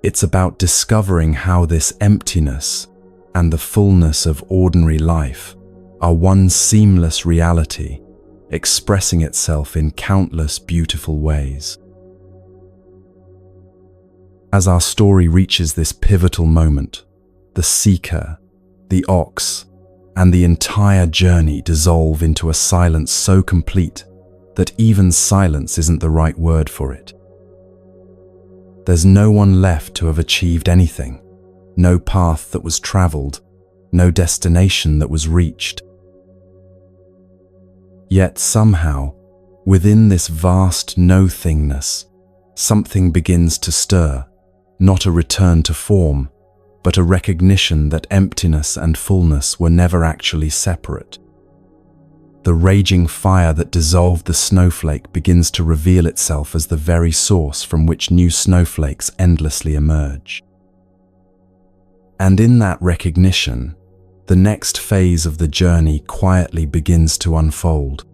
Speaker 1: It's about discovering how this emptiness and the fullness of ordinary life are one seamless reality, expressing itself in countless beautiful ways. As our story reaches this pivotal moment, the seeker, the ox, and the entire journey dissolve into a silence so complete that even silence isn't the right word for it. There's no one left to have achieved anything, no path that was traveled, no destination that was reached. Yet somehow, within this vast no-thingness, something begins to stir, not a return to form, but a recognition that emptiness and fullness were never actually separate. The raging fire that dissolved the snowflake begins to reveal itself as the very source from which new snowflakes endlessly emerge. And in that recognition, the next phase of the journey quietly begins to unfold.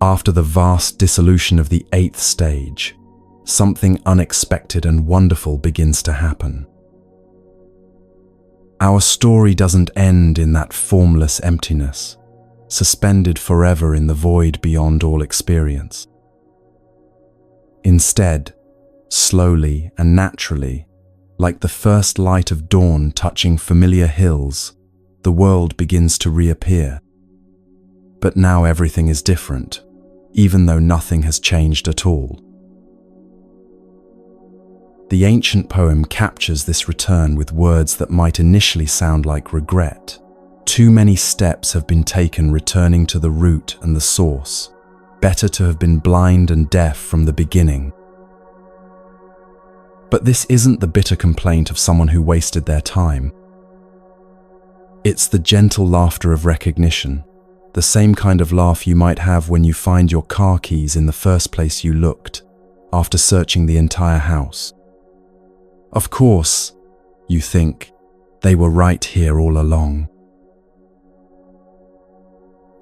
Speaker 1: After the vast dissolution of the 8th stage, something unexpected and wonderful begins to happen. Our story doesn't end in that formless emptiness, suspended forever in the void beyond all experience. Instead, slowly and naturally, like the first light of dawn touching familiar hills, the world begins to reappear. But now everything is different, even though nothing has changed at all. The ancient poem captures this return with words that might initially sound like regret. Too many steps have been taken returning to the root and the source. Better to have been blind and deaf from the beginning. But this isn't the bitter complaint of someone who wasted their time. It's the gentle laughter of recognition, the same kind of laugh you might have when you find your car keys in the first place you looked, after searching the entire house. Of course, you think, they were right here all along.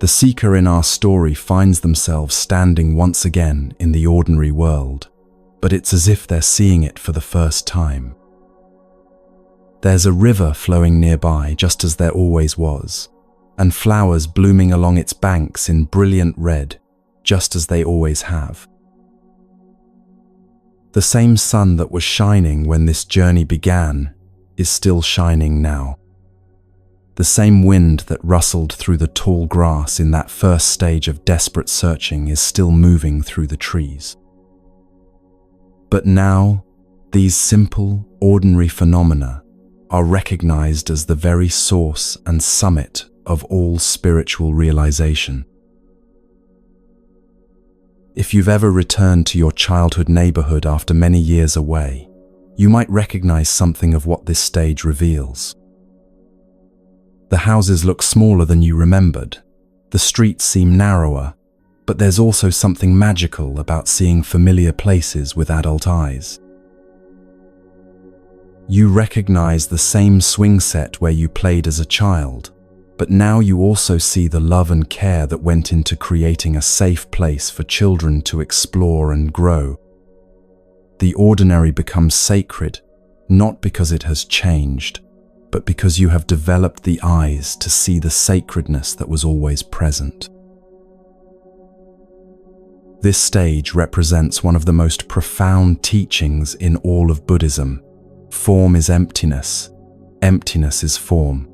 Speaker 1: The seeker in our story finds themselves standing once again in the ordinary world, but it's as if they're seeing it for the first time. There's a river flowing nearby, just as there always was, and flowers blooming along its banks in brilliant red, just as they always have. The same sun that was shining when this journey began is still shining now. The same wind that rustled through the tall grass in that first stage of desperate searching is still moving through the trees. But now, these simple, ordinary phenomena are recognized as the very source and summit of all spiritual realization. If you've ever returned to your childhood neighborhood after many years away, you might recognize something of what this stage reveals. The houses look smaller than you remembered. The streets seem narrower, but there's also something magical about seeing familiar places with adult eyes. You recognize the same swing set where you played as a child, but now you also see the love and care that went into creating a safe place for children to explore and grow. The ordinary becomes sacred, not because it has changed, but because you have developed the eyes to see the sacredness that was always present. This stage represents one of the most profound teachings in all of Buddhism. Form is emptiness. Emptiness is form.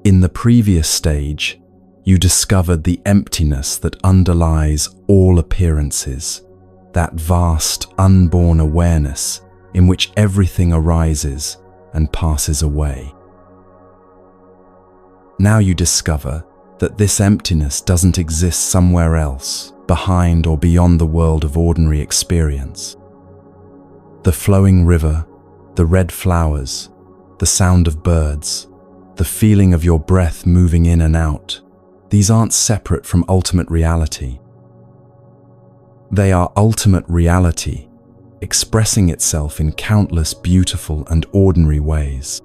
Speaker 1: In the previous stage, you discovered the emptiness that underlies all appearances, that vast, unborn awareness in which everything arises and passes away. Now you discover that this emptiness doesn't exist somewhere else, behind or beyond the world of ordinary experience. The flowing river, the red flowers, the sound of birds, the feeling of your breath moving in and out, these aren't separate from ultimate reality. They are ultimate reality, expressing itself in countless beautiful and ordinary ways.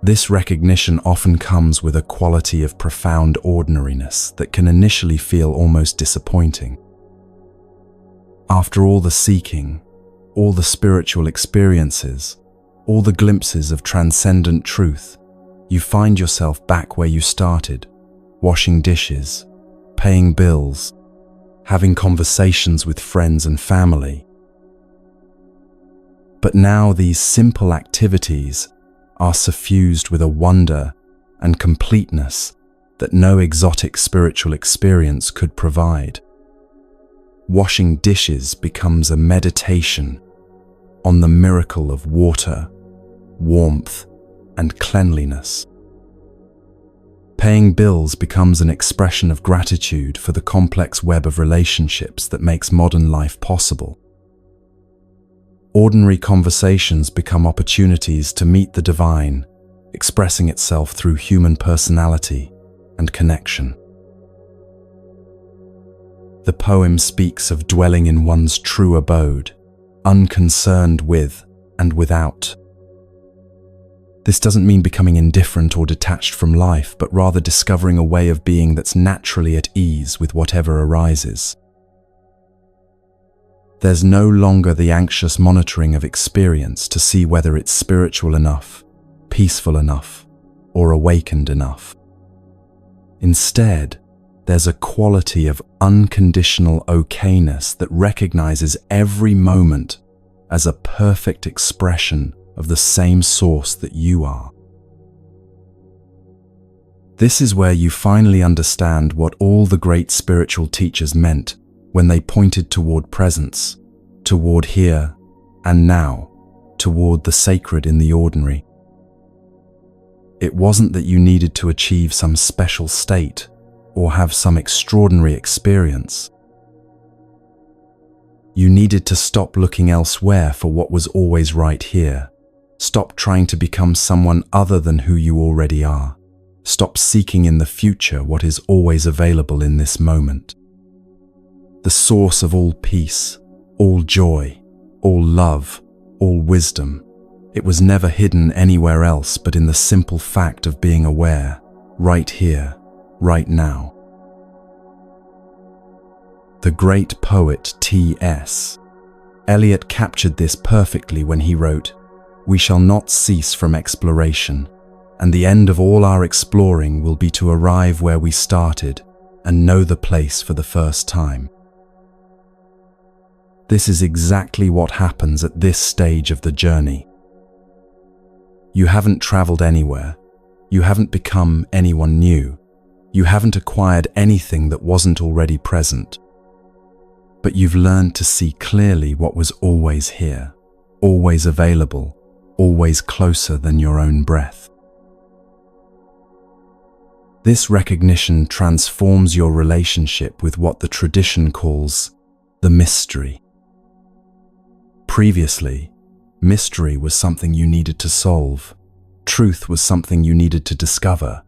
Speaker 1: This recognition often comes with a quality of profound ordinariness that can initially feel almost disappointing. After all the seeking, all the spiritual experiences, all the glimpses of transcendent truth, you find yourself back where you started, washing dishes, paying bills, having conversations with friends and family. But now these simple activities are suffused with a wonder and completeness that no exotic spiritual experience could provide. Washing dishes becomes a meditation on the miracle of water, warmth, and cleanliness. Paying bills becomes an expression of gratitude for the complex web of relationships that makes modern life possible. Ordinary conversations become opportunities to meet the divine, expressing itself through human personality and connection. The poem speaks of dwelling in one's true abode, unconcerned with and without. This doesn't mean becoming indifferent or detached from life, but rather discovering a way of being that's naturally at ease with whatever arises. There's no longer the anxious monitoring of experience to see whether it's spiritual enough, peaceful enough, or awakened enough. Instead, there's a quality of unconditional okayness that recognizes every moment as a perfect expression of the same source that you are. This is where you finally understand what all the great spiritual teachers meant when they pointed toward presence, toward here and now, toward the sacred in the ordinary. It wasn't that you needed to achieve some special state or have some extraordinary experience. You needed to stop looking elsewhere for what was always right here. Stop trying to become someone other than who you already are. Stop seeking in the future what is always available in this moment. The source of all peace, all joy, all love, all wisdom, it was never hidden anywhere else but in the simple fact of being aware, right here, right now. The great poet T.S. Eliot captured this perfectly when he wrote, "We shall not cease from exploration, and the end of all our exploring will be to arrive where we started and know the place for the first time." This is exactly what happens at this stage of the journey. You haven't traveled anywhere. You haven't become anyone new. You haven't acquired anything that wasn't already present. But you've learned to see clearly what was always here, always available, always closer than your own breath. This recognition transforms your relationship with what the tradition calls the mystery. Previously, mystery was something you needed to solve, truth was something you needed to discover,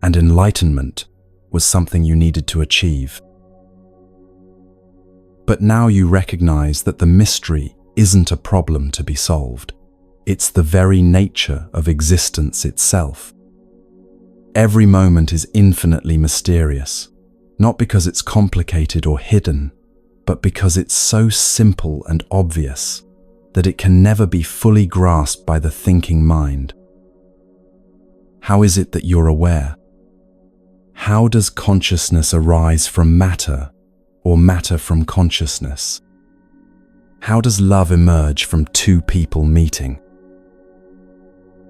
Speaker 1: and enlightenment was something you needed to achieve. But now you recognize that the mystery isn't a problem to be solved. It's the very nature of existence itself. Every moment is infinitely mysterious, not because it's complicated or hidden, but because it's so simple and obvious that it can never be fully grasped by the thinking mind. How is it that you're aware? How does consciousness arise from matter, or matter from consciousness? How does love emerge from two people meeting?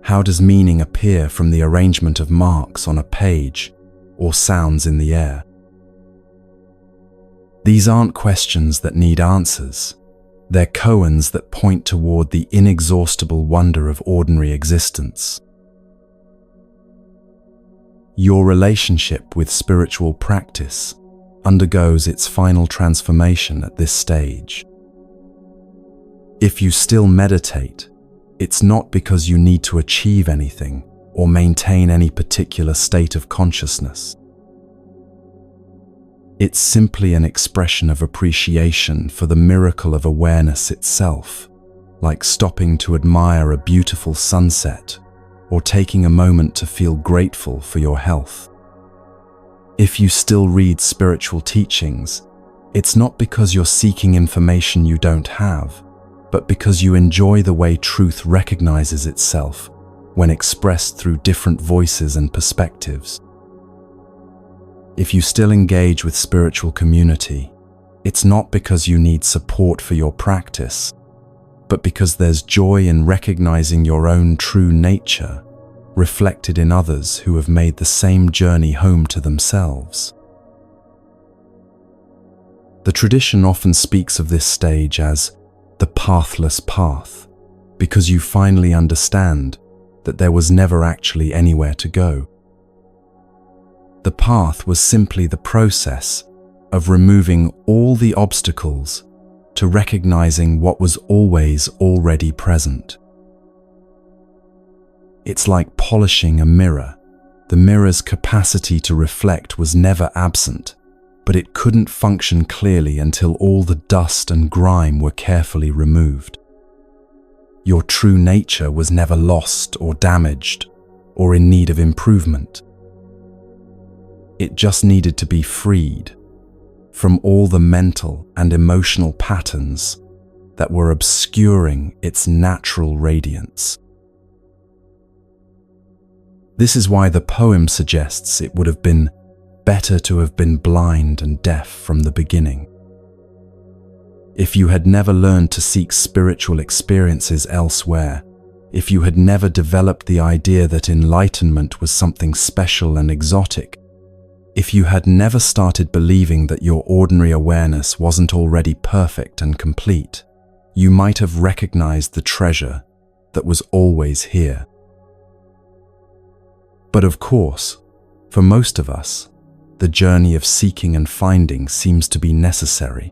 Speaker 1: How does meaning appear from the arrangement of marks on a page or sounds in the air? These aren't questions that need answers. They're koans that point toward the inexhaustible wonder of ordinary existence. Your relationship with spiritual practice undergoes its final transformation at this stage. If you still meditate, it's not because you need to achieve anything or maintain any particular state of consciousness. It's simply an expression of appreciation for the miracle of awareness itself, like stopping to admire a beautiful sunset or taking a moment to feel grateful for your health. If you still read spiritual teachings, it's not because you're seeking information you don't have, but because you enjoy the way truth recognizes itself when expressed through different voices and perspectives. If you still engage with spiritual community, it's not because you need support for your practice, but because there's joy in recognizing your own true nature reflected in others who have made the same journey home to themselves. The tradition often speaks of this stage as the pathless path, because you finally understand that there was never actually anywhere to go. The path was simply the process of removing all the obstacles to recognizing what was always already present. It's like polishing a mirror. The mirror's capacity to reflect was never absent, but it couldn't function clearly until all the dust and grime were carefully removed. Your true nature was never lost or damaged or in need of improvement. It just needed to be freed from all the mental and emotional patterns that were obscuring its natural radiance. This is why the poem suggests it would have been better to have been blind and deaf from the beginning. If you had never learned to seek spiritual experiences elsewhere, if you had never developed the idea that enlightenment was something special and exotic, if you had never started believing that your ordinary awareness wasn't already perfect and complete, you might have recognized the treasure that was always here. But of course, for most of us, the journey of seeking and finding seems to be necessary.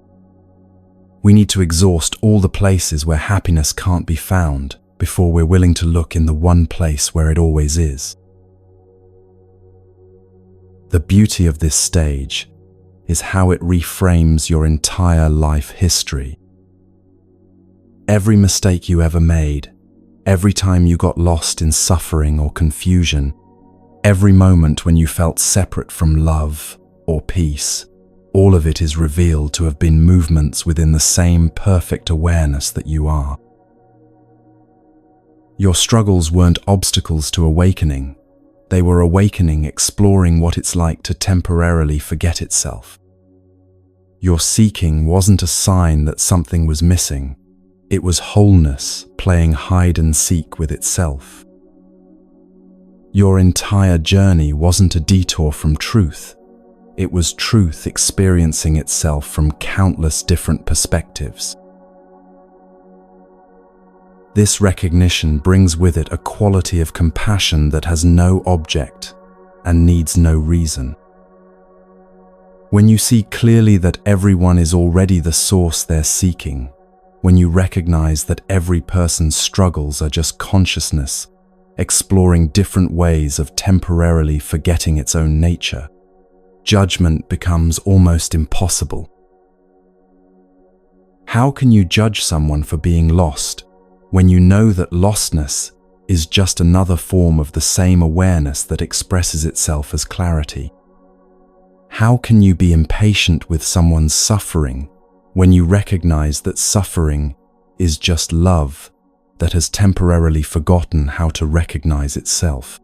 Speaker 1: We need to exhaust all the places where happiness can't be found before we're willing to look in the one place where it always is. The beauty of this stage is how it reframes your entire life history. Every mistake you ever made, every time you got lost in suffering or confusion, every moment when you felt separate from love or peace, all of it is revealed to have been movements within the same perfect awareness that you are. Your struggles weren't obstacles to awakening. They were awakening exploring what it's like to temporarily forget itself. Your seeking wasn't a sign that something was missing. It was wholeness playing hide and seek with itself. Your entire journey wasn't a detour from truth. It was truth experiencing itself from countless different perspectives. This recognition brings with it a quality of compassion that has no object and needs no reason. When you see clearly that everyone is already the source they're seeking, when you recognize that every person's struggles are just consciousness exploring different ways of temporarily forgetting its own nature, judgment becomes almost impossible. How can you judge someone for being lost when you know that lostness is just another form of the same awareness that expresses itself as clarity? How can you be impatient with someone's suffering when you recognize that suffering is just love that has temporarily forgotten how to recognize itself?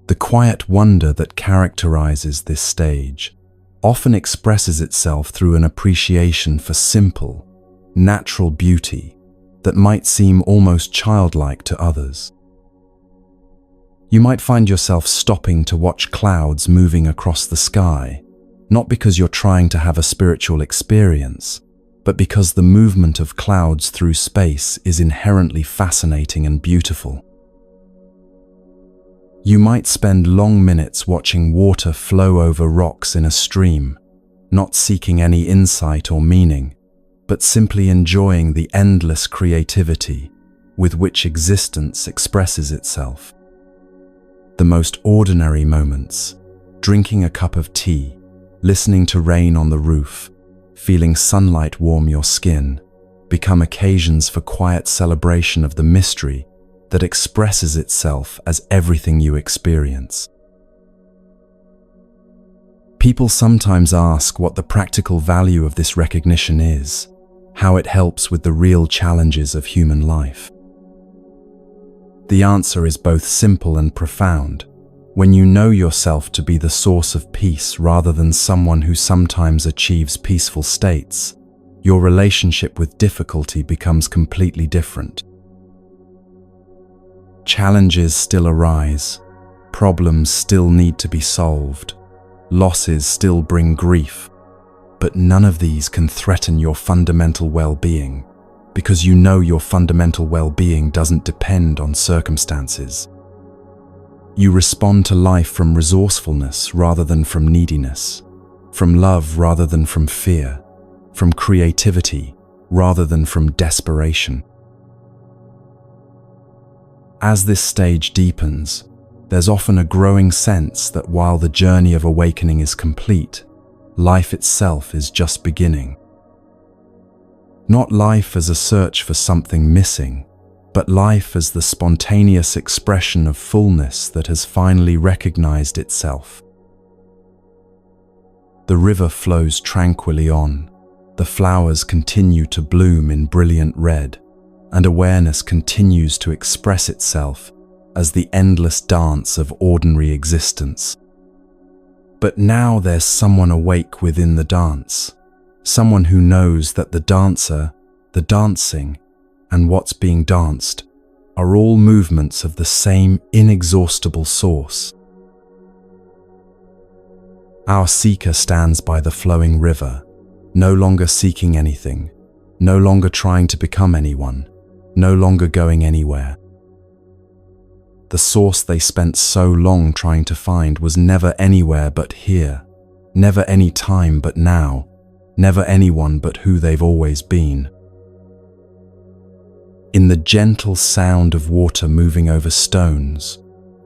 Speaker 1: The The quiet wonder that characterizes this stage often expresses itself through an appreciation for simple, natural beauty that might seem almost childlike to others. You might find yourself stopping to watch clouds moving across the sky, not because you're trying to have a spiritual experience, but because the movement of clouds through space is inherently fascinating and beautiful. You might spend long minutes watching water flow over rocks in a stream, not seeking any insight or meaning, but simply enjoying the endless creativity with which existence expresses itself. The most ordinary moments, drinking a cup of tea, listening to rain on the roof, feeling sunlight warm your skin, become occasions for quiet celebration of the mystery that expresses itself as everything you experience. People sometimes ask what the practical value of this recognition is, how it helps with the real challenges of human life. The answer is both simple and profound. When you know yourself to be the source of peace rather than someone who sometimes achieves peaceful states, your relationship with difficulty becomes completely different. Challenges still arise, problems still need to be solved, losses still bring grief, but none of these can threaten your fundamental well-being, because you know your fundamental well-being doesn't depend on circumstances. You respond to life from resourcefulness rather than from neediness, from love rather than from fear, from creativity rather than from desperation. As this stage deepens, there's often a growing sense that while the journey of awakening is complete, life itself is just beginning. Not life as a search for something missing, but life as the spontaneous expression of fullness that has finally recognized itself. The river flows tranquilly on, the flowers continue to bloom in brilliant red, and awareness continues to express itself as the endless dance of ordinary existence. But now there's someone awake within the dance, someone who knows that the dancer, the dancing, and what's being danced are all movements of the same inexhaustible source. Our seeker stands by the flowing river, no longer seeking anything, no longer trying to become anyone, no longer going anywhere. The source they spent so long trying to find was never anywhere but here, never any time but now, never anyone but who they've always been. In the gentle sound of water moving over stones,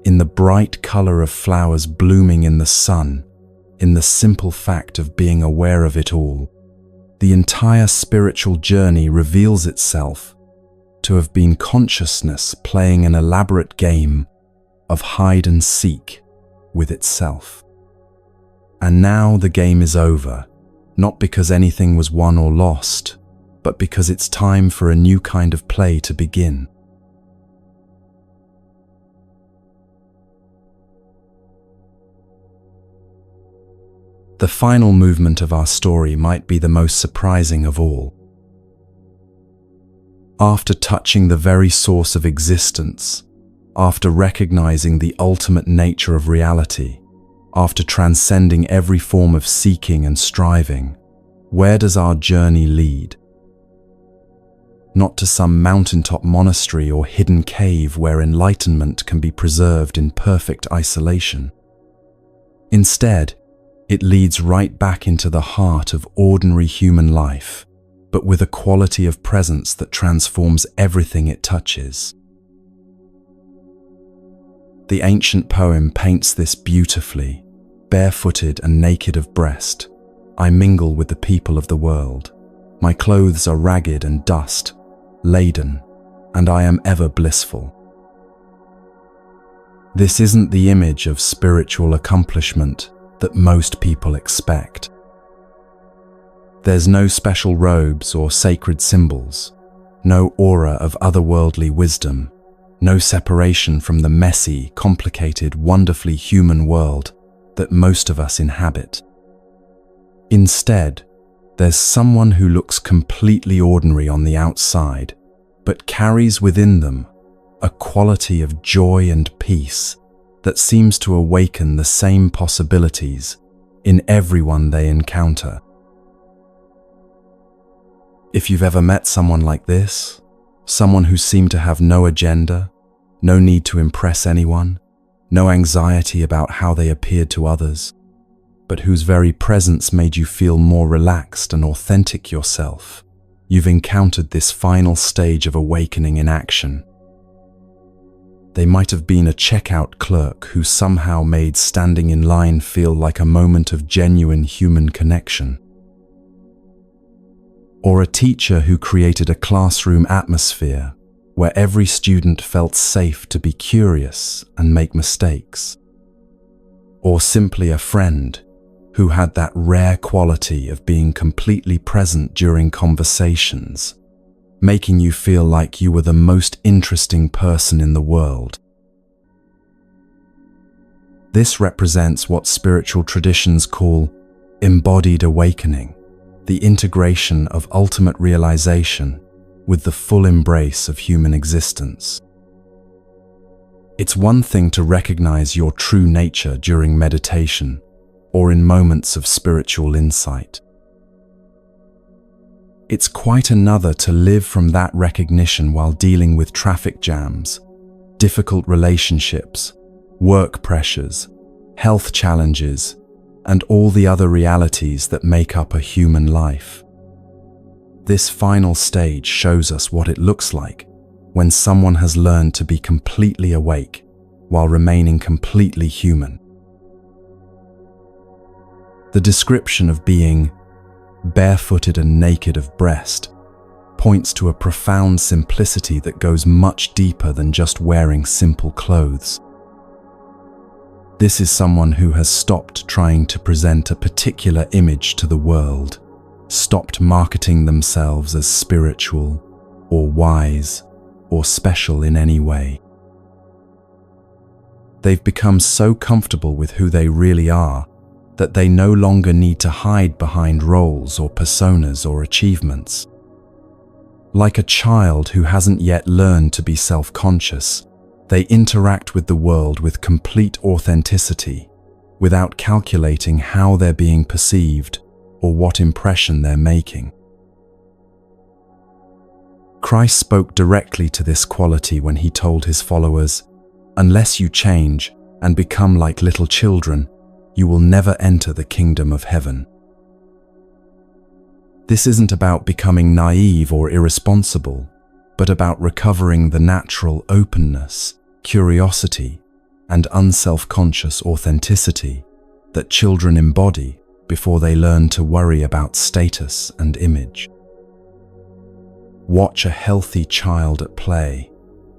Speaker 1: in the bright color of flowers blooming in the sun, in the simple fact of being aware of it all, the entire spiritual journey reveals itself to have been consciousness playing an elaborate game of hide and seek with itself. And now the game is over, not because anything was won or lost, but because it's time for a new kind of play to begin. The final movement of our story might be the most surprising of all. After touching the very source of existence, after recognizing the ultimate nature of reality, after transcending every form of seeking and striving, where does our journey lead? Not to some mountaintop monastery or hidden cave where enlightenment can be preserved in perfect isolation. Instead, it leads right back into the heart of ordinary human life, but with a quality of presence that transforms everything it touches. The ancient poem paints this beautifully. Barefooted and naked of breast, I mingle with the people of the world. My clothes are ragged and dust, laden, and I am ever blissful. This isn't the image of spiritual accomplishment that most people expect. There's no special robes or sacred symbols, no aura of otherworldly wisdom, No separation from the messy, complicated, wonderfully human world that most of us inhabit. Instead, there's someone who looks completely ordinary on the outside, but carries within them a quality of joy and peace that seems to awaken the same possibilities in everyone they encounter. If you've ever met someone like this, someone who seemed to have no agenda, no need to impress anyone, no anxiety about how they appeared to others, but whose very presence made you feel more relaxed and authentic yourself, you've encountered this final stage of awakening in action. They might have been a checkout clerk who somehow made standing in line feel like a moment of genuine human connection. Or a teacher who created a classroom atmosphere where every student felt safe to be curious and make mistakes. Or simply a friend who had that rare quality of being completely present during conversations, making you feel like you were the most interesting person in the world. This represents what spiritual traditions call embodied awakening, the integration of ultimate realization with the full embrace of human existence. It's one thing to recognize your true nature during meditation or in moments of spiritual insight. It's quite another to live from that recognition while dealing with traffic jams, difficult relationships, work pressures, health challenges, and all the other realities that make up a human life. This final stage shows us what it looks like when someone has learned to be completely awake while remaining completely human. The description of being barefooted and naked of breast points to a profound simplicity that goes much deeper than just wearing simple clothes. This is someone who has stopped trying to present a particular image to the world, stopped marketing themselves as spiritual or wise or special in any way. They've become so comfortable with who they really are that they no longer need to hide behind roles or personas or achievements. Like a child who hasn't yet learned to be self-conscious, they interact with the world with complete authenticity, without calculating how they're being perceived or what impression they're making. Christ spoke directly to this quality when he told his followers, "Unless you change and become like little children, you will never enter the kingdom of heaven." This isn't about becoming naive or irresponsible, but about recovering the natural openness, curiosity, and unself-conscious authenticity that children embody before they learn to worry about status and image. Watch a healthy child at play,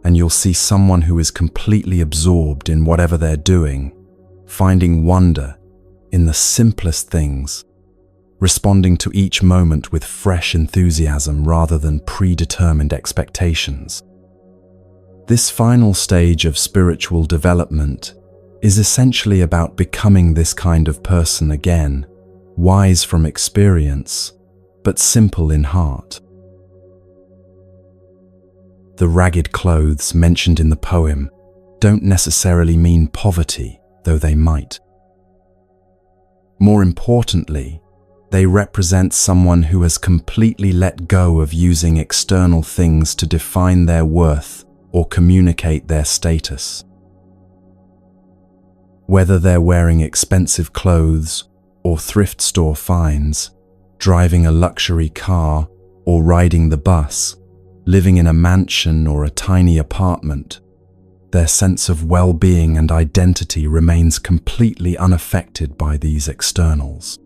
Speaker 1: and you'll see someone who is completely absorbed in whatever they're doing, finding wonder in the simplest things, responding to each moment with fresh enthusiasm rather than predetermined expectations. This final stage of spiritual development is essentially about becoming this kind of person again, wise from experience, but simple in heart. The ragged clothes mentioned in the poem don't necessarily mean poverty, though they might. More importantly, they represent someone who has completely let go of using external things to define their worth or communicate their status. Whether they're wearing expensive clothes or thrift store finds, driving a luxury car or riding the bus, living in a mansion or a tiny apartment, their sense of well-being and identity remains completely unaffected by these externals.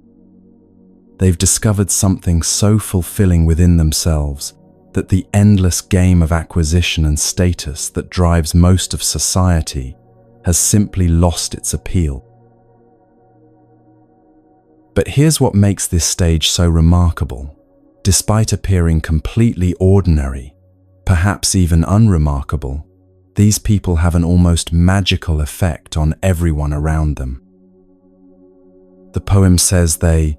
Speaker 1: They've discovered something so fulfilling within themselves that the endless game of acquisition and status that drives most of society has simply lost its appeal. But here's what makes this stage so remarkable. Despite appearing completely ordinary, perhaps even unremarkable, These people have an almost magical effect on everyone around them. The poem says they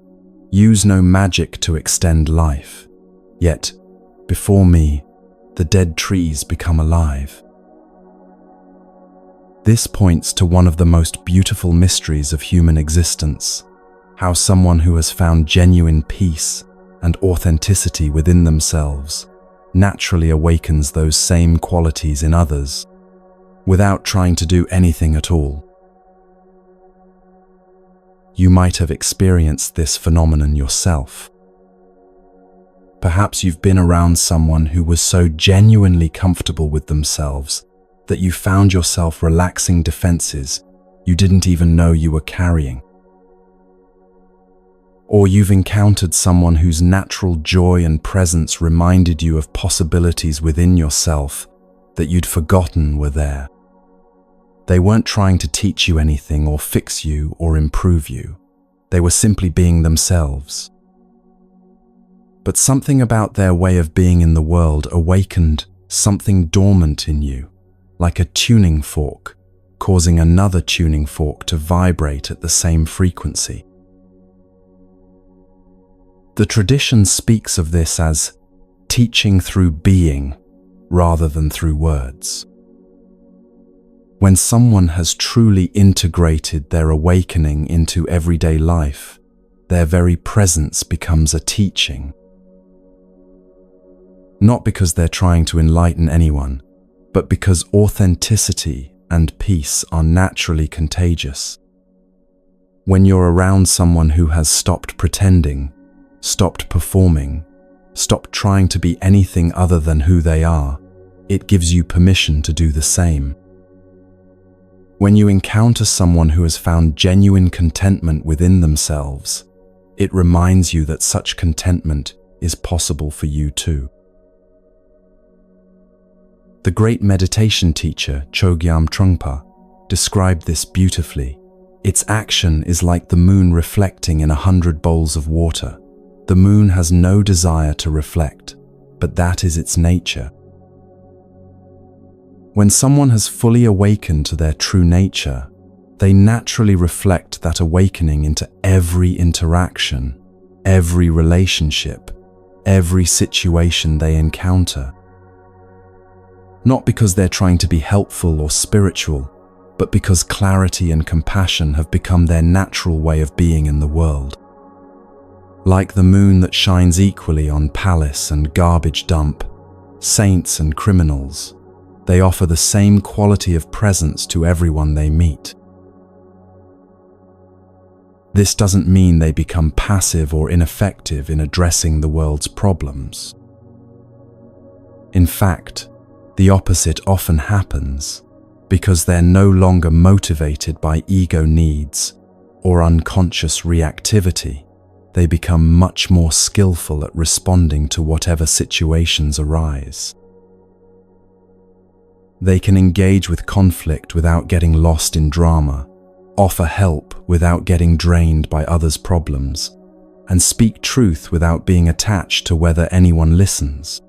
Speaker 1: use no magic to extend life, yet, before me, the dead trees become alive. This points to one of the most beautiful mysteries of human existence, how someone who has found genuine peace and authenticity within themselves naturally awakens those same qualities in others, without trying to do anything at all. You might have experienced this phenomenon yourself. Perhaps you've been around someone who was so genuinely comfortable with themselves that you found yourself relaxing defenses you didn't even know you were carrying. Or you've encountered someone whose natural joy and presence reminded you of possibilities within yourself that you'd forgotten were there. They weren't trying to teach you anything or fix you or improve you. They were simply being themselves. But something about their way of being in the world awakened something dormant in you, like a tuning fork, causing another tuning fork to vibrate at the same frequency. The tradition speaks of this as teaching through being rather than through words. When someone has truly integrated their awakening into everyday life, their very presence becomes a teaching. Not because they're trying to enlighten anyone, but because authenticity and peace are naturally contagious. When you're around someone who has stopped pretending, stopped performing, stopped trying to be anything other than who they are, it gives you permission to do the same. When you encounter someone who has found genuine contentment within themselves, it reminds you that such contentment is possible for you too. The great meditation teacher Chogyam Trungpa described this beautifully. Its action is like the moon reflecting in 100 bowls of water. The moon has no desire to reflect, but that is its nature. When someone has fully awakened to their true nature, they naturally reflect that awakening into every interaction, every relationship, every situation they encounter. Not because they're trying to be helpful or spiritual, but because clarity and compassion have become their natural way of being in the world. Like the moon that shines equally on palace and garbage dump, saints and criminals, they offer the same quality of presence to everyone they meet. This doesn't mean they become passive or ineffective in addressing the world's problems. In fact, the opposite often happens because they're no longer motivated by ego needs or unconscious reactivity. They become much more skillful at responding to whatever situations arise. They can engage with conflict without getting lost in drama, offer help without getting drained by others' problems, and speak truth without being attached to whether anyone listens.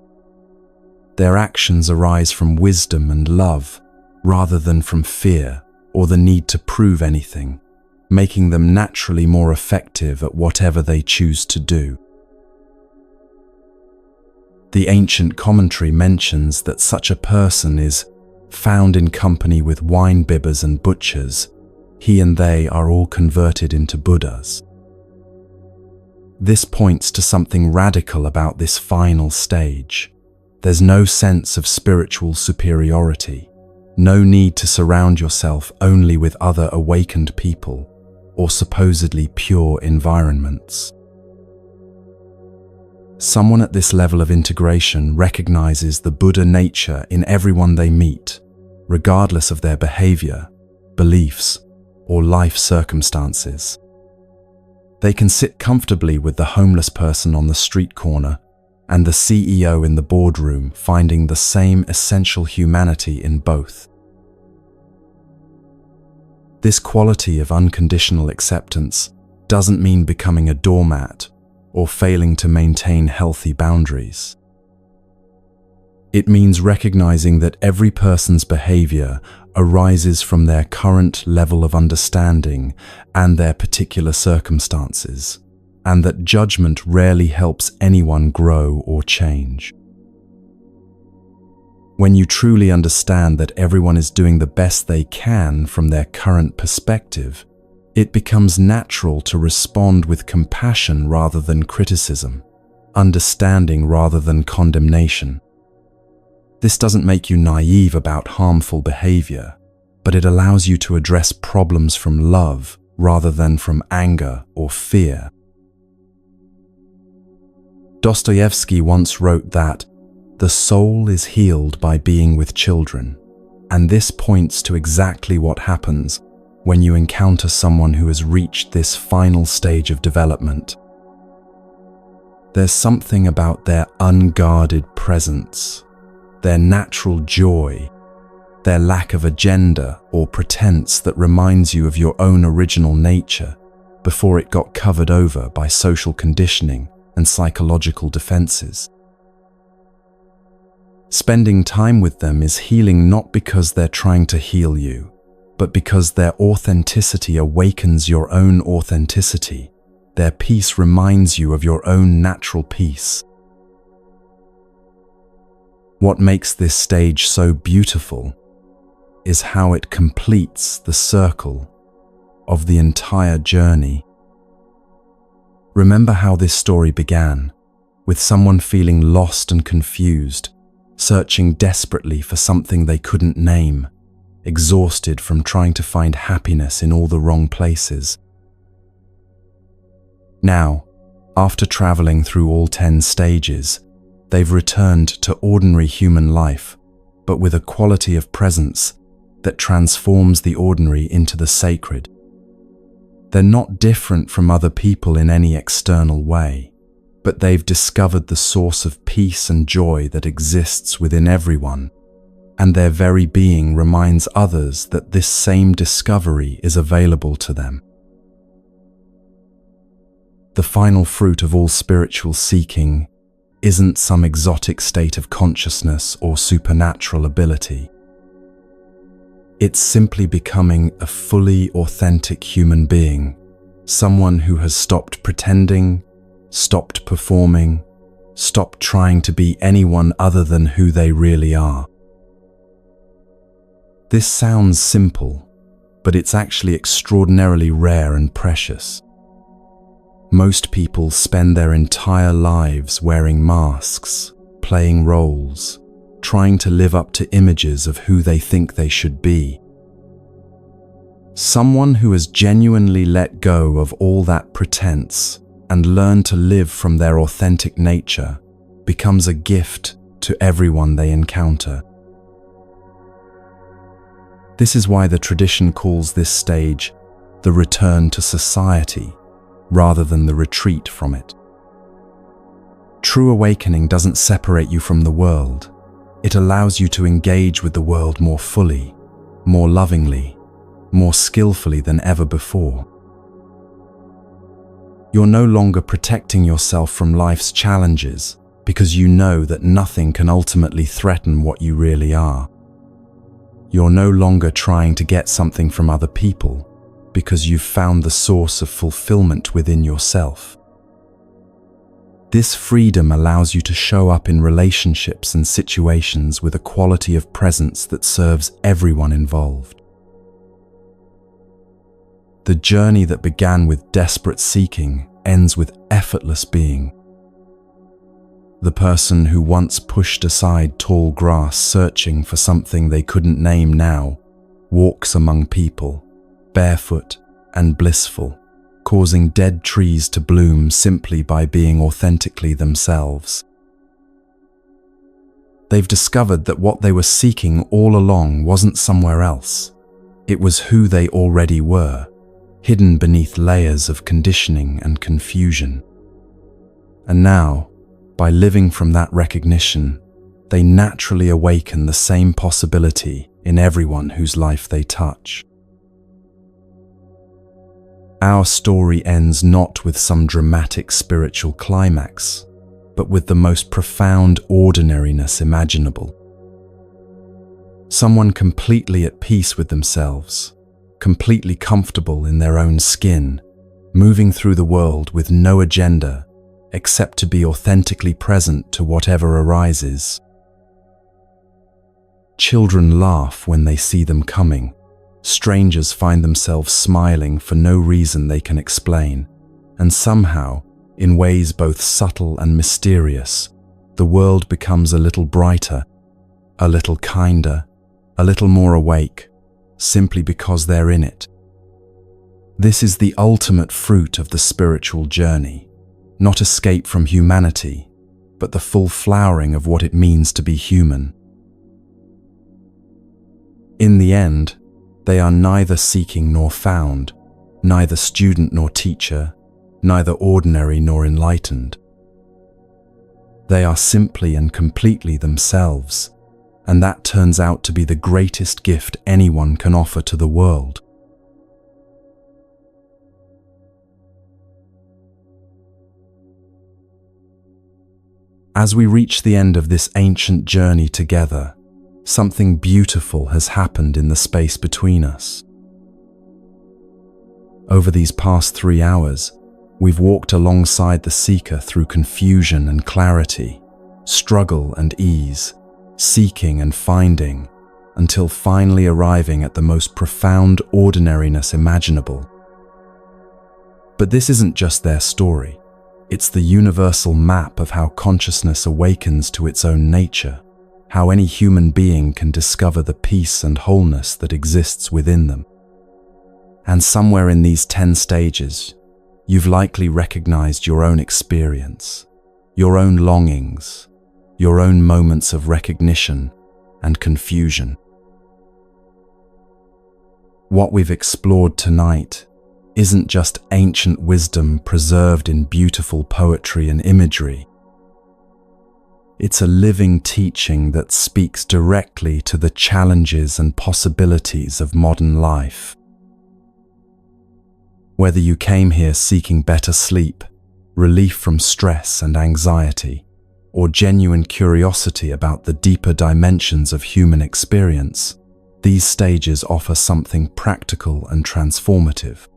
Speaker 1: Their actions arise from wisdom and love, rather than from fear or the need to prove anything, making them naturally more effective at whatever they choose to do. The ancient commentary mentions that such a person is found in company with wine bibbers and butchers. He and they are all converted into Buddhas. This points to something radical about this final stage. There's no sense of spiritual superiority, no need to surround yourself only with other awakened people or supposedly pure environments. Someone at this level of integration recognizes the Buddha nature in everyone they meet, regardless of their behavior, beliefs, or life circumstances. They can sit comfortably with the homeless person on the street corner and the CEO in the boardroom, finding the same essential humanity in both. This quality of unconditional acceptance doesn't mean becoming a doormat or failing to maintain healthy boundaries. It means recognizing that every person's behavior arises from their current level of understanding and their particular circumstances, and that judgment rarely helps anyone grow or change. When you truly understand that everyone is doing the best they can from their current perspective, it becomes natural to respond with compassion rather than criticism, understanding rather than condemnation. This doesn't make you naive about harmful behavior, but it allows you to address problems from love rather than from anger or fear. Dostoevsky once wrote that the soul is healed by being with children, and this points to exactly what happens when you encounter someone who has reached this final stage of development. There's something about their unguarded presence, their natural joy, their lack of agenda or pretense that reminds you of your own original nature before it got covered over by social conditioning and psychological defenses. Spending time with them is healing not because they're trying to heal you, but because their authenticity awakens your own authenticity. Their peace reminds you of your own natural peace. What makes this stage so beautiful is how it completes the circle of the entire journey. Remember how this story began, with someone feeling lost and confused, searching desperately for something they couldn't name, exhausted from trying to find happiness in all the wrong places. Now, after traveling through all 10 stages, they've returned to ordinary human life, but with a quality of presence that transforms the ordinary into the sacred. They're not different from other people in any external way, but they've discovered the source of peace and joy that exists within everyone, and their very being reminds others that this same discovery is available to them. The final fruit of all spiritual seeking isn't some exotic state of consciousness or supernatural ability. It's simply becoming a fully authentic human being, someone who has stopped pretending, stopped performing, stopped trying to be anyone other than who they really are. This sounds simple, but it's actually extraordinarily rare and precious. Most people spend their entire lives wearing masks, playing roles, trying to live up to images of who they think they should be. Someone who has genuinely let go of all that pretense and learned to live from their authentic nature becomes a gift to everyone they encounter. This is why the tradition calls this stage the return to society, rather than the retreat from it. True awakening doesn't separate you from the world. It allows you to engage with the world more fully, more lovingly, more skillfully than ever before. You're no longer protecting yourself from life's challenges because you know that nothing can ultimately threaten what you really are. You're no longer trying to get something from other people because you've found the source of fulfillment within yourself. This freedom allows you to show up in relationships and situations with a quality of presence that serves everyone involved. The journey that began with desperate seeking ends with effortless being. The person who once pushed aside tall grass searching for something they couldn't name now walks among people, barefoot and blissful, causing dead trees to bloom simply by being authentically themselves. They've discovered that what they were seeking all along wasn't somewhere else. It was who they already were, hidden beneath layers of conditioning and confusion. And now, by living from that recognition, they naturally awaken the same possibility in everyone whose life they touch. Our story ends not with some dramatic spiritual climax, but with the most profound ordinariness imaginable. Someone completely at peace with themselves, completely comfortable in their own skin, moving through the world with no agenda except to be authentically present to whatever arises. Children laugh when they see them coming. Strangers find themselves smiling for no reason they can explain. And somehow, in ways both subtle and mysterious, the world becomes a little brighter, a little kinder, a little more awake, simply because they're in it. This is the ultimate fruit of the spiritual journey, not escape from humanity, but the full flowering of what it means to be human. In the end, they are neither seeking nor found, neither student nor teacher, neither ordinary nor enlightened. They are simply and completely themselves, and that turns out to be the greatest gift anyone can offer to the world. As we reach the end of this ancient journey together, something beautiful has happened in the space between us. Over these past 3 hours, we've walked alongside the seeker through confusion and clarity, struggle and ease, seeking and finding, until finally arriving at the most profound ordinariness imaginable. But this isn't just their story. It's the universal map of how consciousness awakens to its own nature, how any human being can discover the peace and wholeness that exists within them. And somewhere in these 10 stages, you've likely recognized your own experience, your own longings, your own moments of recognition and confusion. What we've explored tonight isn't just ancient wisdom preserved in beautiful poetry and imagery. It's a living teaching that speaks directly to the challenges and possibilities of modern life. Whether you came here seeking better sleep, relief from stress and anxiety, or genuine curiosity about the deeper dimensions of human experience, these stages offer something practical and transformative.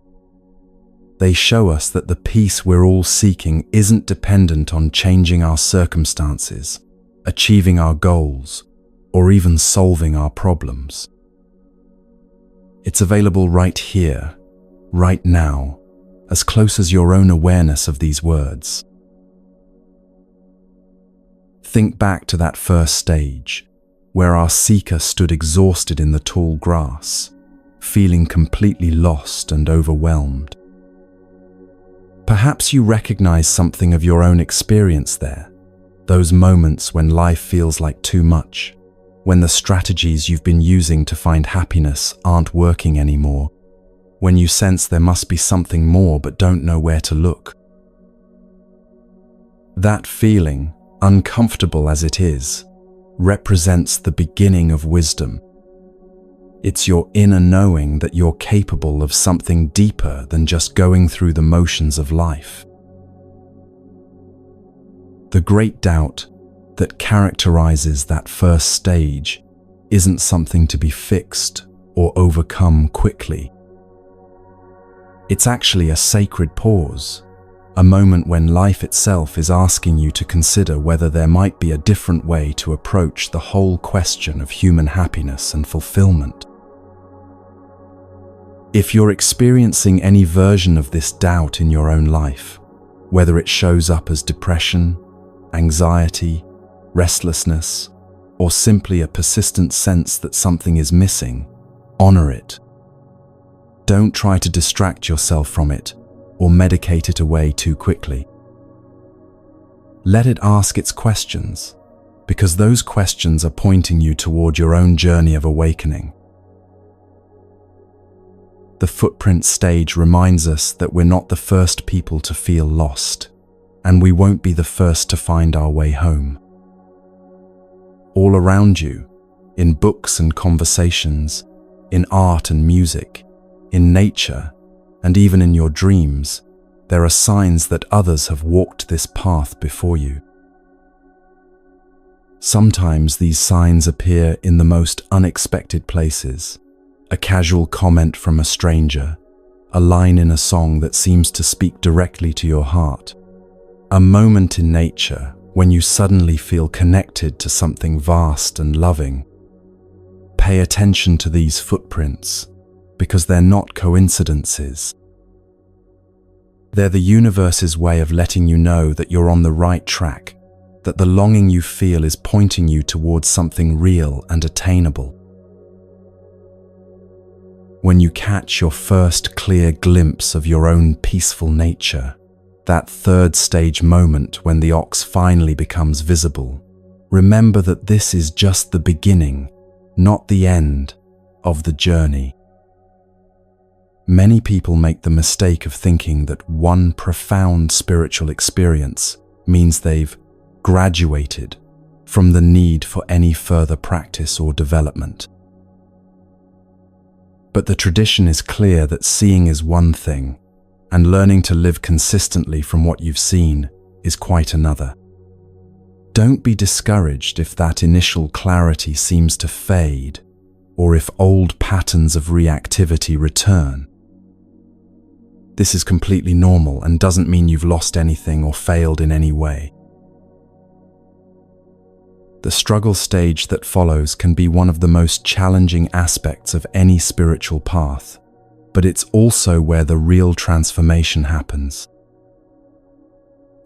Speaker 1: They show us that the peace we're all seeking isn't dependent on changing our circumstances, achieving our goals, or even solving our problems. It's available right here, right now, as close as your own awareness of these words. Think back to that first stage, where our seeker stood exhausted in the tall grass, feeling completely lost and overwhelmed. Perhaps you recognize something of your own experience there, those moments when life feels like too much, when the strategies you've been using to find happiness aren't working anymore, when you sense there must be something more but don't know where to look. That feeling, uncomfortable as it is, represents the beginning of wisdom. It's your inner knowing that you're capable of something deeper than just going through the motions of life. The great doubt that characterizes that first stage isn't something to be fixed or overcome quickly. It's actually a sacred pause, a moment when life itself is asking you to consider whether there might be a different way to approach the whole question of human happiness and fulfillment. If you're experiencing any version of this doubt in your own life, whether it shows up as depression, anxiety, restlessness, or simply a persistent sense that something is missing, honor it. Don't try to distract yourself from it or medicate it away too quickly. Let it ask its questions, because those questions are pointing you toward your own journey of awakening. The footprint stage reminds us that we're not the first people to feel lost, and we won't be the first to find our way home. All around you, in books and conversations, in art and music, in nature, and even in your dreams, there are signs that others have walked this path before you. Sometimes these signs appear in the most unexpected places. A casual comment from a stranger, a line in a song that seems to speak directly to your heart, a moment in nature when you suddenly feel connected to something vast and loving. Pay attention to these footprints, because they're not coincidences. They're the universe's way of letting you know that you're on the right track, that the longing you feel is pointing you towards something real and attainable. When you catch your first clear glimpse of your own peaceful nature, that third stage moment when the ox finally becomes visible, remember that this is just the beginning, not the end, of the journey. Many people make the mistake of thinking that one profound spiritual experience means they've graduated from the need for any further practice or development. But the tradition is clear that seeing is one thing, and learning to live consistently from what you've seen is quite another. Don't be discouraged if that initial clarity seems to fade, or if old patterns of reactivity return. This is completely normal and doesn't mean you've lost anything or failed in any way. The struggle stage that follows can be one of the most challenging aspects of any spiritual path, but it's also where the real transformation happens.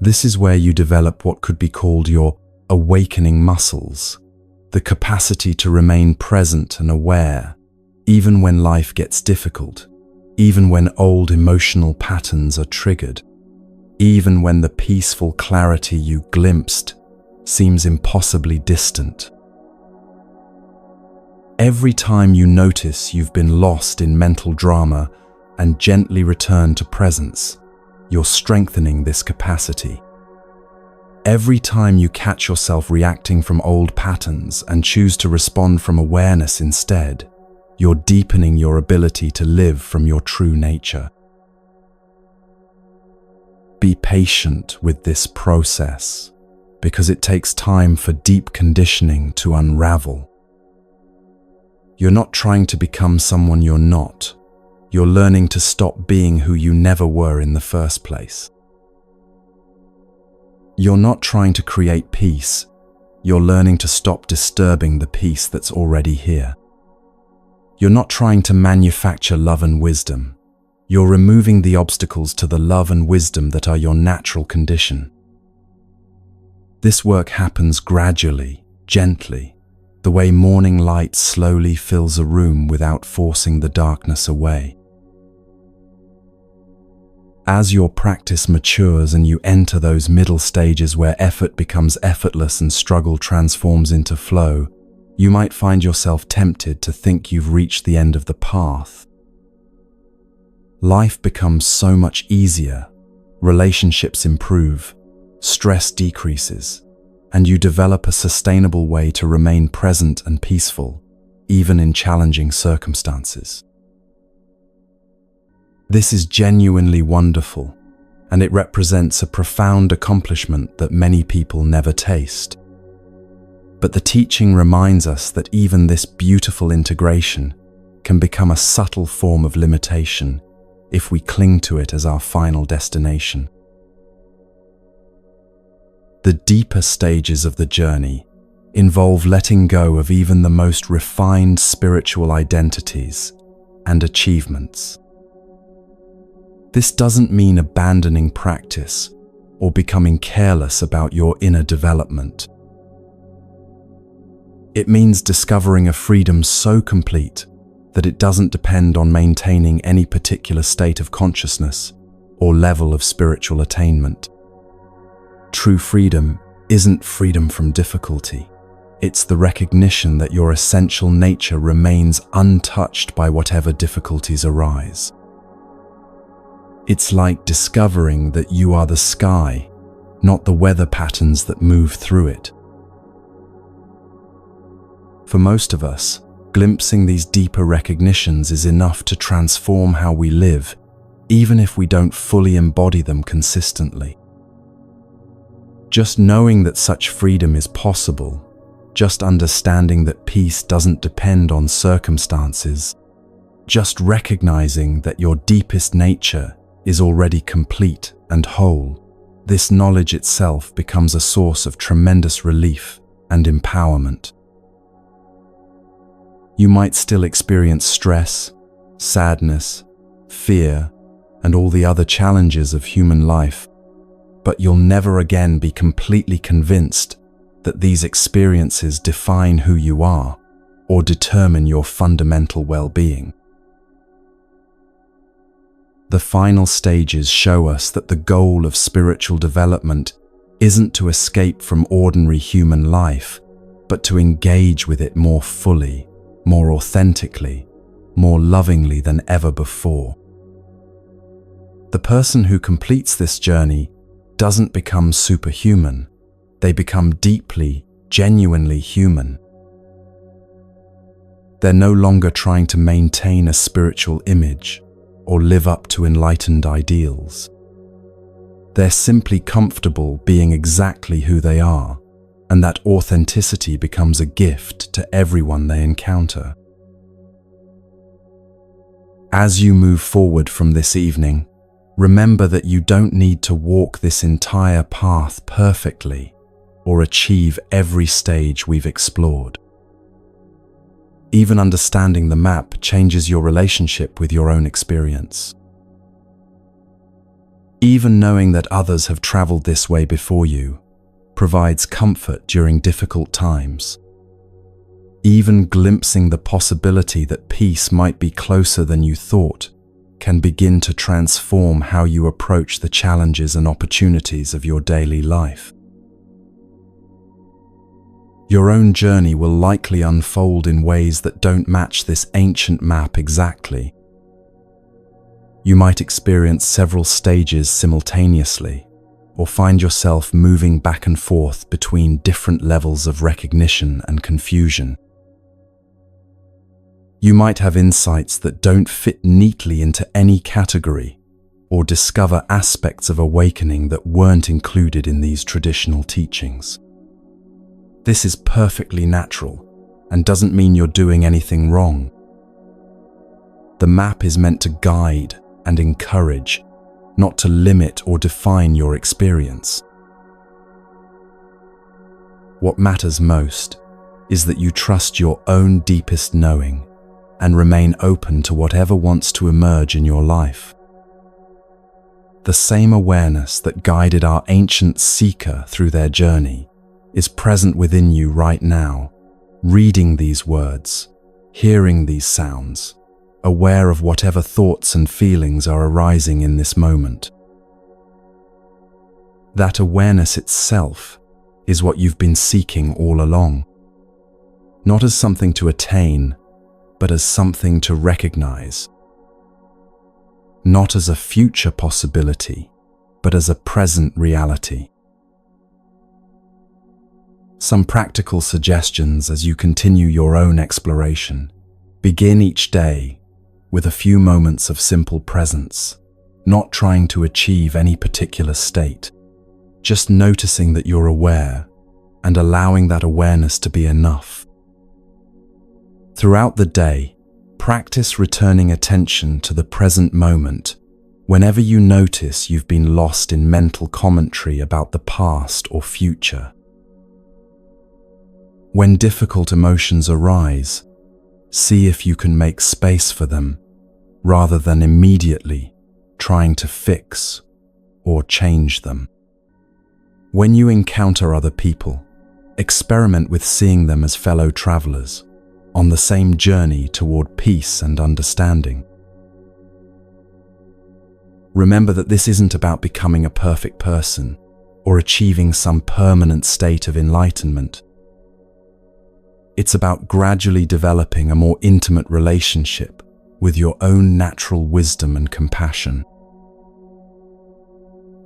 Speaker 1: This is where you develop what could be called your awakening muscles, the capacity to remain present and aware, even when life gets difficult, even when old emotional patterns are triggered, even when the peaceful clarity you glimpsed seems impossibly distant. Every time you notice you've been lost in mental drama and gently return to presence, you're strengthening this capacity. Every time you catch yourself reacting from old patterns and choose to respond from awareness instead, you're deepening your ability to live from your true nature. Be patient with this process, because it takes time for deep conditioning to unravel. You're not trying to become someone you're not. You're learning to stop being who you never were in the first place. You're not trying to create peace. You're learning to stop disturbing the peace that's already here. You're not trying to manufacture love and wisdom. You're removing the obstacles to the love and wisdom that are your natural condition. This work happens gradually, gently, the way morning light slowly fills a room without forcing the darkness away. As your practice matures and you enter those middle stages where effort becomes effortless and struggle transforms into flow, you might find yourself tempted to think you've reached the end of the path. Life becomes so much easier, relationships improve, stress decreases, and you develop a sustainable way to remain present and peaceful, even in challenging circumstances. This is genuinely wonderful, and it represents a profound accomplishment that many people never taste. But the teaching reminds us that even this beautiful integration can become a subtle form of limitation if we cling to it as our final destination. The deeper stages of the journey involve letting go of even the most refined spiritual identities and achievements. This doesn't mean abandoning practice or becoming careless about your inner development. It means discovering a freedom so complete that it doesn't depend on maintaining any particular state of consciousness or level of spiritual attainment. True freedom isn't freedom from difficulty. It's the recognition that your essential nature remains untouched by whatever difficulties arise. It's like discovering that you are the sky, not the weather patterns that move through it. For most of us, glimpsing these deeper recognitions is enough to transform how we live, even if we don't fully embody them consistently. Just knowing that such freedom is possible just understanding that peace doesn't depend on circumstances, just recognizing that your deepest nature is already complete and whole. This knowledge itself becomes a source of tremendous relief and empowerment. You might still experience stress, sadness, fear, and all the other challenges of human life, but you'll never again be completely convinced that these experiences define who you are or determine your fundamental well-being. The final stages show us that the goal of spiritual development isn't to escape from ordinary human life, but to engage with it more fully, more authentically, more lovingly than ever before. The person who completes this journey doesn't become superhuman. They become deeply, genuinely human. They're no longer trying to maintain a spiritual image or live up to enlightened ideals. They're simply comfortable being exactly who they are, and that authenticity becomes a gift to everyone they encounter. As you move forward from this evening, remember that you don't need to walk this entire path perfectly or achieve every stage we've explored. Even understanding the map changes your relationship with your own experience. Even knowing that others have traveled this way before you provides comfort during difficult times. Even glimpsing the possibility that peace might be closer than you thought can begin to transform how you approach the challenges and opportunities of your daily life. Your own journey will likely unfold in ways that don't match this ancient map exactly. You might experience several stages simultaneously, or find yourself moving back and forth between different levels of recognition and confusion. You might have insights that don't fit neatly into any category, or discover aspects of awakening that weren't included in these traditional teachings. This is perfectly natural and doesn't mean you're doing anything wrong. The map is meant to guide and encourage, not to limit or define your experience. What matters most is that you trust your own deepest knowing and remain open to whatever wants to emerge in your life. The same awareness that guided our ancient seeker through their journey is present within you right now, reading these words, hearing these sounds, aware of whatever thoughts and feelings are arising in this moment. That awareness itself is what you've been seeking all along, not as something to attain, but as something to recognize. Not as a future possibility, but as a present reality. Some practical suggestions as you continue your own exploration. Begin each day with a few moments of simple presence, not trying to achieve any particular state, just noticing that you're aware and allowing that awareness to be enough. Throughout the day, practice returning attention to the present moment whenever you notice you've been lost in mental commentary about the past or future. When difficult emotions arise, see if you can make space for them rather than immediately trying to fix or change them. When you encounter other people, experiment with seeing them as fellow travelers on the same journey toward peace and understanding. Remember that this isn't about becoming a perfect person or achieving some permanent state of enlightenment. It's about gradually developing a more intimate relationship with your own natural wisdom and compassion.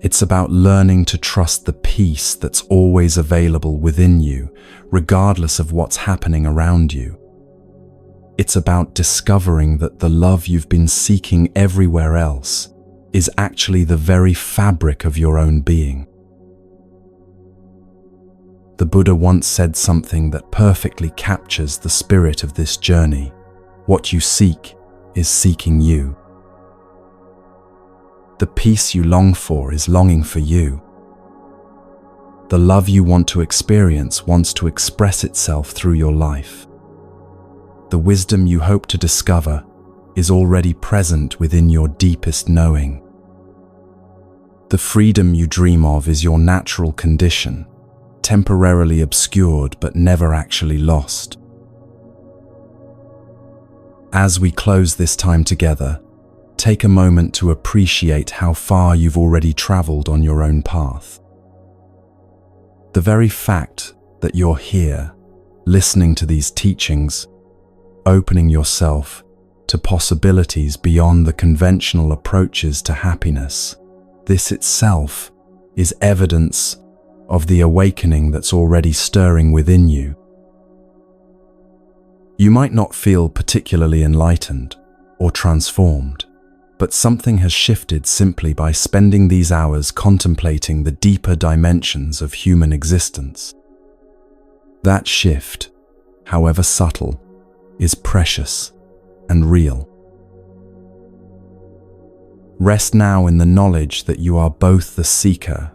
Speaker 1: It's about learning to trust the peace that's always available within you, regardless of what's happening around you. It's about discovering that the love you've been seeking everywhere else is actually the very fabric of your own being. The Buddha once said something that perfectly captures the spirit of this journey. What you seek is seeking you. The peace you long for is longing for you. The love you want to experience wants to express itself through your life. The wisdom you hope to discover is already present within your deepest knowing. The freedom you dream of is your natural condition, temporarily obscured but never actually lost. As we close this time together, take a moment to appreciate how far you've already traveled on your own path. The very fact that you're here, listening to these teachings, opening yourself to possibilities beyond the conventional approaches to happiness, this itself is evidence of the awakening that's already stirring within you. You might not feel particularly enlightened or transformed, but something has shifted simply by spending these hours contemplating the deeper dimensions of human existence. That shift, however subtle, is precious and real. Rest now in the knowledge that you are both the seeker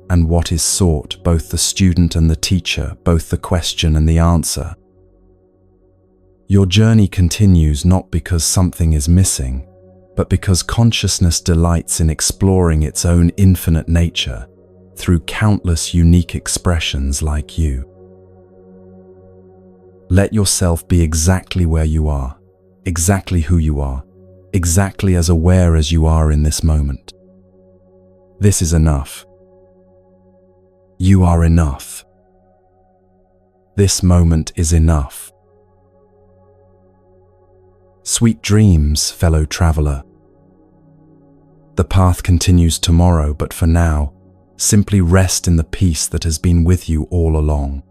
Speaker 1: and what is sought, both the student and the teacher, both the question and the answer. Your journey continues not because something is missing, but because consciousness delights in exploring its own infinite nature through countless unique expressions like you. Let yourself be exactly where you are, exactly who you are, exactly as aware as you are in this moment. This is enough. You are enough. This moment is enough. Sweet dreams, fellow traveler. The path continues tomorrow, but for now, simply rest in the peace that has been with you all along.